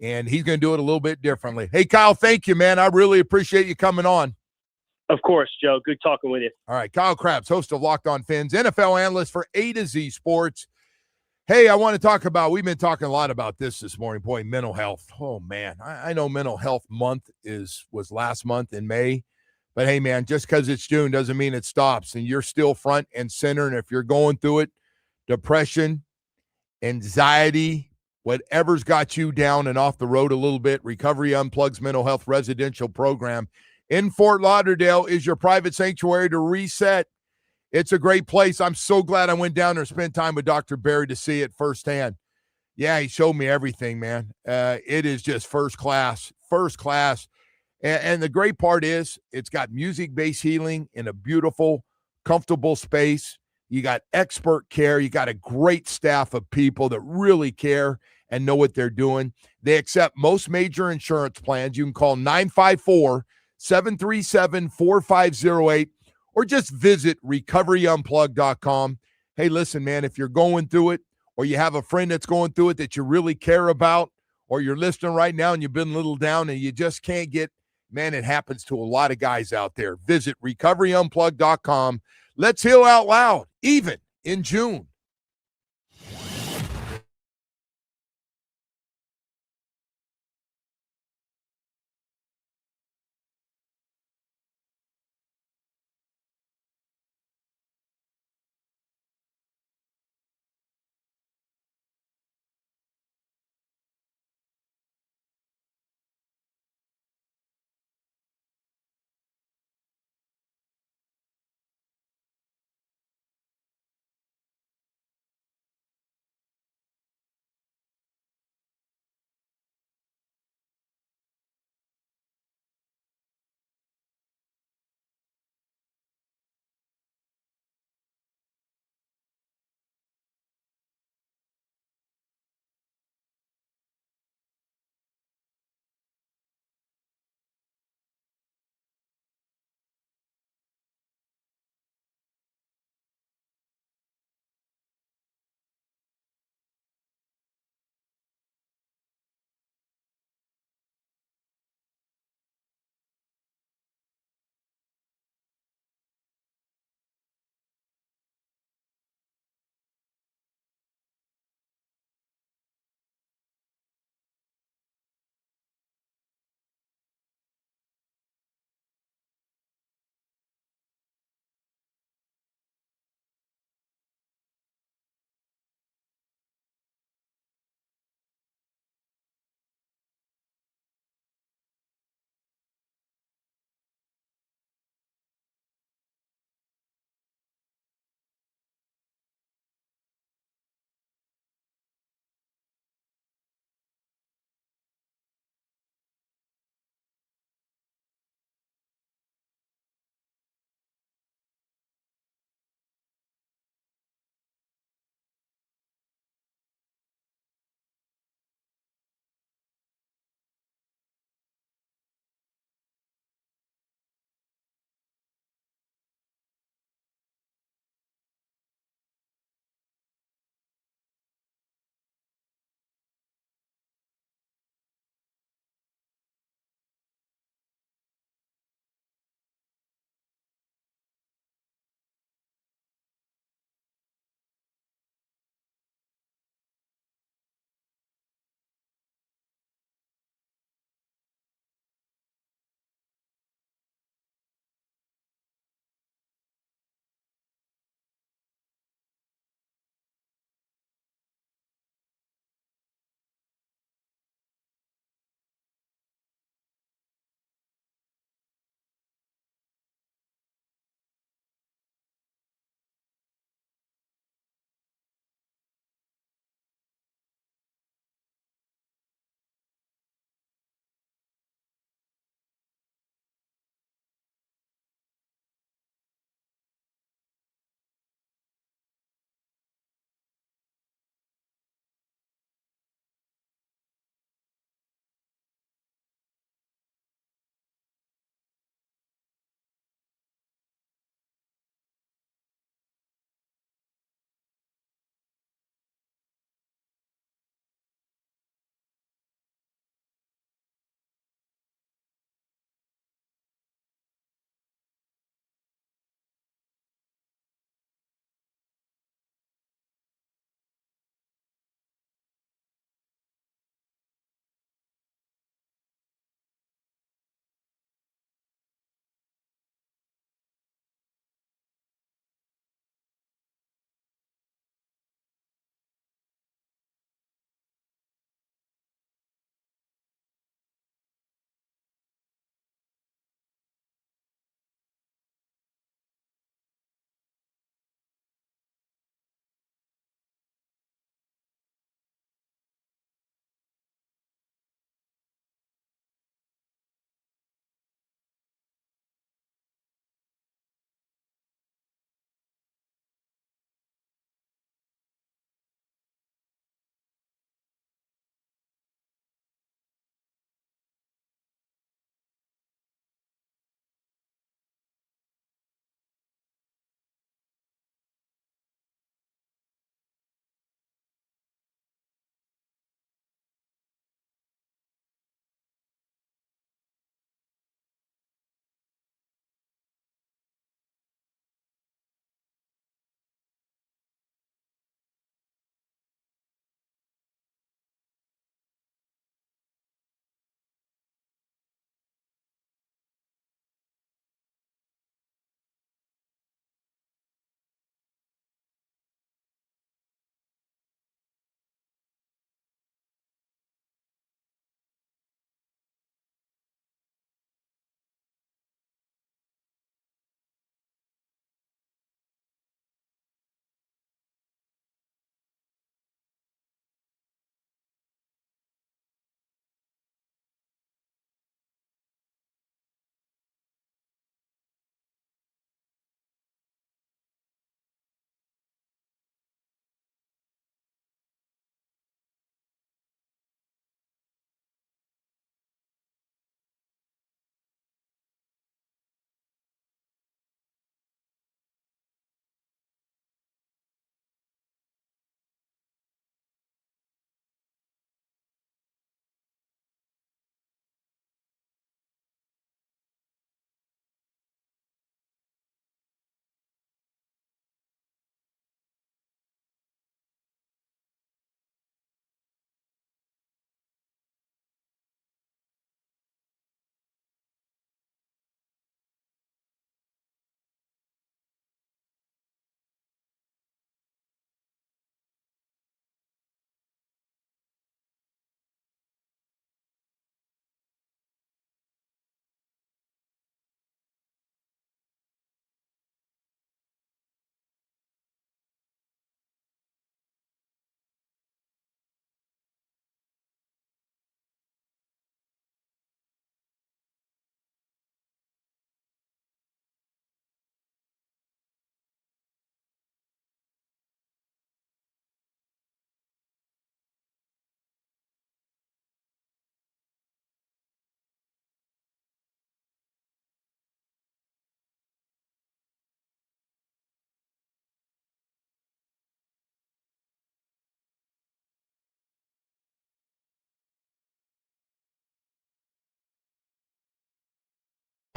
And he's going to do it a little bit differently. Hey, Kyle, thank you, man. I really appreciate you coming on. Of course, Joe. Good talking with you. All right, Kyle Krabs, host of Locked On Fins, NFL analyst for A to Z Sports. Hey, I want to talk about, we've been talking a lot about this morning, boy, mental health. Oh, man, I know mental health month was last month in May, but hey, man, just because it's June doesn't mean it stops, and you're still front and center, and if you're going through it, depression, anxiety, whatever's got you down and off the road a little bit, Recovery Unplugged's mental health residential program in Fort Lauderdale is your private sanctuary to reset. It's a great place. I'm so glad I went down there and spent time with Dr. Barry to see it firsthand. Yeah, he showed me everything, man. It is just first class. And the great part is it's got music-based healing in a beautiful, comfortable space. You got expert care. You got a great staff of people that really care and know what they're doing. They accept most major insurance plans. You can call 954-737-4508 or just visit recoveryunplugged.com. Hey, listen, man, if you're going through it or you have a friend that's going through it that you really care about, or you're listening right now and you've been a little down and you just can't get, man, it happens to a lot of guys out there. Visit recoveryunplugged.com. Let's heal out loud, even in June.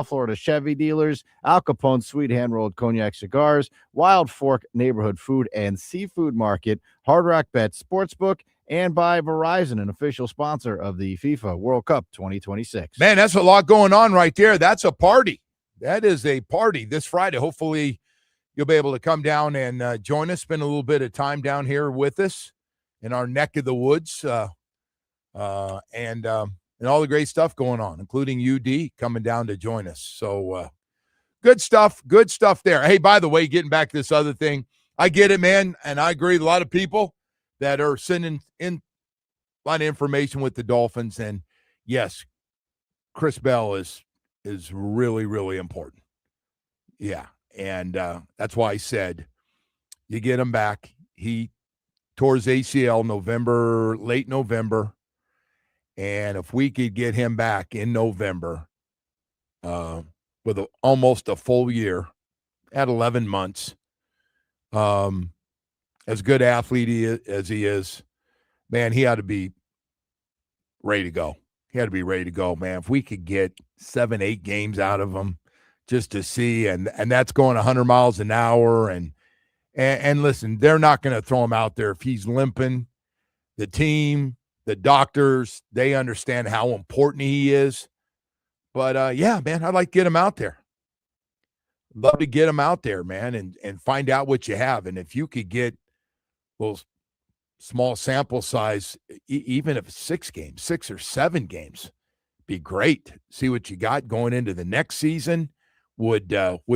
Florida Chevy dealers, Al Capone Sweet Hand-Rolled Cognac Cigars, Wild Fork Neighborhood Food and Seafood Market, Hard Rock Bet Sportsbook, and by Verizon, an official sponsor of the FIFA World Cup 2026. Man, that's a lot going on right there. That's a party. That is a party this Friday. Hopefully you'll be able to come down and join us, spend a little bit of time down here with us in our neck of the woods, and all the great stuff going on, including UD coming down to join us. So good stuff there. Hey, by the way, getting back to this other thing, I get it, man, and I agree with a lot of people that are sending in a lot of information with the Dolphins, and yes, Chris Bell is really, really important. Yeah, and that's why I said you get him back. He tore his ACL late November, and if we could get him back in November with almost a full year at 11 months, as good athlete as he is, man, he ought to be ready to go. He had to be ready to go, man. If we could get 7-8 games out of him just to see, and that's going 100 miles an hour, and listen, they're not going to throw him out there if he's limping. The team, the doctors, they understand how important he is. But, yeah, man, I'd like to get him out there. Love to get him out there, man, and find out what you have. And if you could get those small sample size, even if it's 6 or 7 games, be great. See what you got going into the next season would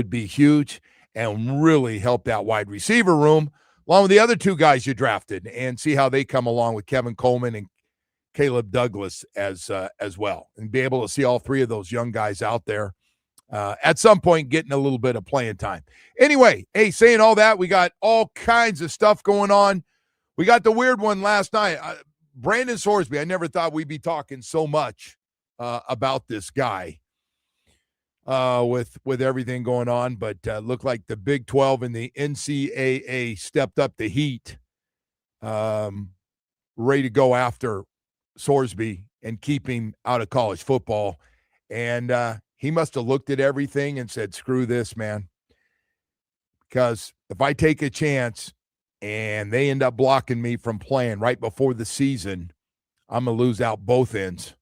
be huge and really help that wide receiver room, along with the other 2 guys you drafted, and see how they come along with Kevin Coleman and Caleb Douglas as well, and be able to see all 3 of those young guys out there at some point getting a little bit of playing time. Anyway, hey, saying all that, we got all kinds of stuff going on. We got the weird one last night. Brendan Sorsby, I never thought we'd be talking so much about this guy with everything going on, but looked like the Big 12 and the NCAA stepped up the heat, ready to go after Sorsby and keep him out of college football. And he must have looked at everything and said, screw this, man. Because if I take a chance and they end up blocking me from playing right before the season, I'm going to lose out both ends.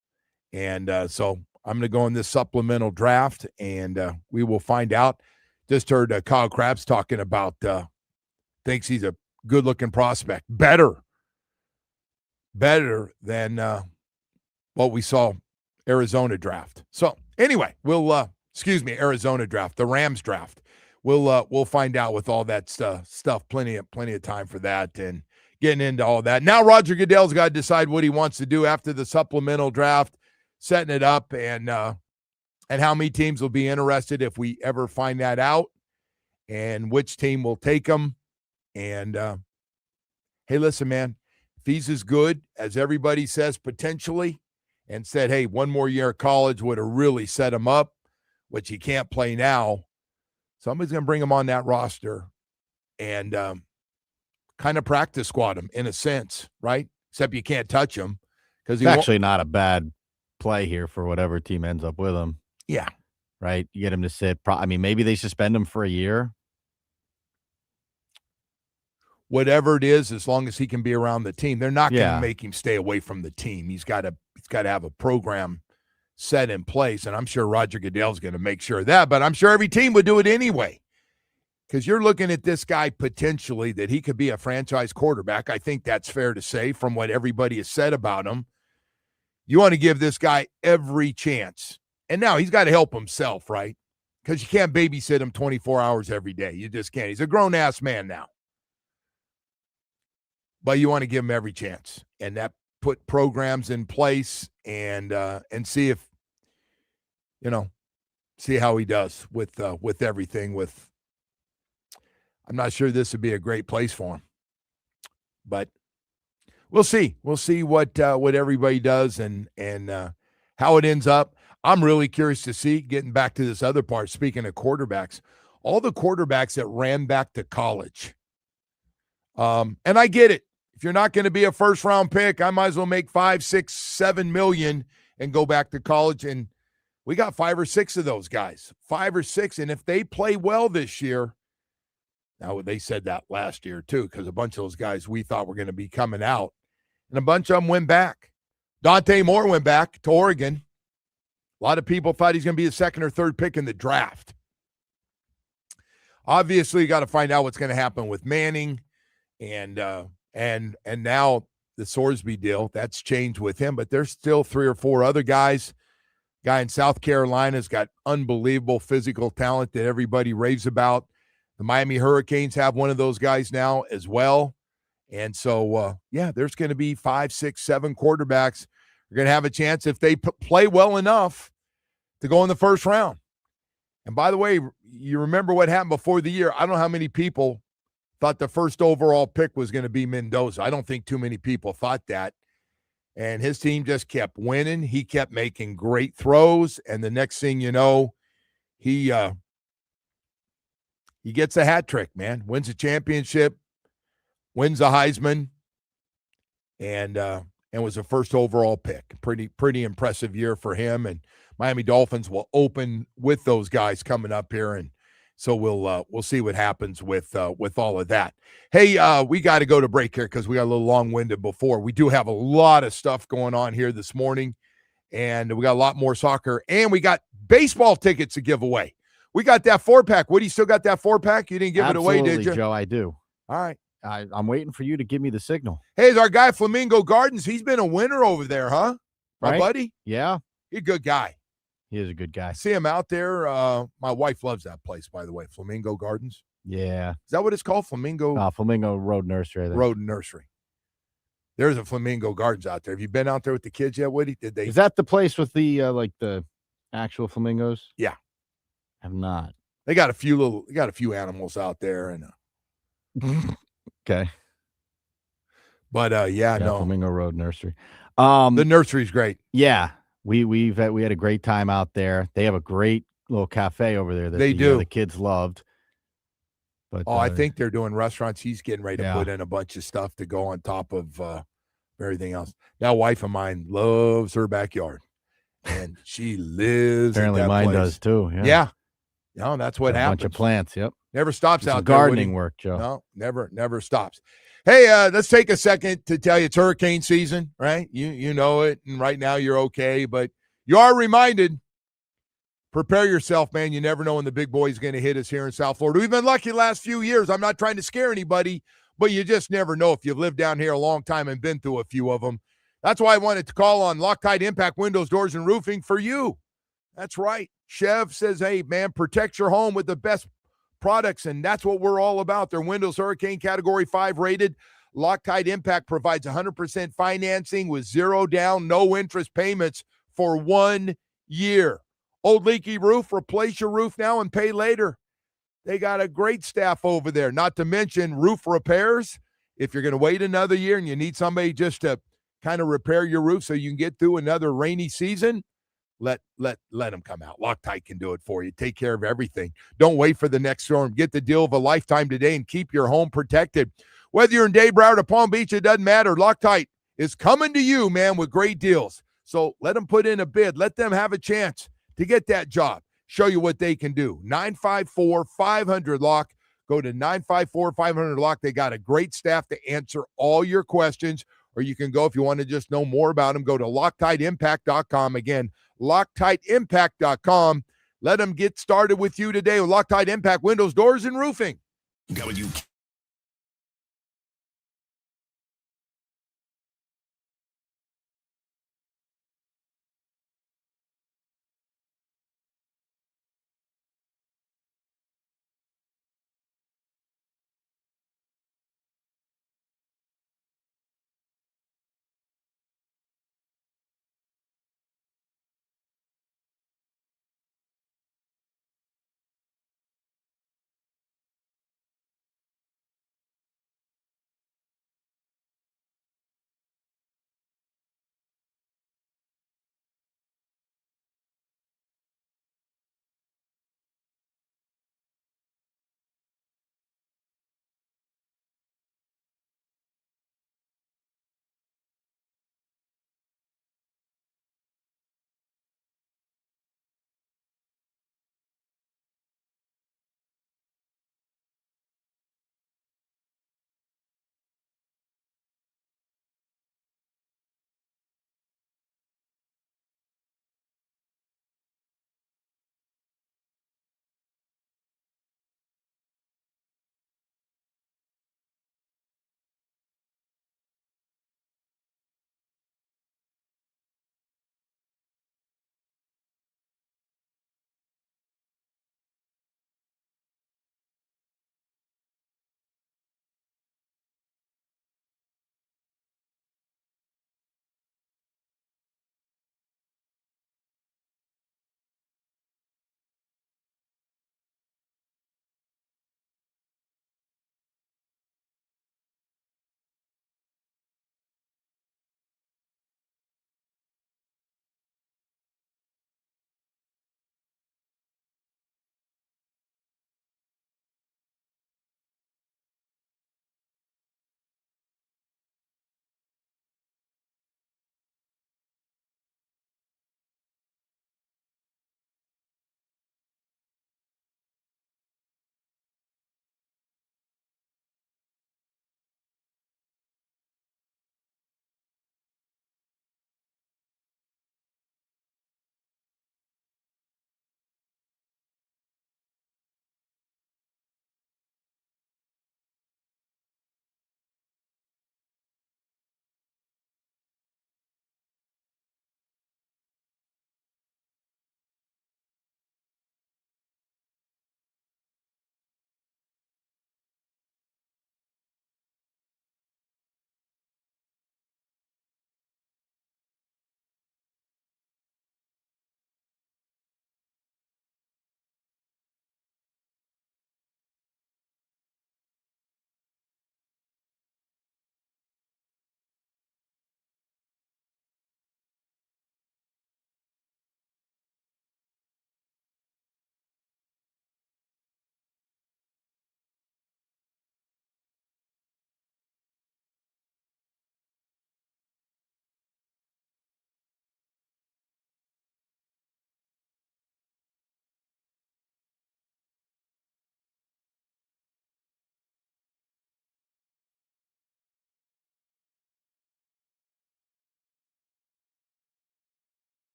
And so I'm going to go in this supplemental draft, and we will find out. Just heard Kyle Krabs talking about thinks he's a good-looking prospect. Better than what we saw Arizona draft. So anyway, Arizona draft, the Rams draft. We'll find out with all that stuff. Plenty of time for that and getting into all that. Now Roger Goodell's got to decide what he wants to do after the supplemental draft, setting it up, and how many teams will be interested if we ever find that out, and which team will take him. And hey, listen, man, if he's as good as everybody says potentially, and said, hey, one more year of college would have really set him up, which he can't play now, somebody's going to bring him on that roster and kind of practice squad him in a sense, right? Except you can't touch him. Because he's actually not a bad play here for whatever team ends up with him. Yeah. Right? You get him to sit. Maybe they suspend him for a year. Whatever it is, as long as he can be around the team. They're not going to make him stay away from the team. He's got to have a program set in place, and I'm sure Roger Goodell's going to make sure of that, but I'm sure every team would do it anyway, because you're looking at this guy potentially that he could be a franchise quarterback. I think that's fair to say from what everybody has said about him. You want to give this guy every chance. And now he's got to help himself, right? Because you can't babysit him 24 hours every day. You just can't. He's a grown-ass man now. But you want to give him every chance. And that put programs in place and see if, see how he does with everything. I'm not sure this would be a great place for him. But we'll see. We'll see what everybody does and how it ends up. I'm really curious to see, getting back to this other part, speaking of quarterbacks, all the quarterbacks that ran back to college. And I get it. If you're not going to be a first-round pick, I might as well make $5, $6, $7 million and go back to college. And We got 5 or 6 of those guys, 5 or 6. And if they play well this year, now they said that last year too, because a bunch of those guys we thought were going to be coming out, and a bunch of them went back. Dante Moore went back to Oregon. A lot of people thought he's going to be a second or third pick in the draft. Obviously, you got to find out what's going to happen with Manning, and now the Sorsby deal. That's changed with him, but there's still 3 or 4 other guys. Guy in South Carolina's got unbelievable physical talent that everybody raves about. The Miami Hurricanes have one of those guys now as well. And so, there's going to be 5, 6, 7 quarterbacks. You're going to have a chance if they play well enough to go in the first round. And by the way, you remember what happened before the year. I don't know how many people thought the first overall pick was going to be Mendoza. I don't think too many people thought that. And his team just kept winning. He kept making great throws. And the next thing you know, he gets a hat trick, man. Wins a championship, wins a Heisman, and was a first overall pick. Pretty impressive year for him. And Miami Dolphins will open with those guys coming up here, and so we'll see what happens with all of that. Hey, we got to go to break here because we got a little long-winded before. We do have a lot of stuff going on here this morning, and we got a lot more soccer, and we got baseball tickets to give away. We got that 4-pack. Woody, still got that 4-pack? You didn't give it away, did you? Joe, I do. All right. I'm waiting for you to give me the signal. Hey, it's our guy Flamingo Gardens. He's been a winner over there, huh? My Right? buddy? Yeah. He's a good guy. He is a good guy. See him out there. My wife loves that place, by the way, Flamingo Gardens. Yeah. Is that what it's called? Flamingo Road Nursery. I think. Road Nursery. There's a Flamingo Gardens out there. Have you been out there with the kids yet, Woody? Did they? Is that the place with the the actual flamingos? Yeah. I've not. They got a few animals out there, and okay. But no. Flamingo Road Nursery. The nursery's great. Yeah. We had a great time out there. They have a great little cafe over there that they do. The kids loved. But I think they're doing restaurants. He's getting ready to put in a bunch of stuff to go on top of everything else. That wife of mine loves her backyard, and she lives. Apparently, at that mine place. does too. Yeah. No, that's what happens. A bunch of plants. Yep. Never stops out there. Gardening work, Joe. No, never stops. Hey, let's take a second to tell you it's hurricane season, right? You know it, and right now you're okay, but you are reminded, prepare yourself, man. You never know when the big boy's going to hit us here in South Florida. We've been lucky the last few years. I'm not trying to scare anybody, but you just never know if you've lived down here a long time and been through a few of them. That's why I wanted to call on Loctite Impact Windows, Doors, and Roofing for you. That's right. Chev says, hey, man, protect your home with the best products, and that's what we're all about. Their windows Hurricane Category 5 rated. Loctite Impact provides 100% financing with zero down, no interest payments for 1 year. Old leaky roof, replace your roof now and pay later. They got a great staff over there, not to mention roof repairs. If you're going to wait another year and you need somebody just to kind of repair your roof so you can get through another rainy season, let them come out. Loctite can do it for you. Take care of everything. Don't wait for the next storm. Get the deal of a lifetime today and keep your home protected. Whether you're in Dade, Broward, or Palm Beach, it doesn't matter. Loctite is coming to you, man, with great deals. So let them put in a bid. Let them have a chance to get that job. Show you what they can do. 954-500-LOCK. Go to 954-500-LOCK. They got a great staff to answer all your questions. Or you can go, if you want to just know more about them, go to LoctiteImpact.com. Again, LoctiteImpact.com. Let them get started with you today with Loctite Impact Windows, Doors, and Roofing.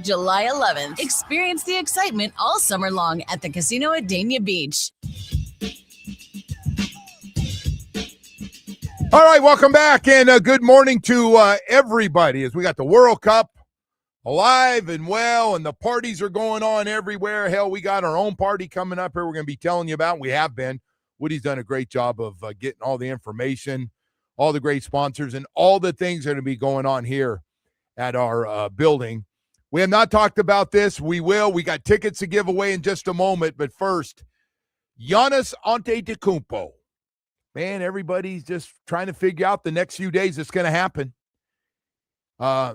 July 11th. Experience the excitement all summer long at the casino at Dania Beach. All right, welcome back, and good morning to everybody as we got the World Cup alive and well, and the parties are going on everywhere. Hell, we got our own party coming up here we're going to be telling you about. We have been. Woody's done a great job of getting all the information, all the great sponsors, and all the things that are going to be going on here at our building. We have not talked about this. We will. We got tickets to give away in just a moment. But first, Giannis Antetokounmpo. Man, everybody's just trying to figure out the next few days it's going to happen.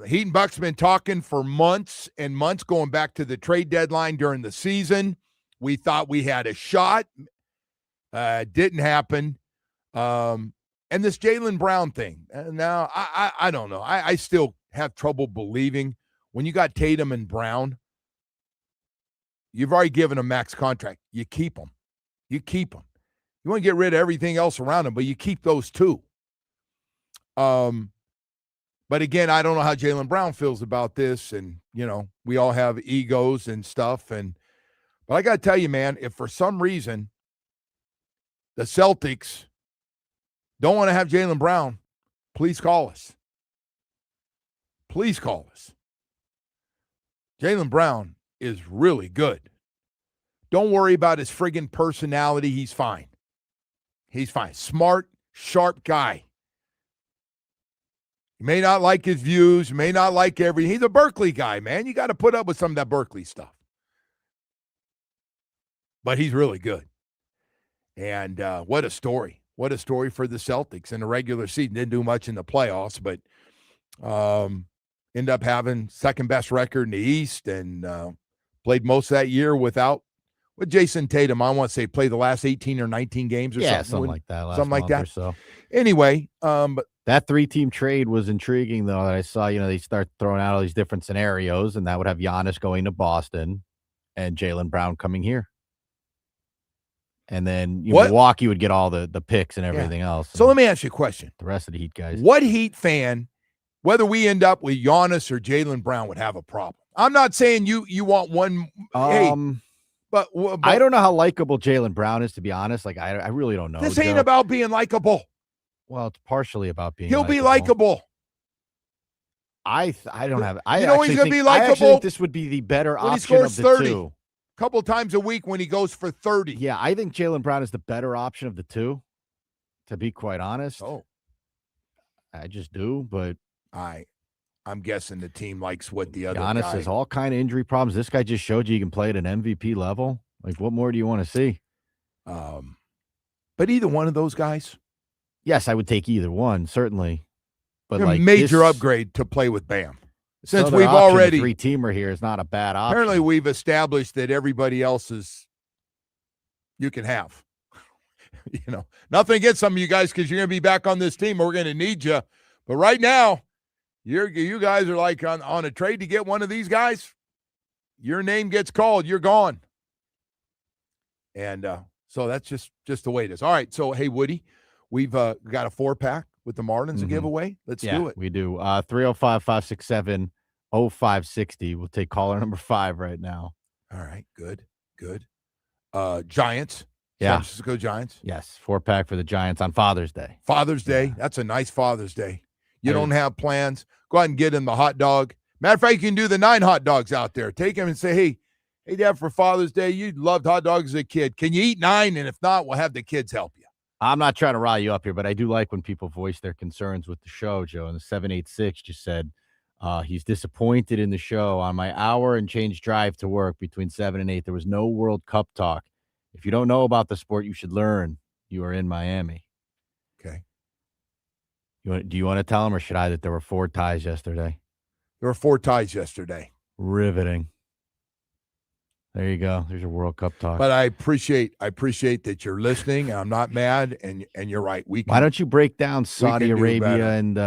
Heat and Bucks been talking for months and months, going back to the trade deadline during the season. We thought we had a shot. Didn't happen. And this Jaylen Brown thing. Now, I don't know. I still have trouble believing when you got Tatum and Brown, you've already given them max contract. You keep them. You keep them. You want to get rid of everything else around them, but you keep those two. But again, I don't know how Jaylen Brown feels about this, and, you know, we all have egos and stuff. But I got to tell you, man, if for some reason the Celtics don't want to have Jaylen Brown, please call us. Please call us. Jaylen Brown is really good. Don't worry about his friggin' personality. He's fine. He's fine. Smart, sharp guy. You may not like his views. You may not like everything. He's a Berkeley guy, man. You got to put up with some of that Berkeley stuff. But he's really good. And what a story. What a story for the Celtics in the regular season. Didn't do much in the playoffs, but ended up having second-best record in the East and played most of that year with Jason Tatum. I want to say played the last 18 or 19 games or something like that. Something like that. Or so. Anyway, but that 3-team trade was intriguing, though. That I saw, they start throwing out all these different scenarios, and that would have Giannis going to Boston and Jaylen Brown coming here. And then Milwaukee would get all the picks and everything else. So let me ask you a question. The rest of the Heat guys. What Heat fan, whether we end up with Giannis or Jaylen Brown, would have a problem? I'm not saying you want one. But I don't know how likable Jaylen Brown is, to be honest. Like, I really don't know. This ain't about being likable. Well, it's partially about being He'll be likable. I don't have – he's going to be likable. I actually think this would be the better option of the 30. two. A couple times a week when he goes for 30. Yeah, I think Jaylen Brown is the better option of the two, to be quite honest. Oh. I just do, but I'm guessing the team likes what the other Giannis guy has all kind of injury problems. This guy just showed you can play at an MVP level. Like, what more do you want to see? But either one of those guys? Yes, I would take either one, certainly. But a major upgrade to play with Bam. Since we've already 3-teamer here is not a bad option. Apparently we've established that everybody else you can have. Nothing against some of you guys because you're going to be back on this team. We're going to need you. But right now, you guys are like on a trade to get one of these guys. Your name gets called. You're gone. And so that's just the way it is. All right. So, hey, Woody, we've got a 4-pack with the Marlins to give away. Let's do it. We do. 305-567-0560. We'll take caller number 5 right now. All right. Good. Giants. Yeah. San Francisco Giants. Yes. 4-pack for the Giants on Father's Day. Father's Day. That's a nice Father's Day. You don't have plans. Go out and get him the hot dog. Matter of fact, you can do the 9 hot dogs out there. Take him and say, hey, Dad, for Father's Day, you loved hot dogs as a kid. Can you eat 9? And if not, we'll have the kids help you. I'm not trying to rile you up here, but I do like when people voice their concerns with the show, Joe. And the 786 just said he's disappointed in the show. On my hour and change drive to work between 7 and 8, there was no World Cup talk. If you don't know about the sport, you should learn. You are in Miami. Okay. Do you want to tell him, or should I, that there were 4 ties yesterday? There were 4 ties yesterday. Riveting. There you go. There's your World Cup talk. But I appreciate that you're listening. I'm not mad, and you're right. Why don't you break down Saudi Arabia and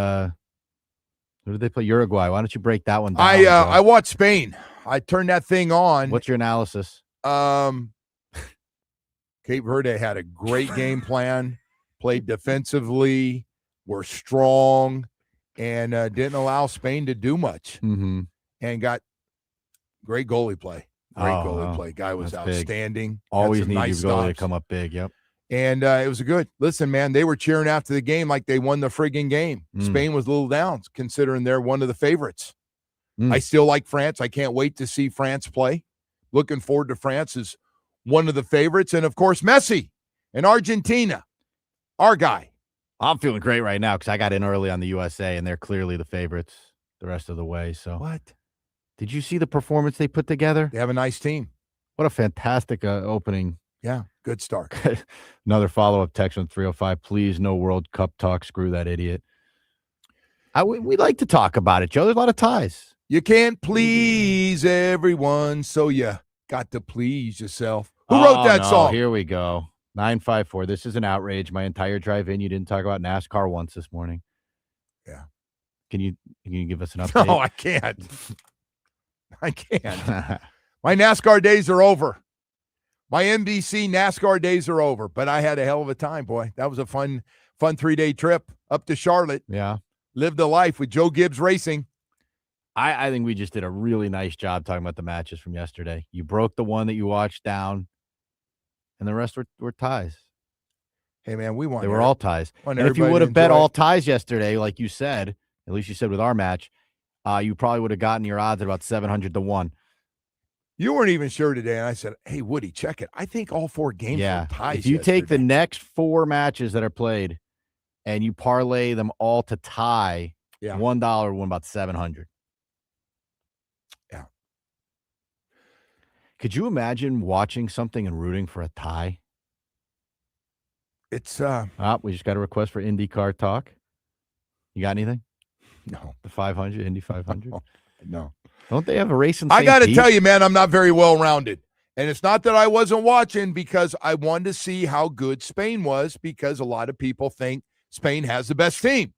who did they play? Uruguay. Why don't you break that one down? I watched Spain. I turned that thing on. What's your analysis? Cape Verde had a great game plan, played defensively, were strong, and didn't allow Spain to do much. Mm-hmm. And got Great goalie play. Guy was outstanding. Big. Always need nice your goalie to come up big. Yep. And it was a good. Listen, man, they were cheering after the game like they won the friggin' game. Spain was a little down, considering they're one of the favorites. I still like France. I can't wait to see France play. Looking forward to France as one of the favorites. And, of course, Messi in Argentina, our guy. I'm feeling great right now because I got in early on the USA, and they're clearly the favorites the rest of the way. So what? Did you see the performance they put together? They have a nice team. What a fantastic opening. Yeah, good start. Another follow-up text on 305. Please, no World Cup talk. Screw that idiot. We like to talk about it, Joe. There's a lot of ties. You can't please everyone, so you got to please yourself. Who wrote that song? Here we go. 954. This is an outrage. My entire drive in, you didn't talk about NASCAR once this morning. Yeah. Can you give us an update? No, I can't. I can't. My NASCAR days are over. My NBC NASCAR days are over, but I had a hell of a time, boy. That was a fun 3-day trip up to Charlotte. Yeah. Lived a life with Joe Gibbs Racing. I think we just did a really nice job talking about the matches from yesterday. You broke the one that you watched down, and the rest were ties. Hey, man, we won. They were all ties. And if you would have bet all ties yesterday, like you said, at least you said with our match, you probably would have gotten your odds at about 700 to 1. You weren't even sure today, and I said, hey, Woody, check it. I think all 4 games were ties. If you take the next 4 matches that are played and you parlay them all to tie, $1 won about 700. Yeah. Could you imagine watching something and rooting for a tie? It's we just got a request for IndyCar talk. You got anything? No. The 500, Indy 500? No. Don't they have a race in I got to Pete? tell you, man, I'm not very well-rounded. And it's not that I wasn't watching because I wanted to see how good Spain was because a lot of people think Spain has the best team.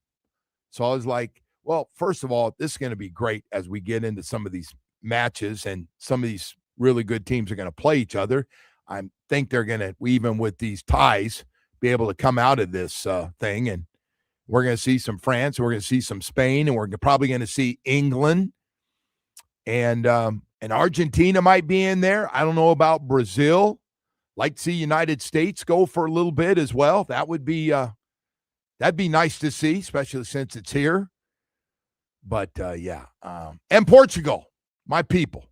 So I was like, well, first of all, this is going to be great as we get into some of these matches and some of these really good teams are going to play each other. I think they're going to, even with these ties, be able to come out of this thing. And we're going to see some France, we're going to see some Spain, and we're probably going to see England. And Argentina might be in there. I don't know about Brazil. Like to see United States go for a little bit as well. That would be that'd be nice to see, especially since it's here. But and Portugal, my people,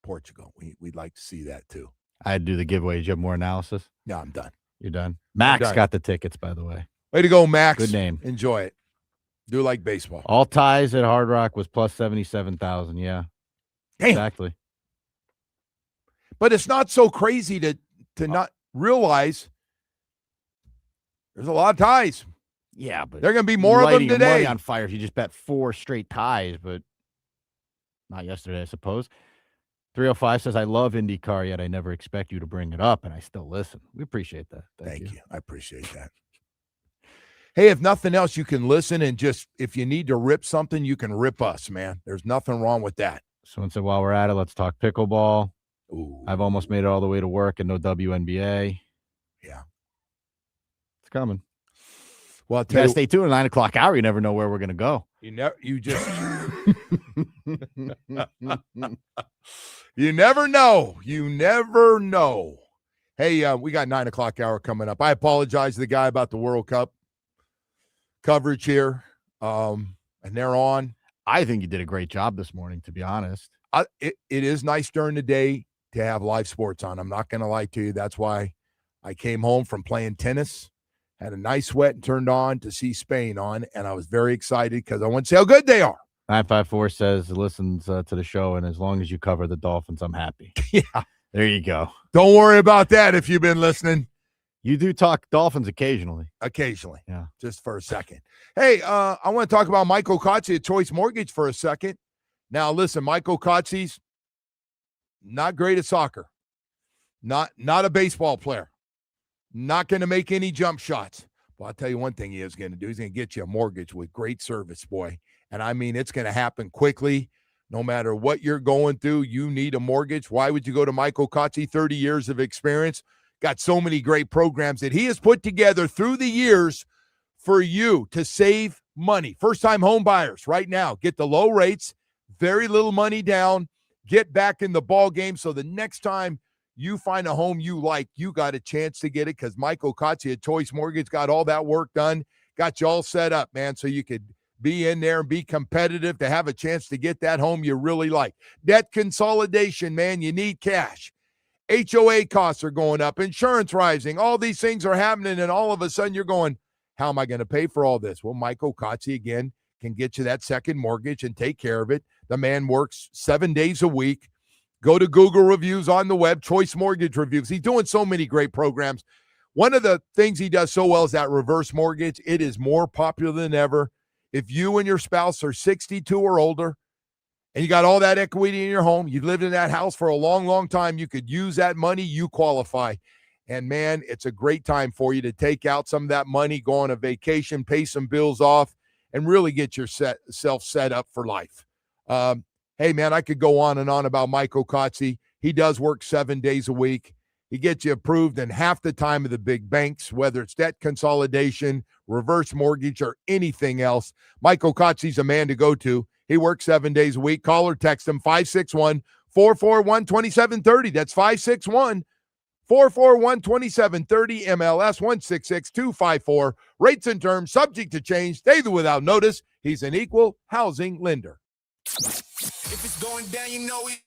Portugal. We'd like to see that too. I'd do the giveaway. Did you have more analysis? No, I'm done. You're done. Max got the tickets, by the way. Way to go, Max. Good name. Enjoy it. Do like baseball. All ties at Hard Rock was plus 77,000. Yeah. Damn. Exactly. But it's not so crazy to not realize there's a lot of ties. Yeah, but there are going to be more of them today. Money on fire if you just bet 4 straight ties, but not yesterday, I suppose. 305 says, I love IndyCar, yet I never expect you to bring it up, and I still listen. We appreciate that. Thank you. I appreciate that. Hey, if nothing else, you can listen and just, if you need to rip something, you can rip us, man. There's nothing wrong with that. Someone said, while we're at it, let's talk pickleball. Ooh. I've almost made it all the way to work and no WNBA. Yeah. It's coming. Well, I'll tell you, stay tuned at 9 o'clock hour. You never know where we're going to go. You never know. You never know. Hey, we got 9 o'clock hour coming up. I apologize to the guy about the World Cup coverage here. And they're on. I think you did a great job this morning, to be honest. It is nice during the day to have live sports on. I'm not going to lie to you. That's why I came home from playing tennis, had a nice sweat, and turned on to see Spain on. And I was very excited because I want to see how good they are. 954 says listens to the show, and as long as you cover the Dolphins, I'm happy. Yeah. There you go. Don't worry about that if you've been listening. You do talk Dolphins occasionally. Occasionally. Yeah. Just for a second. Hey, I want to talk about Michael Kotze at Choice Mortgage for a second. Now, listen, Michael Kotze's not great at soccer. Not a baseball player. Not going to make any jump shots. Well, I'll tell you one thing he is going to do. He's going to get you a mortgage with great service, boy. And I mean, it's going to happen quickly. No matter what you're going through, you need a mortgage. Why would you go to Michael Kotze? 30 years of experience. Got so many great programs that he has put together through the years for you to save money. First-time home buyers right now. Get the low rates, very little money down. get back in the ball game so the next time you find a home you like, you got a chance to get it because Mike Okatsi at Choice Mortgage got all that work done, got you all set up, man, so you could be in there and be competitive to have a chance to get that home you really like. Debt consolidation, man, you need cash. HOA costs are going up, insurance rising, all these things are happening, and all of a sudden you're going, how am I going to pay for all this? Well, Mike Okatsi, again, can get you that second mortgage and take care of it. The man works 7 days a week. Go to Google reviews on the web, Choice Mortgage Reviews. He's doing so many great programs. One of the things he does so well is that reverse mortgage. It is more popular than ever. If you and your spouse are 62 or older and you got all that equity in your home, you've lived in that house for a long, long time, you could use that money, you qualify. And, man, it's a great time for you to take out some of that money, go on a vacation, pay some bills off, and really get yourself set up for life. Hey, man, I could go on and on about Mike Okatsi. He does work 7 days a week. He gets you approved in half the time of the big banks, whether it's debt consolidation, reverse mortgage, or anything else. Mike Okatsi's a man to go to. He works 7 days a week. Call or text him, 561-441-2730. That's 561-441-2730, MLS 166254. Rates and terms subject to change, daily without notice. He's an equal housing lender. If it's going down, you know it.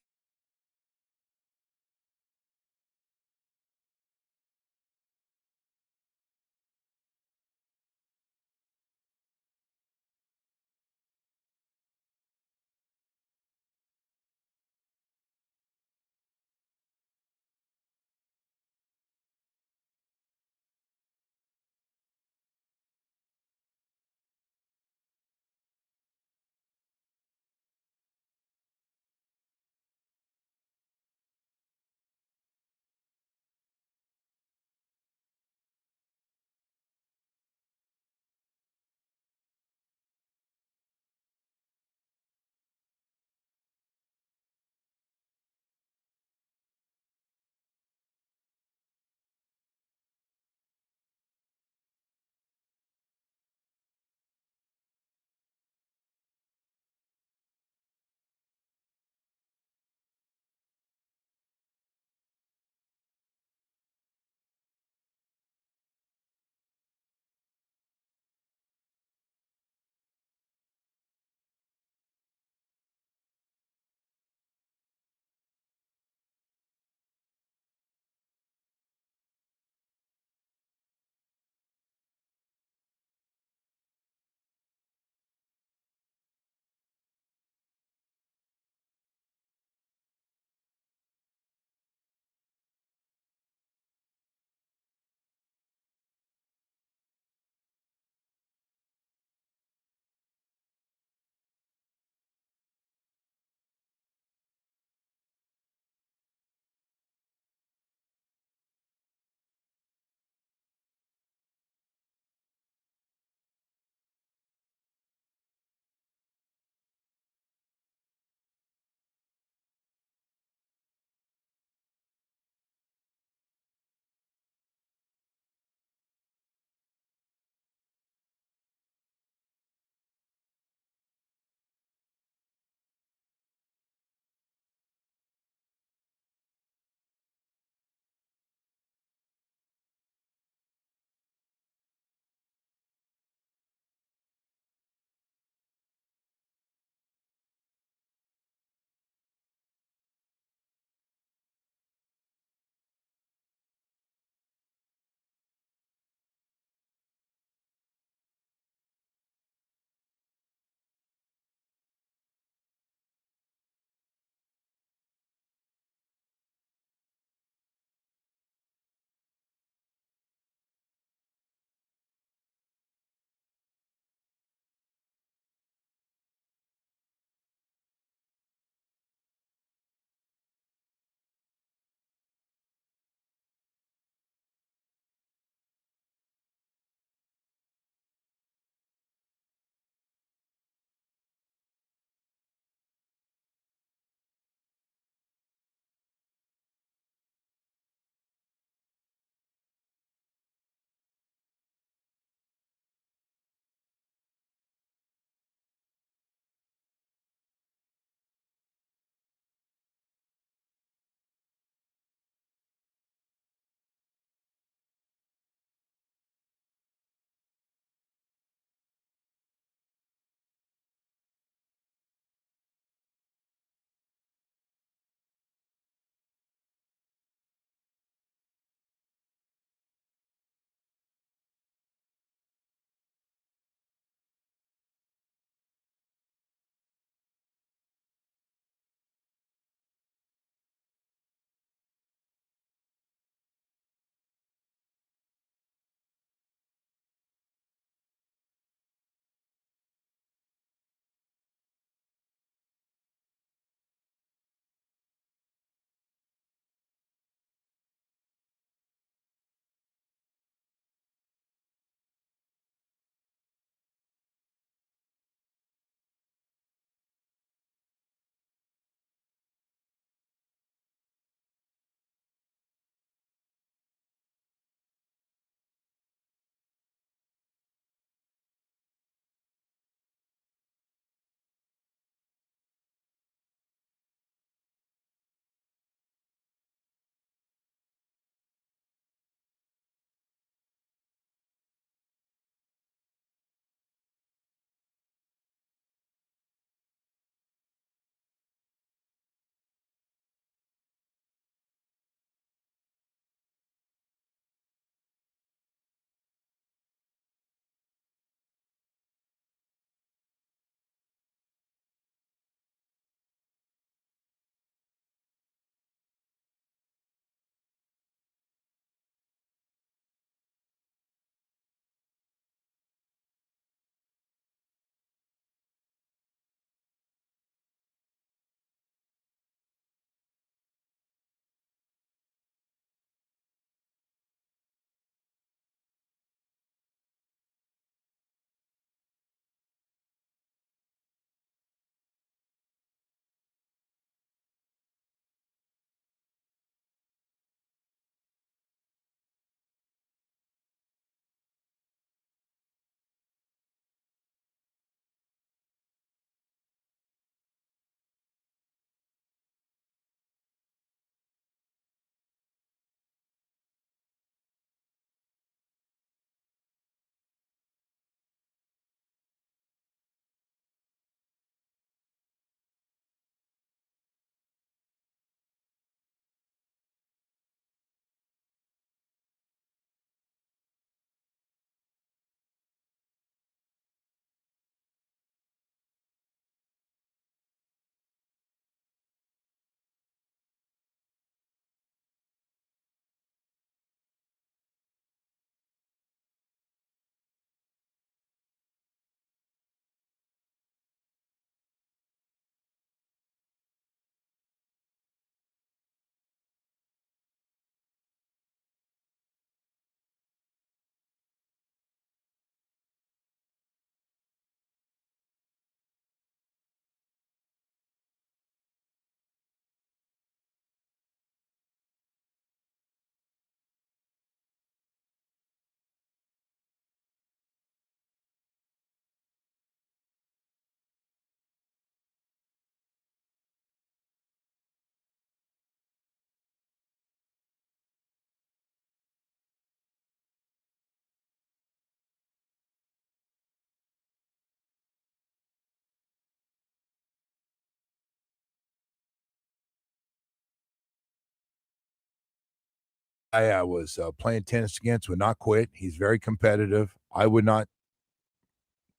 I was playing tennis against would not quit. He's very competitive. I would not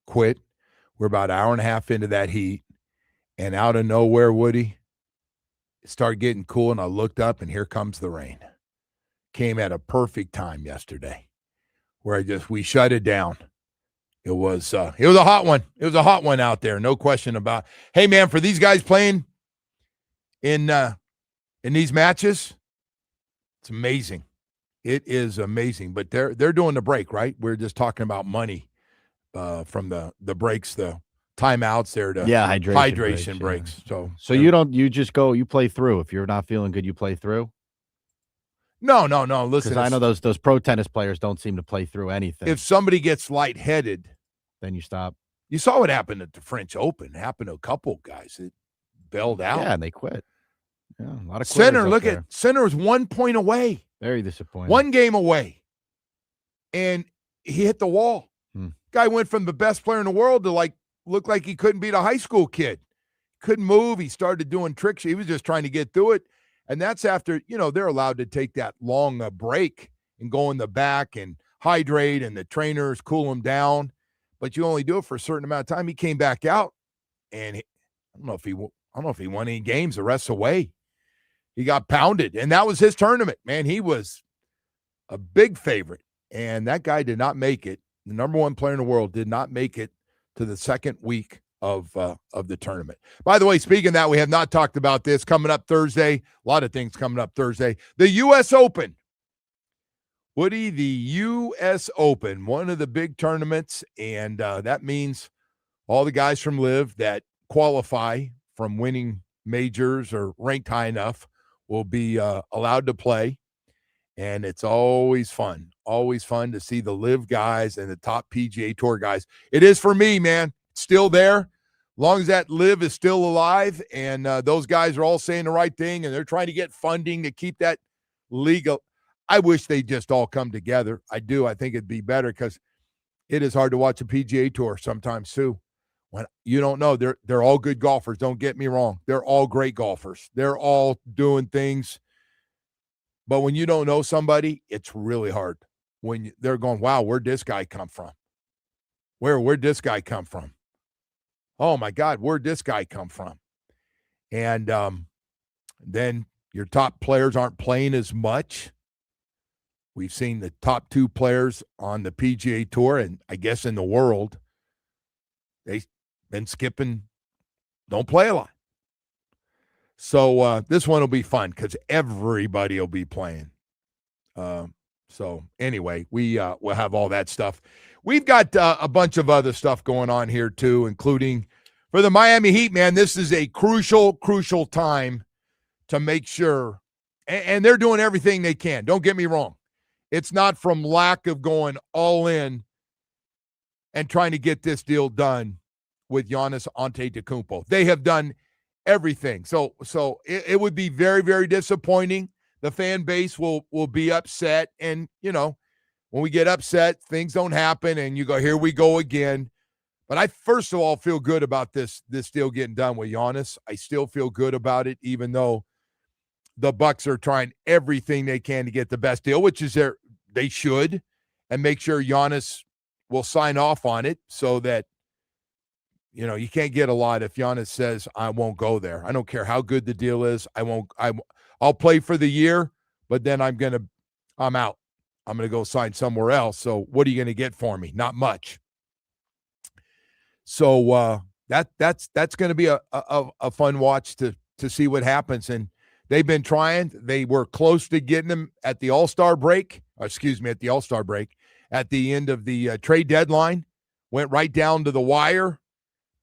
quit. We're about an hour and a half into that heat, and out of nowhere, Woody, it started getting cool, and I looked up, and here comes the rain. Came at a perfect time yesterday, where we shut it down. It was a hot one. It was a hot one out there, no question about. Hey, man, for these guys playing in these matches, it's amazing. It is amazing. But they're doing the break, right? We're just talking about money from the breaks, the timeouts there to hydration breaks. Yeah. So you just go, you play through. If you're not feeling good, you play through. No. Listen, because I know those pro tennis players don't seem to play through anything. If somebody gets lightheaded, then you stop. You saw what happened at the French Open. It happened to a couple guys that bailed out. Yeah, and they quit. Yeah, a lot of Center was 1 point away. Very disappointing. One game away, and he hit the wall. Guy went from the best player in the world to look like he couldn't beat a high school kid. Couldn't move. He started doing tricks. He was just trying to get through it. And that's after, they're allowed to take that long break and go in the back and hydrate, and the trainers cool him down. But you only do it for a certain amount of time. He came back out, and I don't know if he won any games the rest of the way. He got pounded, and that was his tournament. Man, he was a big favorite, and that guy did not make it. The number one player in the world did not make it to the second week of the tournament. By the way, speaking of that, we have not talked about this. Coming up Thursday, a lot of things coming up Thursday. The U.S. Open. Woody, the U.S. Open, one of the big tournaments, and that means all the guys from LIV that qualify from winning majors or ranked high enough will be allowed to play, and it's always fun to see the LIV guys and the top PGA Tour guys. It is for me, man. It's still there. As long as that LIV is still alive, and those guys are all saying the right thing, and they're trying to get funding to keep that legal. I wish they just all come together. I do. I think it'd be better because it is hard to watch a PGA Tour sometimes too. When you don't know, they're all good golfers. Don't get me wrong. They're all great golfers. They're all doing things. But when you don't know somebody, it's really hard. When they're going, wow, where'd this guy come from? Where'd this guy come from? Oh, my God, where'd this guy come from? And then your top players aren't playing as much. We've seen the top two players on the PGA Tour, and I guess in the world, they've been skipping, don't play a lot. So this one will be fun because everybody will be playing. So anyway, we'll have all that stuff. We've got a bunch of other stuff going on here too, including for the Miami Heat, man, this is a crucial time to make sure, and they're doing everything they can. Don't get me wrong. It's not from lack of going all in and trying to get this deal done with Giannis Antetokounmpo. They have done everything. So it would be very, very disappointing. The fan base will be upset. And, when we get upset, things don't happen, and you go, here we go again. But I, first of all, feel good about this deal getting done with Giannis. I still feel good about it, even though the Bucks are trying everything they can to get the best deal, which is they should, and make sure Giannis will sign off on it so that, you can't get a lot if Giannis says, I won't go there. I don't care how good the deal is. I'll play for the year, but then I'm out. I'm going to go sign somewhere else. So what are you going to get for me? Not much. So that's going to be a fun watch to see what happens. And they've been trying. They were close to getting him at the All-Star break. At the All-Star break. At the end of the trade deadline, went right down to the wire.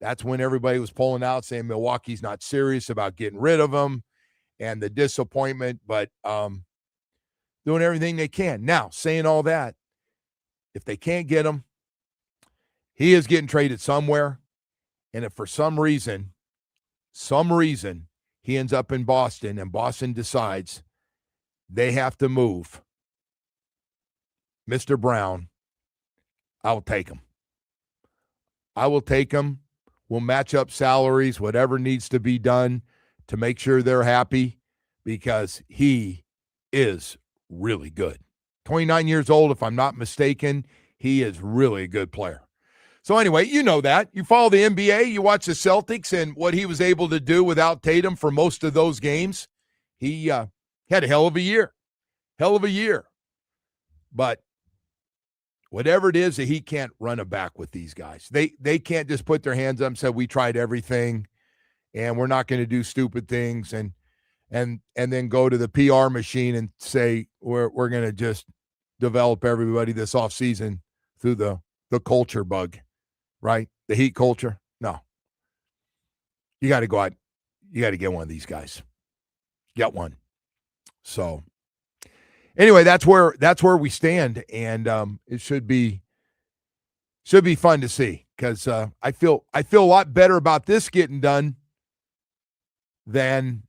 That's when everybody was pulling out, saying Milwaukee's not serious about getting rid of him, and the disappointment, but doing everything they can. Now, saying all that, if they can't get him, he is getting traded somewhere, and if for some reason he ends up in Boston and Boston decides they have to move Mr. Brown, I'll take him. I will take him. We'll match up salaries, whatever needs to be done to make sure they're happy, because he is really good. 29 years old, if I'm not mistaken. He is really a good player. So anyway, you know that. You follow the NBA, you watch the Celtics and what he was able to do without Tatum for most of those games. He had a hell of a year. Hell of a year. But whatever it is, that he can't run it back with these guys. They can't just put their hands up and say, we tried everything and we're not going to do stupid things and then go to the PR machine and say we're going to just develop everybody this offseason through the culture bug, right? The heat culture. No. You got to go out. You got to get one of these guys. Get one. So anyway, that's where we stand, and it should be fun to see because I feel a lot better about this getting done than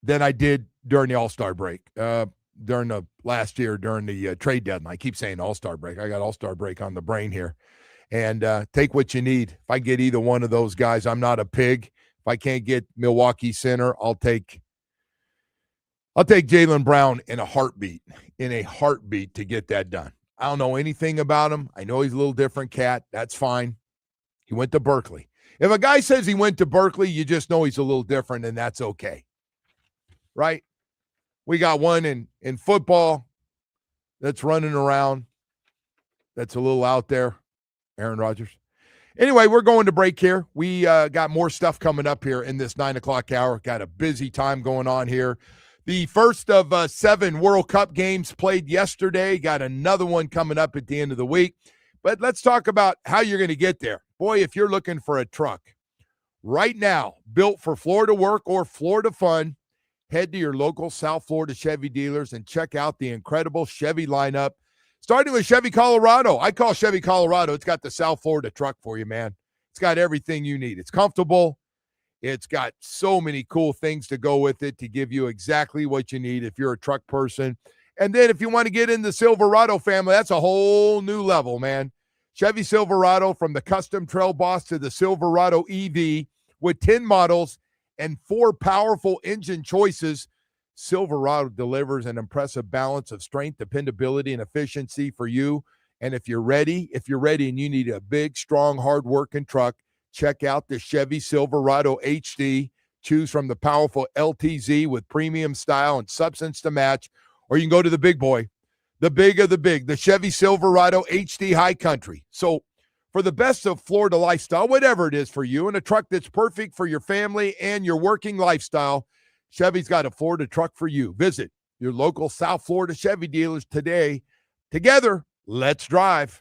I did during the All-Star break, during the last year, during the trade deadline. I keep saying All-Star break. I got All-Star break on the brain here. And take what you need. If I get either one of those guys, I'm not a pig. If I can't get Milwaukee center, I'll take Jaylen Brown in a heartbeat to get that done. I don't know anything about him. I know he's a little different cat. That's fine. He went to Berkeley. If a guy says he went to Berkeley, you just know he's a little different, and that's okay. Right? We got one in football that's running around that's a little out there, Aaron Rodgers. Anyway, we're going to break here. We got more stuff coming up here in this 9 o'clock hour. Got a busy time going on here. The first of 7 World Cup games played yesterday. Got another one coming up at the end of the week. But let's talk about how you're going to get there. Boy, if you're looking for a truck right now, built for Florida work or Florida fun, head to your local South Florida Chevy dealers and check out the incredible Chevy lineup. Starting with Chevy Colorado. I call Chevy Colorado. It's got the South Florida truck for you, man. It's got everything you need. It's comfortable. It's got so many cool things to go with it to give you exactly what you need if you're a truck person. And then if you want to get in the Silverado family, that's a whole new level, man. Chevy Silverado, from the custom Trail Boss to the Silverado EV, with 10 models and 4 powerful engine choices, Silverado delivers an impressive balance of strength, dependability, and efficiency for you. And if you're ready and you need a big, strong, hard-working truck, check out the Chevy Silverado HD. Choose from the powerful LTZ with premium style and substance to match, or you can go to the big boy, the big of the big, the Chevy Silverado HD High Country. So for the best of Florida lifestyle, whatever it is for you, and a truck that's perfect for your family and your working lifestyle, Chevy's got a Florida truck for you. Visit your local South Florida Chevy dealers today. Together, let's drive.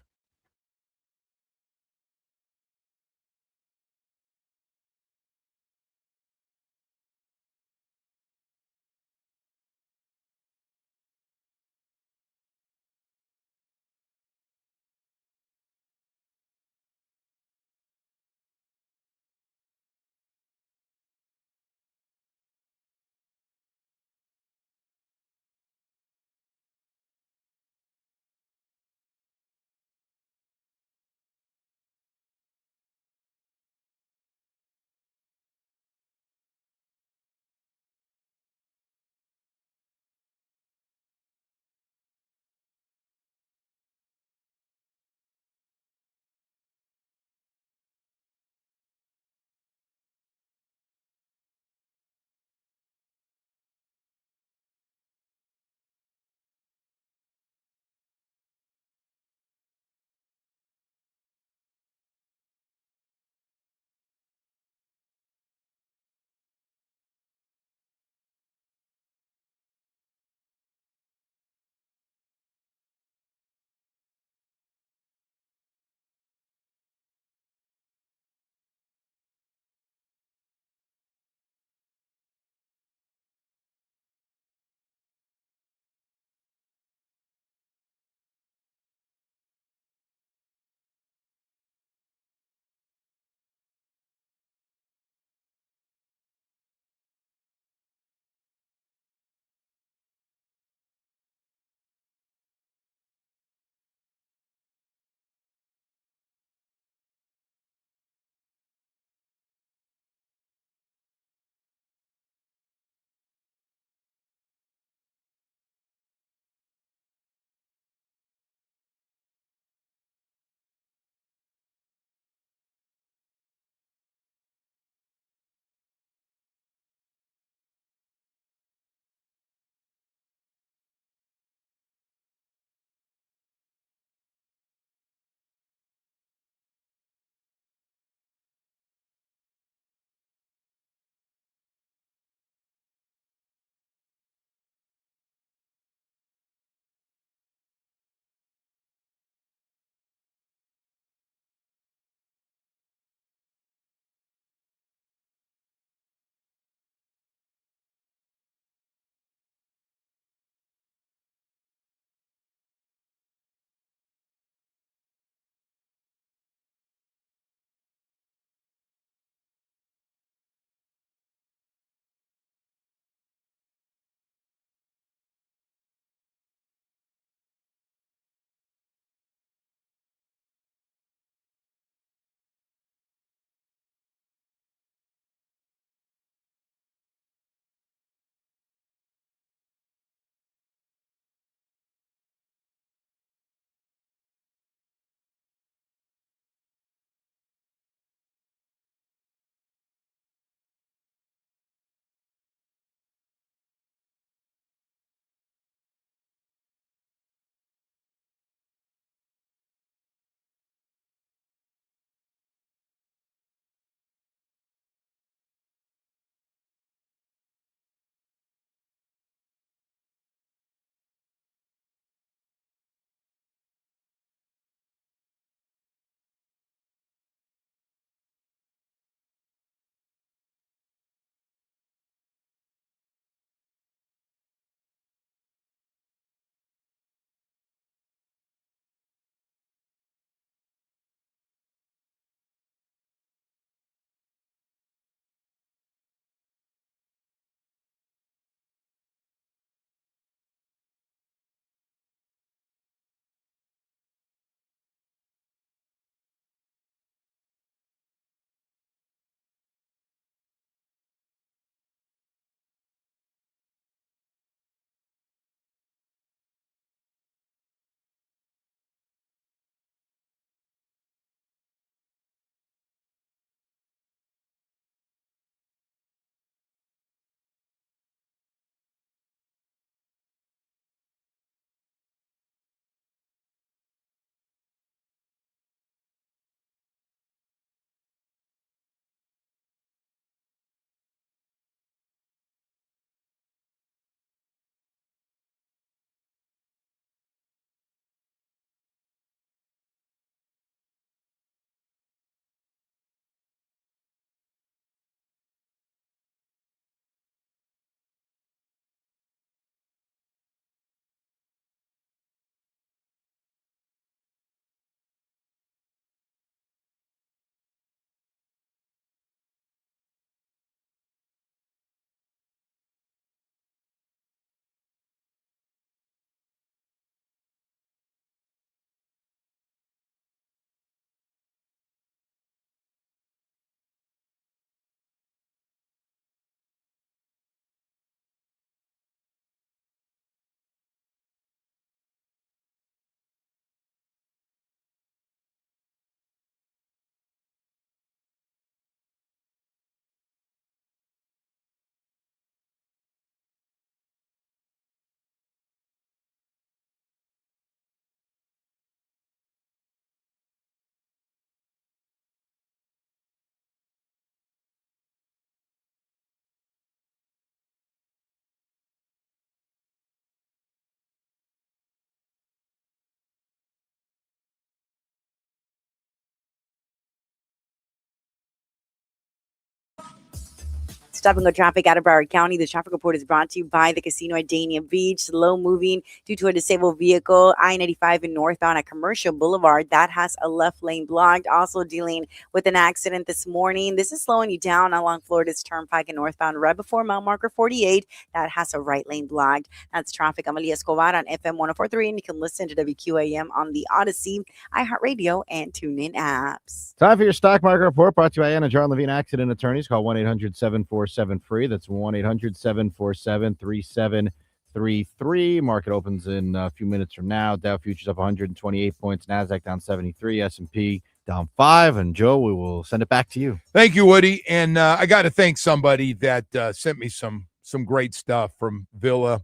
Stopping with traffic out of Broward County. The traffic report is brought to you by the casino at Dania Beach. Slow moving due to a disabled vehicle. I-95 in northbound at Commercial Boulevard. That has a left lane blocked. Also dealing with an accident this morning. This is slowing you down along Florida's Turnpike in northbound right before mile marker 48. That has a right lane blocked. That's traffic. I'm Malia Escobar on FM 104.3, and you can listen to WQAM on the Odyssey, iHeartRadio, and TuneIn apps. Time for your stock market report, brought to you by Anna John Levine Accident Attorneys. Call 1-800-747-FREE. That's 1-800-747-3733. Market opens in a few minutes from now. Dow futures up 128 points. NASDAQ down 73. S&P down 5. And, Joe, we will send it back to you. Thank you, Woody. And I got to thank somebody that sent me some great stuff from Villa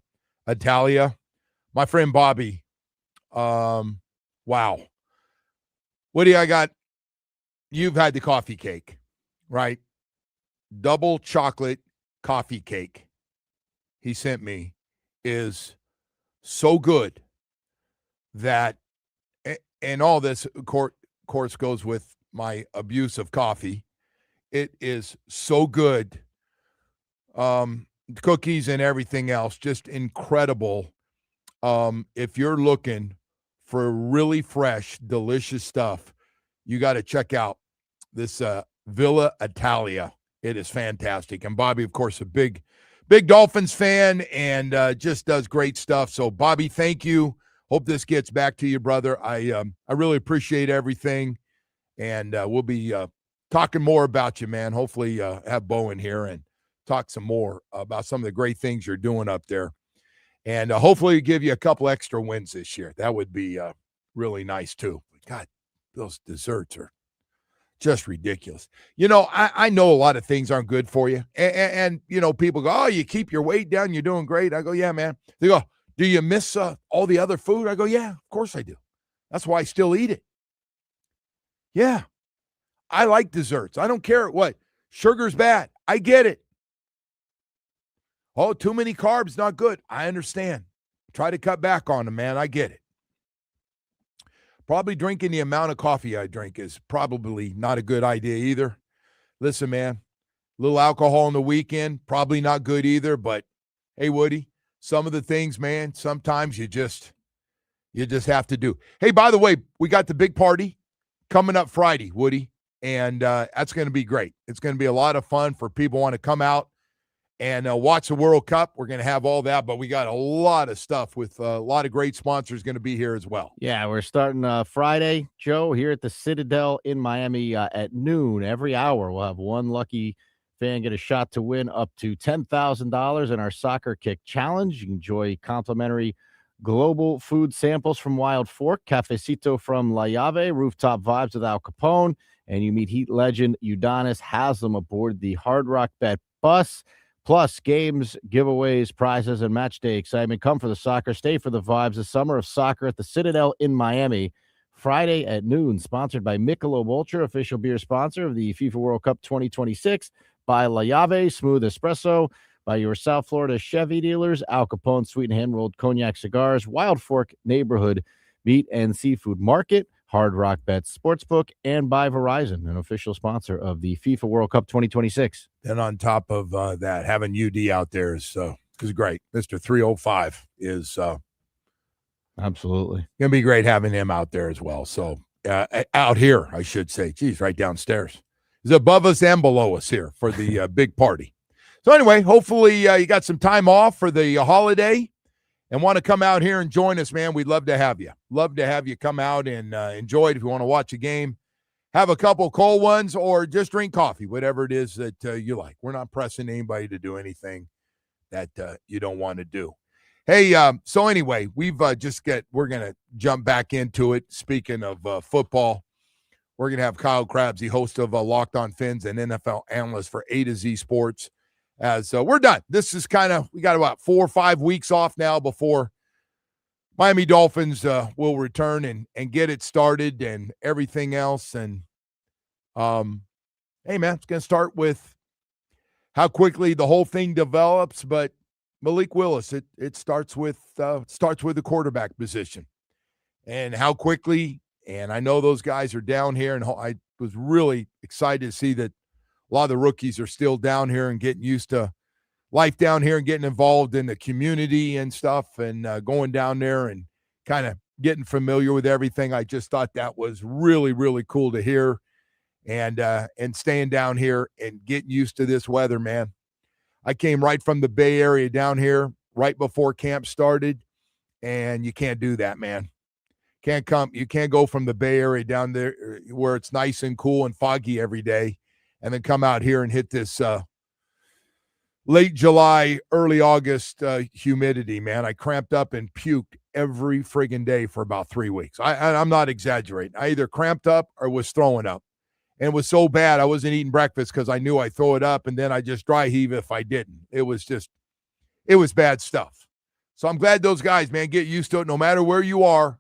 Italia. My friend Bobby. Wow. Woody, you've had the coffee cake, right? Double chocolate coffee cake he sent me is so good that, and all this, of course, goes with my abuse of coffee. It is so good. Cookies and everything else, just incredible. If you're looking for really fresh, delicious stuff, you got to check out this Villa Italia. It is fantastic. And Bobby, of course, a big Dolphins fan and just does great stuff. So, Bobby, thank you. Hope this gets back to you, brother. I really appreciate everything. And we'll be talking more about you, man. Hopefully have Bo in here and talk some more about some of the great things you're doing up there. And hopefully give you a couple extra wins this year. That would be really nice, too. God, those desserts are just ridiculous. You know, I know a lot of things aren't good for you. And you know, people go, oh, you keep your weight down, you're doing great. I go, yeah, man. They go, do you miss all the other food? I go, yeah, of course I do. That's why I still eat it. Yeah. I like desserts. I don't care what. Sugar's bad. I get it. Oh, too many carbs, not good. I understand. Try to cut back on them, man. I get it. Probably drinking the amount of coffee I drink is probably not a good idea either. Listen, man, a little alcohol on the weekend, probably not good either. But, hey, Woody, some of the things, man, sometimes you just have to do. Hey, by the way, we got the big party coming up Friday, Woody, and that's going to be great. It's going to be a lot of fun for people who want to come out and watch the World Cup. We're going to have all that, but we got a lot of stuff with a lot of great sponsors going to be here as well. Yeah, we're starting Friday, Joe, here at the Citadel in Miami at noon. Every hour we'll have one lucky fan get a shot to win up to $10,000 in our Soccer Kick Challenge. You can enjoy complimentary global food samples from Wild Fork, Cafecito from La Llave, Rooftop Vibes with Al Capone, and you meet Heat legend Udonis Haslam aboard the Hard Rock Bet bus. Plus, games, giveaways, prizes, and match day excitement. Come for the soccer. Stay for the vibes. The summer of soccer at the Citadel in Miami. Friday at noon. Sponsored by Michelob Ultra, official beer sponsor of the FIFA World Cup 2026. By La Llave, Smooth Espresso. By your South Florida Chevy dealers. Al Capone Sweet and Hand-Rolled Cognac Cigars. Wild Fork Neighborhood Meat and Seafood Market. Hard Rock Bets Sportsbook, and by Verizon, an official sponsor of the FIFA World Cup 2026. And on top of that, having UD out there is great. Mr. 305 is absolutely going to be great having him out there as well. So out here, I should say. Geez, right downstairs. He's above us and below us here for the big party. So anyway, hopefully you got some time off for the holiday and want to come out here and join us, man. We'd love to have you. Love to have you come out and enjoy it if you want to watch a game. Have a couple cold ones or just drink coffee, whatever it is that you like. We're not pressing anybody to do anything that you don't want to do. Hey, so anyway, we're going to jump back into it. Speaking of football, we're going to have Kyle Krabs, the host of Locked On Fins and NFL analyst for A to Z Sports. As we're done. This is we got about 4 or 5 weeks off now before Miami Dolphins will return and get it started and everything else. And, hey, man, it's going to start with how quickly the whole thing develops. But Malik Willis, it starts with the quarterback position and how quickly. And I know those guys are down here, and I was really excited to see that A lot of the rookies are still down here and getting used to life down here and getting involved in the community and stuff, and going down there and kind of getting familiar with everything. I just thought that was really, really cool to hear, and staying down here and getting used to this weather, man. I came right from the Bay Area down here right before camp started, and you can't do that, man. You can't go from the Bay Area down there where it's nice and cool and foggy every day and then come out here and hit this late July, early August humidity, man. I cramped up and puked every friggin' day for about 3 weeks. I'm not exaggerating. I either cramped up or was throwing up. And it was so bad I wasn't eating breakfast because I knew I'd throw it up, and then I just dry heave if I didn't. It was bad stuff. So I'm glad those guys, man, get used to it no matter where you are.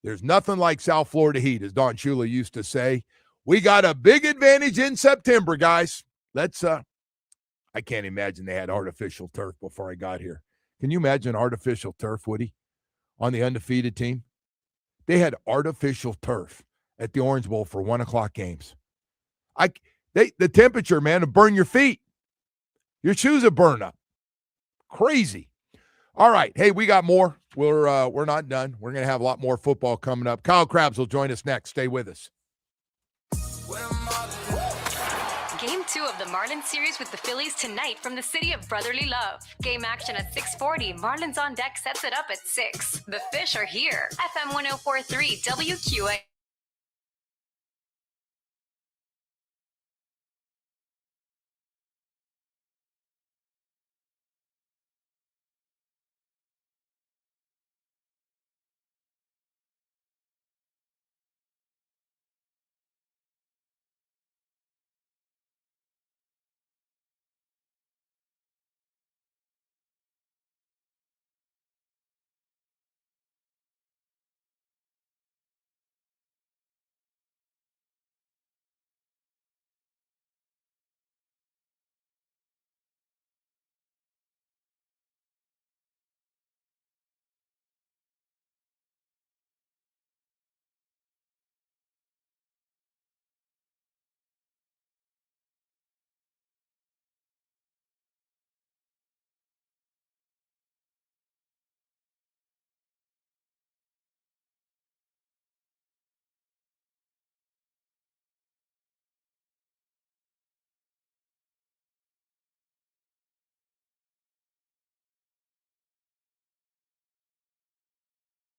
There's nothing like South Florida heat, as Don Shula used to say. We got a big advantage in September, guys. I can't imagine they had artificial turf before I got here. Can you imagine artificial turf, Woody, on the undefeated team? They had artificial turf at the Orange Bowl for 1 o'clock games. The temperature, man, will burn your feet. Your shoes will burn up. Crazy. All right. Hey, we got more. We're not done. We're going to have a lot more football coming up. Kyle Krabs will join us next. Stay with us. Game 2 of the Marlins series with the Phillies tonight from the city of brotherly love. Game action at 6:40. Marlins on deck sets it up at 6. The Fish are here. FM 104.3 WQA.